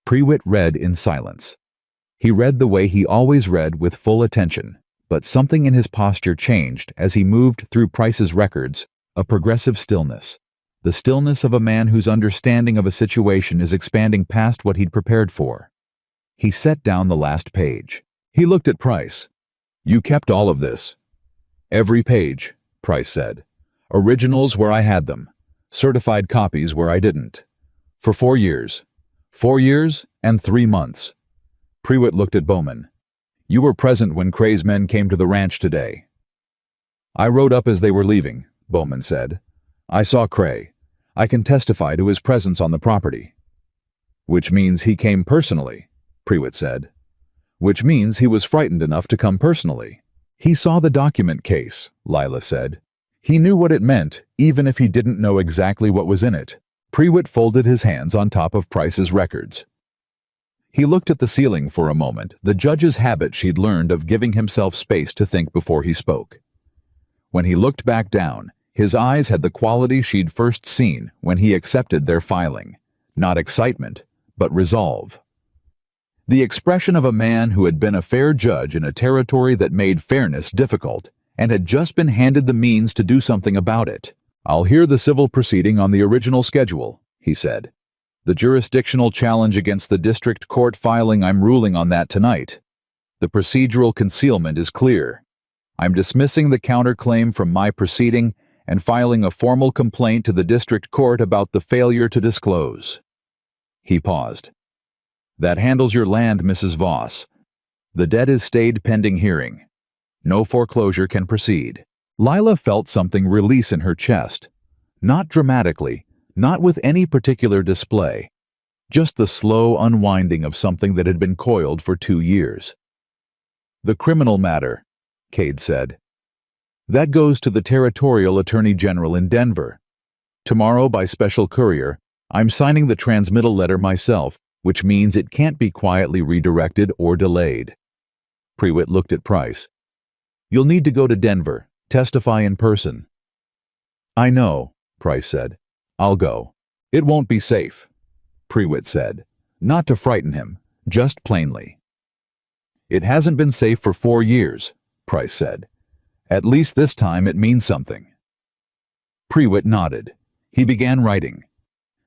Pruitt read in silence. He read the way he always read, with full attention, but something in his posture changed as he moved through Price's records, a progressive stillness. The stillness of a man whose understanding of a situation is expanding past what he'd prepared for. He set down the last page. He looked at Price. "You kept all of this?" "Every page," Price said. "Originals where I had them. Certified copies where I didn't. For 4 years. 4 years and 3 months. Pruitt looked at Bowman. "You were present when Cray's men came to the ranch today." "I rode up as they were leaving," Bowman said. "I saw Cray. I can testify to his presence on the property." "Which means he came personally," Pruitt said. "Which means he was frightened enough to come personally." "He saw the document case," Lila said. "He knew what it meant, even if he didn't know exactly what was in it." Pruitt folded his hands on top of Price's records. He looked at the ceiling for a moment, the judge's habit she'd learned of giving himself space to think before he spoke. When he looked back down, his eyes had the quality she'd first seen when he accepted their filing. Not excitement, but resolve. The expression of a man who had been a fair judge in a territory that made fairness difficult, and had just been handed the means to do something about it. "I'll hear the civil proceeding on the original schedule," he said. "The jurisdictional challenge against the district court filing, I'm ruling on that tonight. The procedural concealment is clear. I'm dismissing the counterclaim from my proceeding and filing a formal complaint to the district court about the failure to disclose." He paused. "That handles your land, Mrs. Voss. The debt is stayed pending hearing. No foreclosure can proceed." Lila felt something release in her chest. Not dramatically, not with any particular display, just the slow unwinding of something that had been coiled for 2 years. "The criminal matter," Cade said. "That goes to the Territorial Attorney General in Denver. Tomorrow, by special courier, I'm signing the transmittal letter myself, which means it can't be quietly redirected or delayed." Prewitt looked at Price. "You'll need to go to Denver, testify in person." "I know," Price said. "I'll go. It won't be safe," Prewitt said, not to frighten him, just plainly. "It hasn't been safe for 4 years," Price said. "At least this time it means something." Prewitt nodded. He began writing.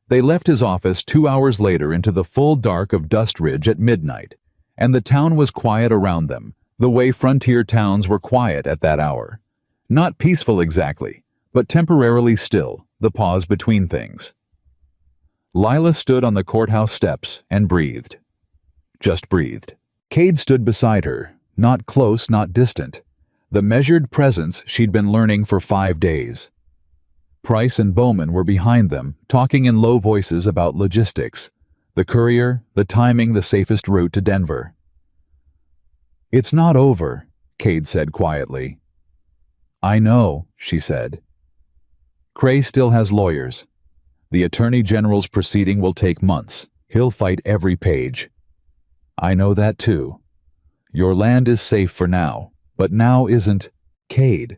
They left his office 2 hours later into the full dark of Dust Ridge at midnight, and the town was quiet around them, the way frontier towns were quiet at that hour. Not peaceful exactly, but temporarily still, the pause between things. Lila stood on the courthouse steps and breathed. Just breathed. Cade stood beside her, not close, not distant. The measured presence she'd been learning for 5 days. Price and Bowman were behind them, talking in low voices about logistics, the courier, the timing, the safest route to Denver. "It's not over," Cade said quietly. "I know," she said. "Cray still has lawyers. The Attorney General's proceeding will take months. He'll fight every page. I know that too. Your land is safe for now, but now isn't, Cade."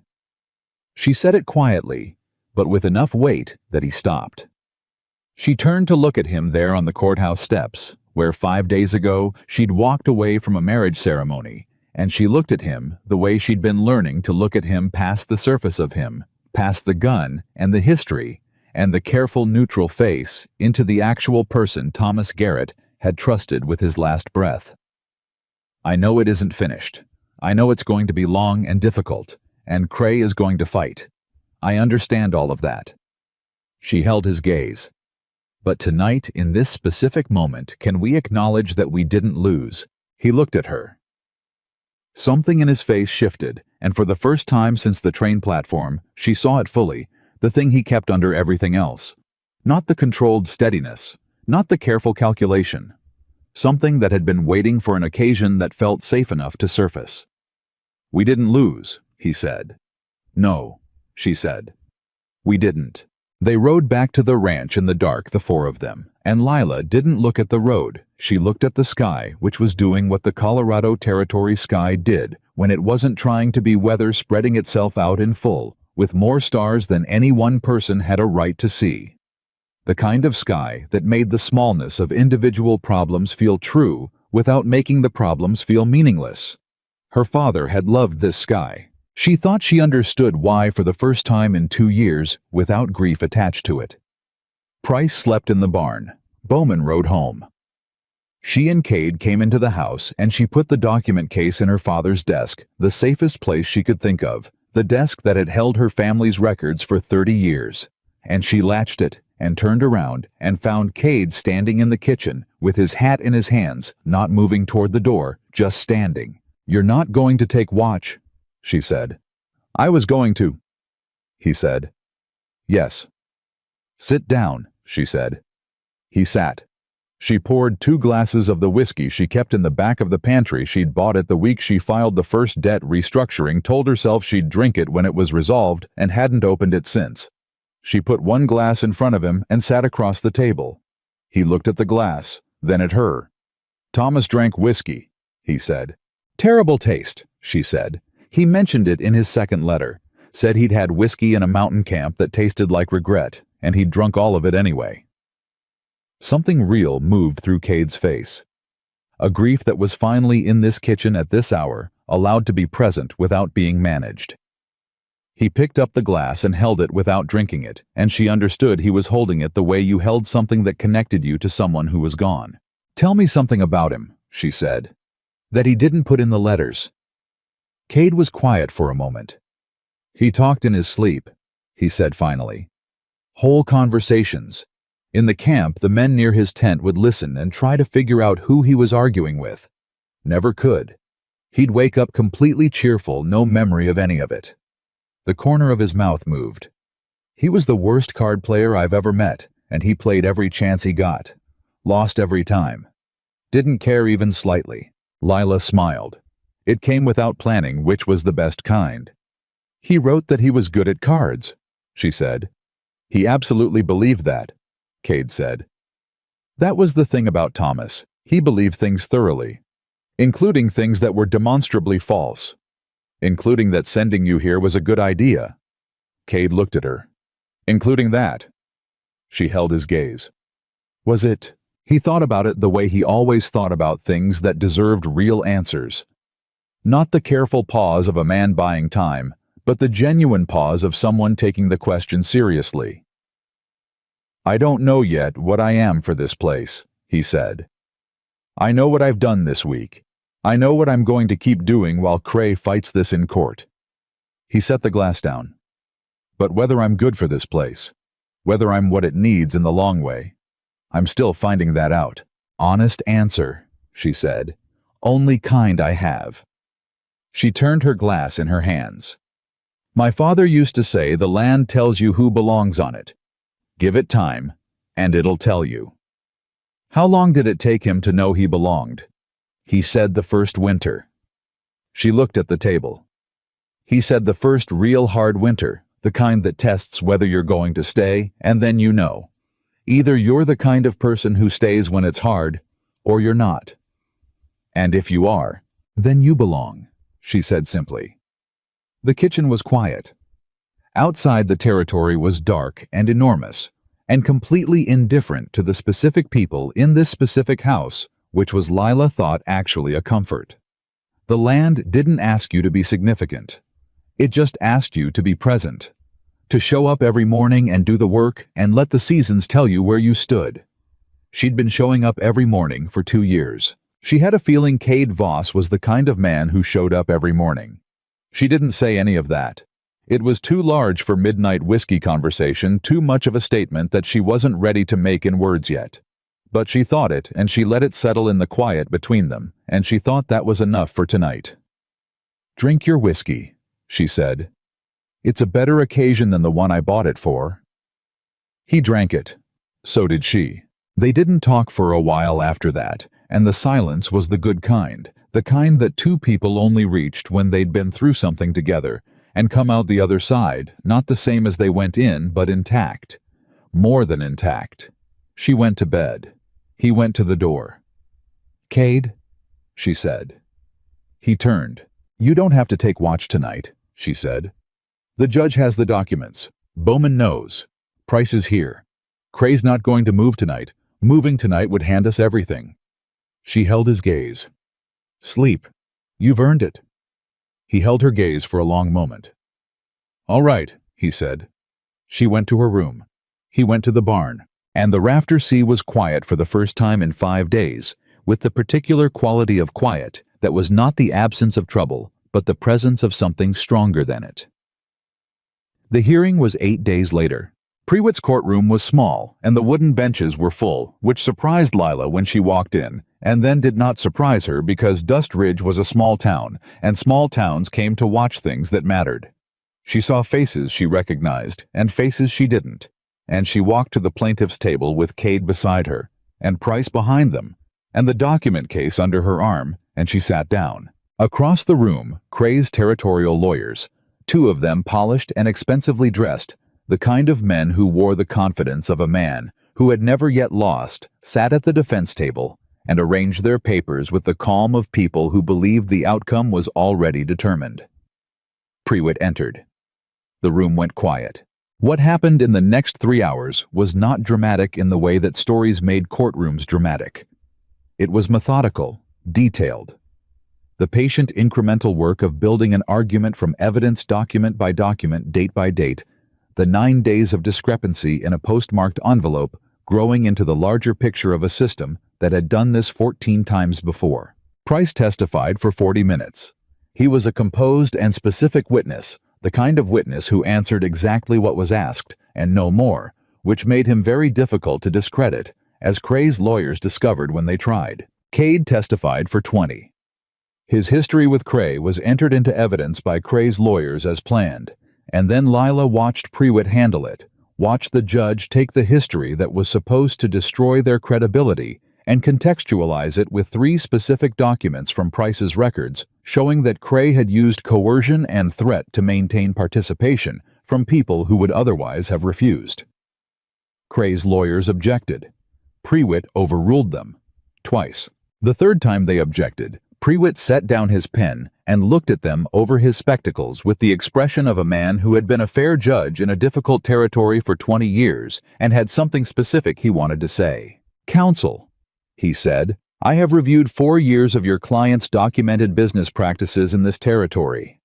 She said it quietly, but with enough weight that he stopped. She turned to look at him there on the courthouse steps, where 5 days ago she'd walked away from a marriage ceremony, and she looked at him the way she'd been learning to look at him past the surface of him, past the gun and the history and the careful neutral face into the actual person Thomas Garrett had trusted with his last breath. "I know it isn't finished. I know it's going to be long and difficult, and Cray is going to fight. I understand all of that." She held his gaze. "But tonight, in this specific moment, can we acknowledge that we didn't lose?" He looked at her. Something in his face shifted, and for the first time since the train platform, she saw it fully, the thing he kept under everything else. Not the controlled steadiness, not the careful calculation. Something that had been waiting for an occasion that felt safe enough to surface. "We didn't lose," he said. "No," she said. "We didn't." They rode back to the ranch in the dark, the 4 of them, and Lila didn't look at the road. She looked at the sky, which was doing what the Colorado Territory sky did when it wasn't trying to be weather spreading itself out in full, with more stars than any one person had a right to see. The kind of sky that made the smallness of individual problems feel true without making the problems feel meaningless. Her father had loved this sky. She thought she understood why for the first time in 2 years without grief attached to it. Price slept in the barn. Bowman rode home. She and Cade came into the house, and she put the document case in her father's desk, the safest place she could think of, the desk that had held her family's records for 30 years. And she latched it and turned around and found Cade standing in the kitchen with his hat in his hands, not moving toward the door, just standing. "You're not going to take watch," she said. "I was going to," he said. "Yes." "Sit down," she said. He sat. She poured 2 glasses of the whiskey she kept in the back of the pantry she'd bought it the week she filed the first debt restructuring, told herself she'd drink it when it was resolved, and hadn't opened it since. She put 1 glass in front of him and sat across the table. He looked at the glass, then at her. "Thomas drank whiskey," he said. "Terrible taste," she said. "He mentioned it in his second letter. Said he'd had whiskey in a mountain camp that tasted like regret, and he'd drunk all of it anyway." Something real moved through Cade's face. A grief that was finally in this kitchen at this hour, allowed to be present without being managed. He picked up the glass and held it without drinking it, and she understood he was holding it the way you held something that connected you to someone who was gone. "Tell me something about him," she said. "That he didn't put in the letters." Cade was quiet for a moment. "He talked in his sleep," he said finally. "Whole conversations. In the camp, the men near his tent would listen and try to figure out who he was arguing with. Never could. He'd wake up completely cheerful, no memory of any of it." The corner of his mouth moved. "He was the worst card player I've ever met, and he played every chance he got. Lost every time. Didn't care even slightly. Lila smiled. It came without planning which was the best kind. He wrote that he was good at cards, she said. He absolutely believed that, Cade said. That was the thing about Thomas. He believed things thoroughly, including things that were demonstrably false, including that sending you here was a good idea. Cade looked at her. Including that. She held his gaze. Was it? He thought about it the way he always thought about things that deserved real answers. Not the careful pause of a man buying time, but the genuine pause of someone taking the question seriously. I don't know yet what I am for this place, he said. I know what I've done this week. I know what I'm going to keep doing while Cray fights this in court. He set the glass down. But whether I'm good for this place, whether I'm what it needs in the long way, I'm still finding that out. Honest answer, she said. Only kind I have. She turned her glass in her hands. My father used to say the land tells you who belongs on it. Give it time, and it'll tell you. How long did it take him to know he belonged? He said the first winter. She looked at the table. He said the first real hard winter, the kind that tests whether you're going to stay, and then you know. Either you're the kind of person who stays when it's hard, or you're not. And if you are, then you belong, she said simply. The kitchen was quiet. Outside the territory was dark and enormous, and completely indifferent to the specific people in this specific house, which was Lila thought actually a comfort. The land didn't ask you to be significant. It just asked you to be present, to show up every morning and do the work and let the seasons tell you where you stood. She'd been showing up every morning for 2 years. She had a feeling Cade Voss was the kind of man who showed up every morning. She didn't say any of that. It was too large for midnight whiskey conversation, too much of a statement that she wasn't ready to make in words yet. But she thought it, and she let it settle in the quiet between them, and she thought that was enough for tonight. Drink your whiskey, she said. It's a better occasion than the one I bought it for. He drank it. So did she. They didn't talk for a while after that, and the silence was the good kind, the kind that two people only reached when they'd been through something together, and come out the other side, not the same as they went in, but intact. More than intact. She went to bed. He went to the door. Cade, she said. He turned. You don't have to take watch tonight, she said. The judge has the documents. Bowman knows. Price is here. Cray's not going to move tonight. Moving tonight would hand us everything. She held his gaze. Sleep. You've earned it. He held her gaze for a long moment. All right, he said. She went to her room. He went to the barn, and the rafter sea was quiet for the first time in 5 days, with the particular quality of quiet that was not the absence of trouble, but the presence of something stronger than it. The hearing was 8 days later. Prewitt's courtroom was small, and the wooden benches were full, which surprised Lila when she walked in, and then did not surprise her because Dust Ridge was a small town, and small towns came to watch things that mattered. She saw faces she recognized, and faces she didn't, and she walked to the plaintiff's table with Cade beside her, and Price behind them, and the document case under her arm, and she sat down. Across the room, Cray's territorial lawyers, 2 of them polished and expensively dressed, the kind of men who wore the confidence of a man who had never yet lost, sat at the defense table and arranged their papers with the calm of people who believed the outcome was already determined. Prewitt entered. The room went quiet. What happened in the next 3 hours was not dramatic in the way that stories made courtrooms dramatic. It was methodical, detailed. The patient incremental work of building an argument from evidence document by document, date by date, the 9 days of discrepancy in a postmarked envelope growing into the larger picture of a system that had done this 14 times before. Price testified for 40 minutes. He was a composed and specific witness, the kind of witness who answered exactly what was asked, and no more, which made him very difficult to discredit, as Cray's lawyers discovered when they tried. Cade testified for 20. His history with Cray was entered into evidence by Cray's lawyers as planned, and then Lila watched Prewitt handle it, Watch the judge take the history that was supposed to destroy their credibility and contextualize it with 3 specific documents from Price's records showing that Cray had used coercion and threat to maintain participation from people who would otherwise have refused. Cray's lawyers objected. Prewitt overruled them. Twice. The third time they objected, Prewitt set down his pen and looked at them over his spectacles with the expression of a man who had been a fair judge in a difficult territory for 20 years and had something specific he wanted to say. "Counsel," he said, "I have reviewed 4 years of your client's documented business practices in this territory.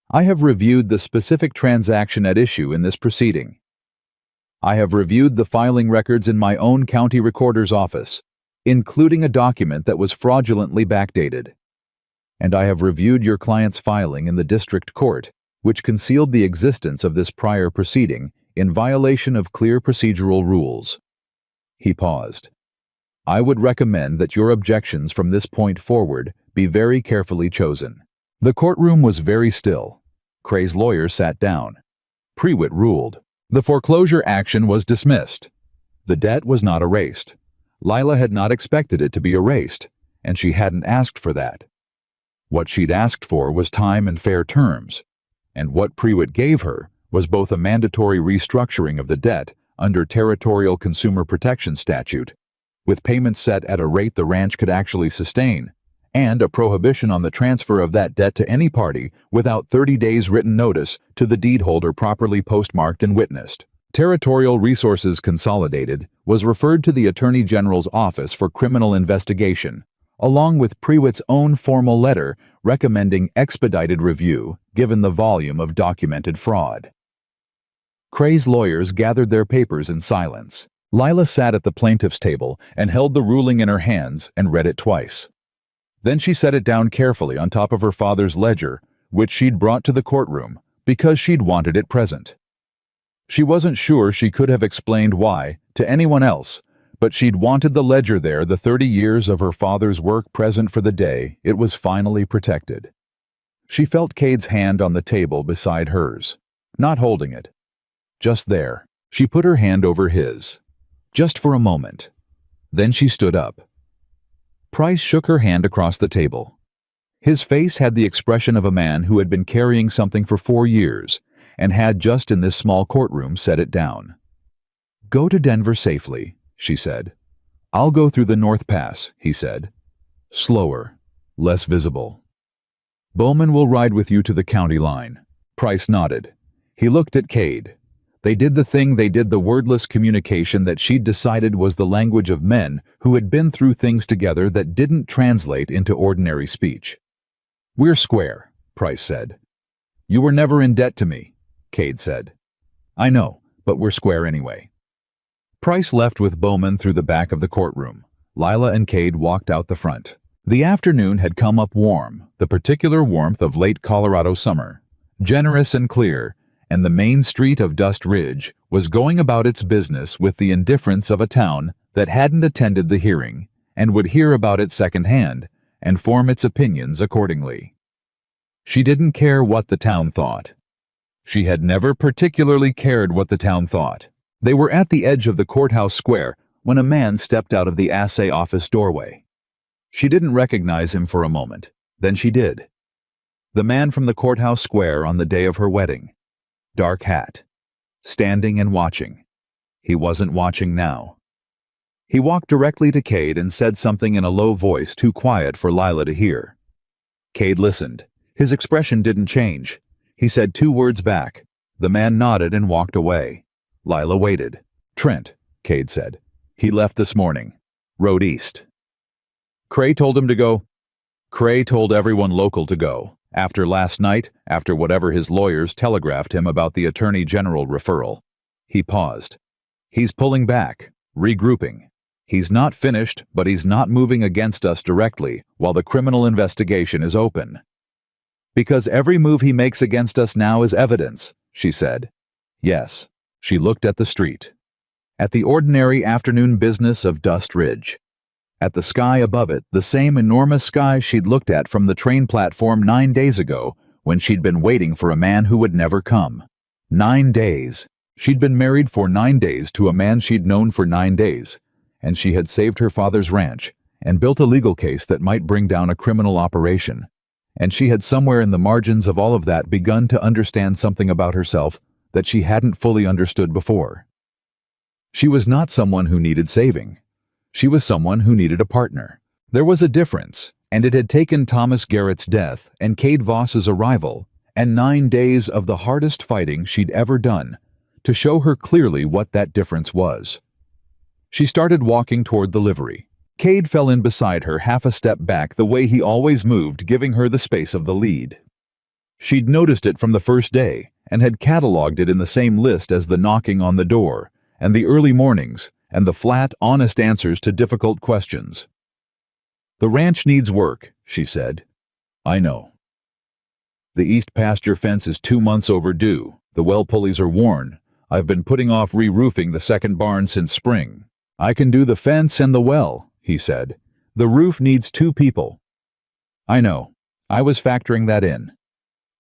I have reviewed the specific transaction at issue in this proceeding. I have reviewed the filing records in my own county recorder's office, including a document that was fraudulently backdated. And I have reviewed your client's filing in the district court, which concealed the existence of this prior proceeding in violation of clear procedural rules." He paused. "I would recommend that your objections from this point forward be very carefully chosen." The courtroom was very still. Cray's lawyer sat down. Prewitt ruled. The foreclosure action was dismissed. The debt was not erased. Lila had not expected it to be erased, and she hadn't asked for that. What she'd asked for was time and fair terms, and what Prewitt gave her was both a mandatory restructuring of the debt under Territorial Consumer Protection Statute, with payments set at a rate the ranch could actually sustain, and a prohibition on the transfer of that debt to any party without 30 days written notice to the deed holder properly postmarked and witnessed. Territorial Resources Consolidated was referred to the Attorney General's Office for Criminal Investigation, along with Prewitt's own formal letter recommending expedited review given the volume of documented fraud. Cray's lawyers gathered their papers in silence. Lila sat at the plaintiff's table and held the ruling in her hands and read it twice. Then she set it down carefully on top of her father's ledger, which she'd brought to the courtroom because she'd wanted it present. She wasn't sure she could have explained why to anyone else, but she'd wanted the ledger there, the 30 years of her father's work present for the day it was finally protected. She felt Cade's hand on the table beside hers, not holding it. Just there. She put her hand over his. Just for a moment. Then she stood up. Price shook her hand across the table. His face had the expression of a man who had been carrying something for 4 years and had just in this small courtroom set it down. "Go to Denver safely," she said. "I'll go through the North Pass," he said. Slower, less visible. "Bowman will ride with you to the county line." Price nodded. He looked at Cade. They did the thing, they did the wordless communication that she'd decided was the language of men who had been through things together that didn't translate into ordinary speech. "We're square," Price said. "You were never in debt to me," Cade said. "I know, but we're square anyway." Price left with Bowman through the back of the courtroom. Lila and Cade walked out the front. The afternoon had come up warm, the particular warmth of late Colorado summer, generous and clear, and the main street of Dust Ridge was going about its business with the indifference of a town that hadn't attended the hearing and would hear about it secondhand and form its opinions accordingly. She didn't care what the town thought. She had never particularly cared what the town thought. They were at the edge of the courthouse square when a man stepped out of the assay office doorway. She didn't recognize him for a moment. Then she did. The man from the courthouse square on the day of her wedding. Dark hat. Standing and watching. He wasn't watching now. He walked directly to Cade and said something in a low voice too quiet for Lila to hear. Cade listened. His expression didn't change. He said 2 words back. The man nodded and walked away. Lila waited. "Trent," Cade said. "He left this morning. Rode east." Cray told him to go. Cray told everyone local to go. After last night, after whatever his lawyers telegraphed him about the Attorney General referral. He paused. "He's pulling back, regrouping. He's not finished, but he's not moving against us directly while the criminal investigation is open. Because every move he makes against us now is evidence," she said. Yes, she looked at the street. At the ordinary afternoon business of Dust Ridge. At the sky above it, the same enormous sky she'd looked at from the train platform 9 days ago when she'd been waiting for a man who would never come. 9 days. She'd been married for 9 days to a man she'd known for 9 days, and she had saved her father's ranch and built a legal case that might bring down a criminal operation. And she had somewhere in the margins of all of that begun to understand something about herself that she hadn't fully understood before. She was not someone who needed saving. She was someone who needed a partner. There was a difference, and it had taken Thomas Garrett's death and Cade Voss's arrival and 9 days of the hardest fighting she'd ever done to show her clearly what that difference was. She started walking toward the livery. Cade fell in beside her half a step back the way he always moved, giving her the space of the lead. She'd noticed it from the first day and had catalogued it in the same list as the knocking on the door and the early mornings and the flat, honest answers to difficult questions. "The ranch needs work," she said. "I know. The east pasture fence is 2 months overdue. The well pulleys are worn. I've been putting off re-roofing the second barn since spring." "I can do the fence and the well," he said. "The roof needs 2 people." "I know. I was factoring that in."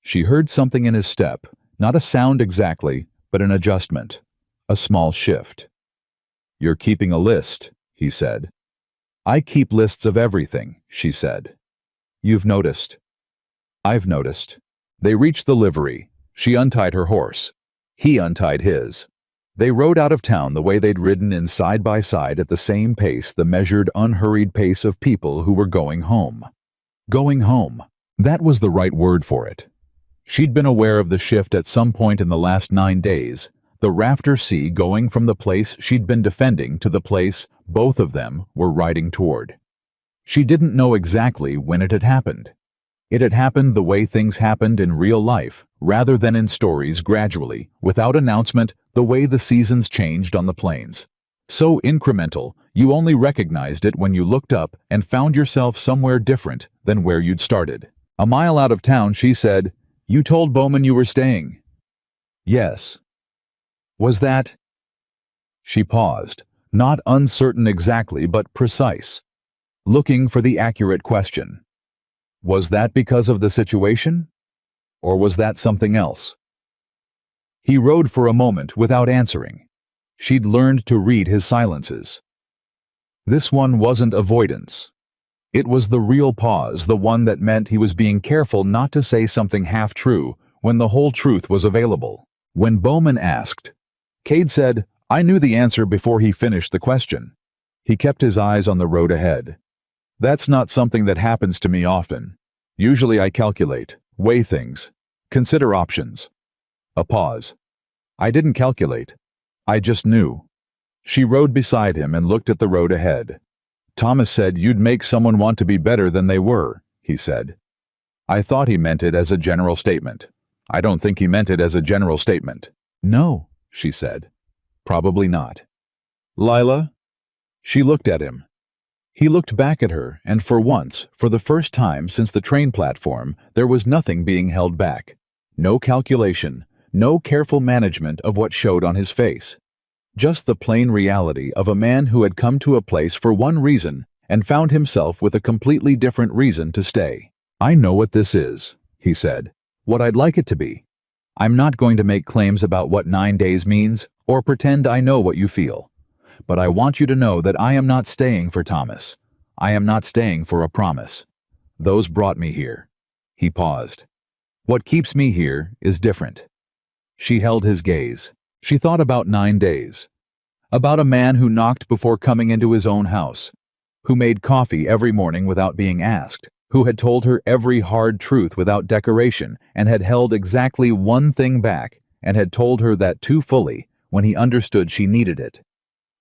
She heard something in his step, not a sound exactly, but an adjustment, a small shift. "You're keeping a list," he said. "I keep lists of everything," she said. "You've noticed." "I've noticed." They reached the livery. She untied her horse. He untied his. They rode out of town the way they'd ridden in side by side at the same pace, the measured, unhurried pace of people who were going home. Going home. That was the right word for it. She'd been aware of the shift at some point in the last 9 days, the rafter sea going from the place she'd been defending to the place both of them were riding toward. She didn't know exactly when it had happened. It had happened the way things happened in real life, rather than in stories, gradually, without announcement, the way the seasons changed on the plains. So incremental, you only recognized it when you looked up and found yourself somewhere different than where you'd started. A mile out of town, she said, "You told Bowman you were staying." "Yes." "Was that—" She paused, not uncertain exactly, but precise, looking for the accurate question. Was that because of the situation? Or was that something else? He rode for a moment without answering. She'd learned to read his silences. This one wasn't avoidance. It was the real pause, the one that meant he was being careful not to say something half-true when the whole truth was available. When Bowman asked, Cade said, "I knew the answer before he finished the question." He kept his eyes on the road ahead. "That's not something that happens to me often. Usually I calculate, weigh things, consider options." A pause. "I didn't calculate. I just knew." She rode beside him and looked at the road ahead. "Thomas said you'd make someone want to be better than they were," he said. I thought he meant it as a general statement. I don't think he meant it as a general statement. "No," she said. "Probably not." "Lila?" She looked at him. He looked back at her, and for once, for the first time since the train platform, there was nothing being held back. No calculation, no careful management of what showed on his face. Just the plain reality of a man who had come to a place for one reason and found himself with a completely different reason to stay. "I know what this is," he said. "What I'd like it to be. I'm not going to make claims about what 9 days means or pretend I know what you feel. But I want you to know that I am not staying for Thomas. I am not staying for a promise. Those brought me here." He paused. "What keeps me here is different." She held his gaze. She thought about 9 days. About a man who knocked before coming into his own house, who made coffee every morning without being asked, who had told her every hard truth without decoration and had held exactly one thing back and had told her that too fully when he understood she needed it.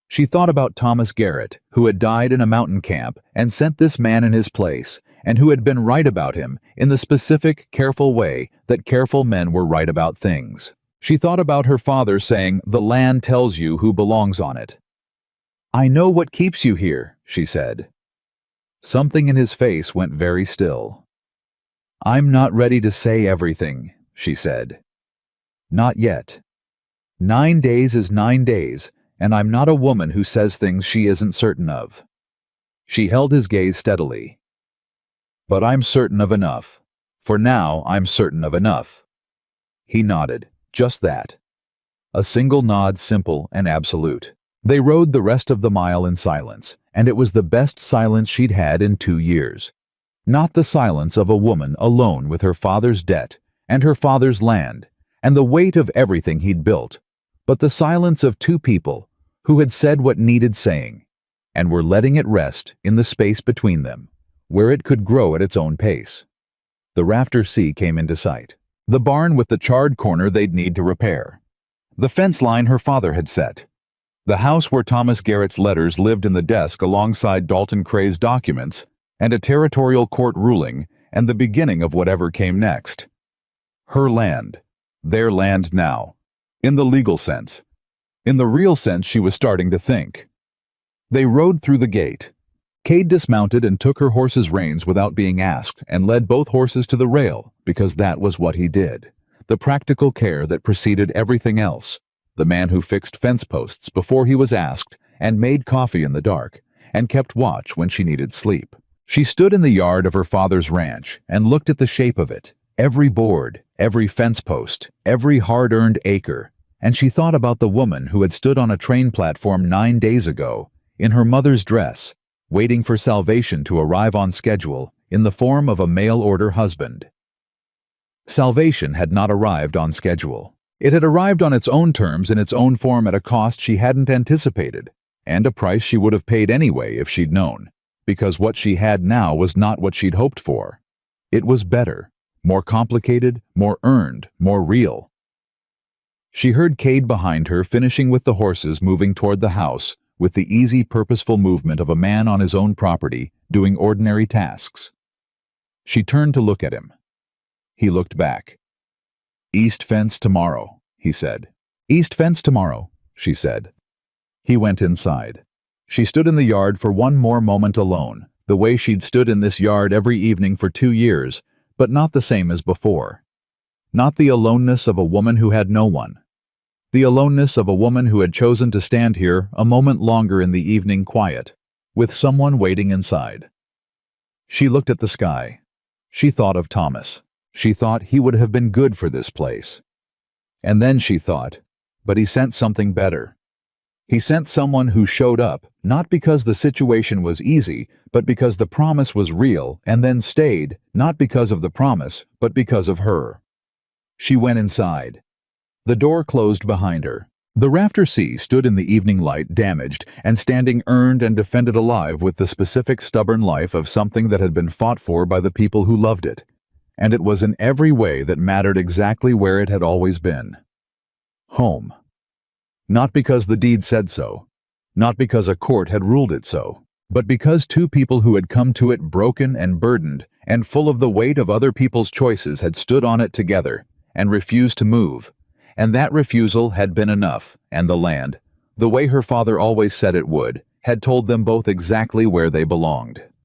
She thought about Thomas Garrett, who had died in a mountain camp and sent this man in his place, and who had been right about him in the specific, careful way that careful men were right about things. She thought about her father saying, "The land tells you who belongs on it." "I know what keeps you here," she said. Something in his face went very still. "I'm not ready to say everything," she said. "Not yet. 9 days is 9 days, and I'm not a woman who says things she isn't certain of." She held his gaze steadily. "But I'm certain of enough. For now, I'm certain of enough." He nodded. Just that. A single nod, simple and absolute. They rode the rest of the mile in silence, and it was the best silence she'd had in 2 years. Not the silence of a woman alone with her father's debt and her father's land and the weight of everything he'd built, but the silence of two people who had said what needed saying and were letting it rest in the space between them, where it could grow at its own pace. The Rafter Sea came into sight. The barn with the charred corner they'd need to repair. The fence line her father had set. The house where Thomas Garrett's letters lived in the desk alongside Dalton Cray's documents, and a territorial court ruling, and the beginning of whatever came next. Her land. Their land now. In the legal sense. In the real sense, she was starting to think. They rode through the gate. Cade dismounted and took her horse's reins without being asked, and led both horses to the rail, because that was what he did. The practical care that preceded everything else. The man who fixed fence posts before he was asked, and made coffee in the dark, and kept watch when she needed sleep. She stood in the yard of her father's ranch and looked at the shape of it, every board, every fence post, every hard-earned acre, and she thought about the woman who had stood on a train platform 9 days ago, in her mother's dress, waiting for salvation to arrive on schedule in the form of a mail-order husband. Salvation had not arrived on schedule. It had arrived on its own terms in its own form at a cost she hadn't anticipated, and a price she would have paid anyway if she'd known, because what she had now was not what she'd hoped for. It was better, more complicated, more earned, more real. She heard Cade behind her finishing with the horses moving toward the house with the easy, purposeful movement of a man on his own property doing ordinary tasks. She turned to look at him. He looked back. "East fence tomorrow," he said. "East fence tomorrow," she said. He went inside. She stood in the yard for one more moment alone, the way she'd stood in this yard every evening for 2 years, but not the same as before. Not the aloneness of a woman who had no one. The aloneness of a woman who had chosen to stand here a moment longer in the evening quiet, with someone waiting inside. She looked at the sky. She thought of Thomas. She thought he would have been good for this place. And then she thought, but he sent something better. He sent someone who showed up, not because the situation was easy, but because the promise was real, and then stayed, not because of the promise, but because of her. She went inside. The door closed behind her. The Rafter Sea stood in the evening light, damaged, and standing earned and defended alive with the specific stubborn life of something that had been fought for by the people who loved it. And it was in every way that mattered exactly where it had always been. Home. Not because the deed said so, not because a court had ruled it so, but because two people who had come to it broken and burdened and full of the weight of other people's choices had stood on it together and refused to move, and that refusal had been enough, and the land, the way her father always said it would, had told them both exactly where they belonged.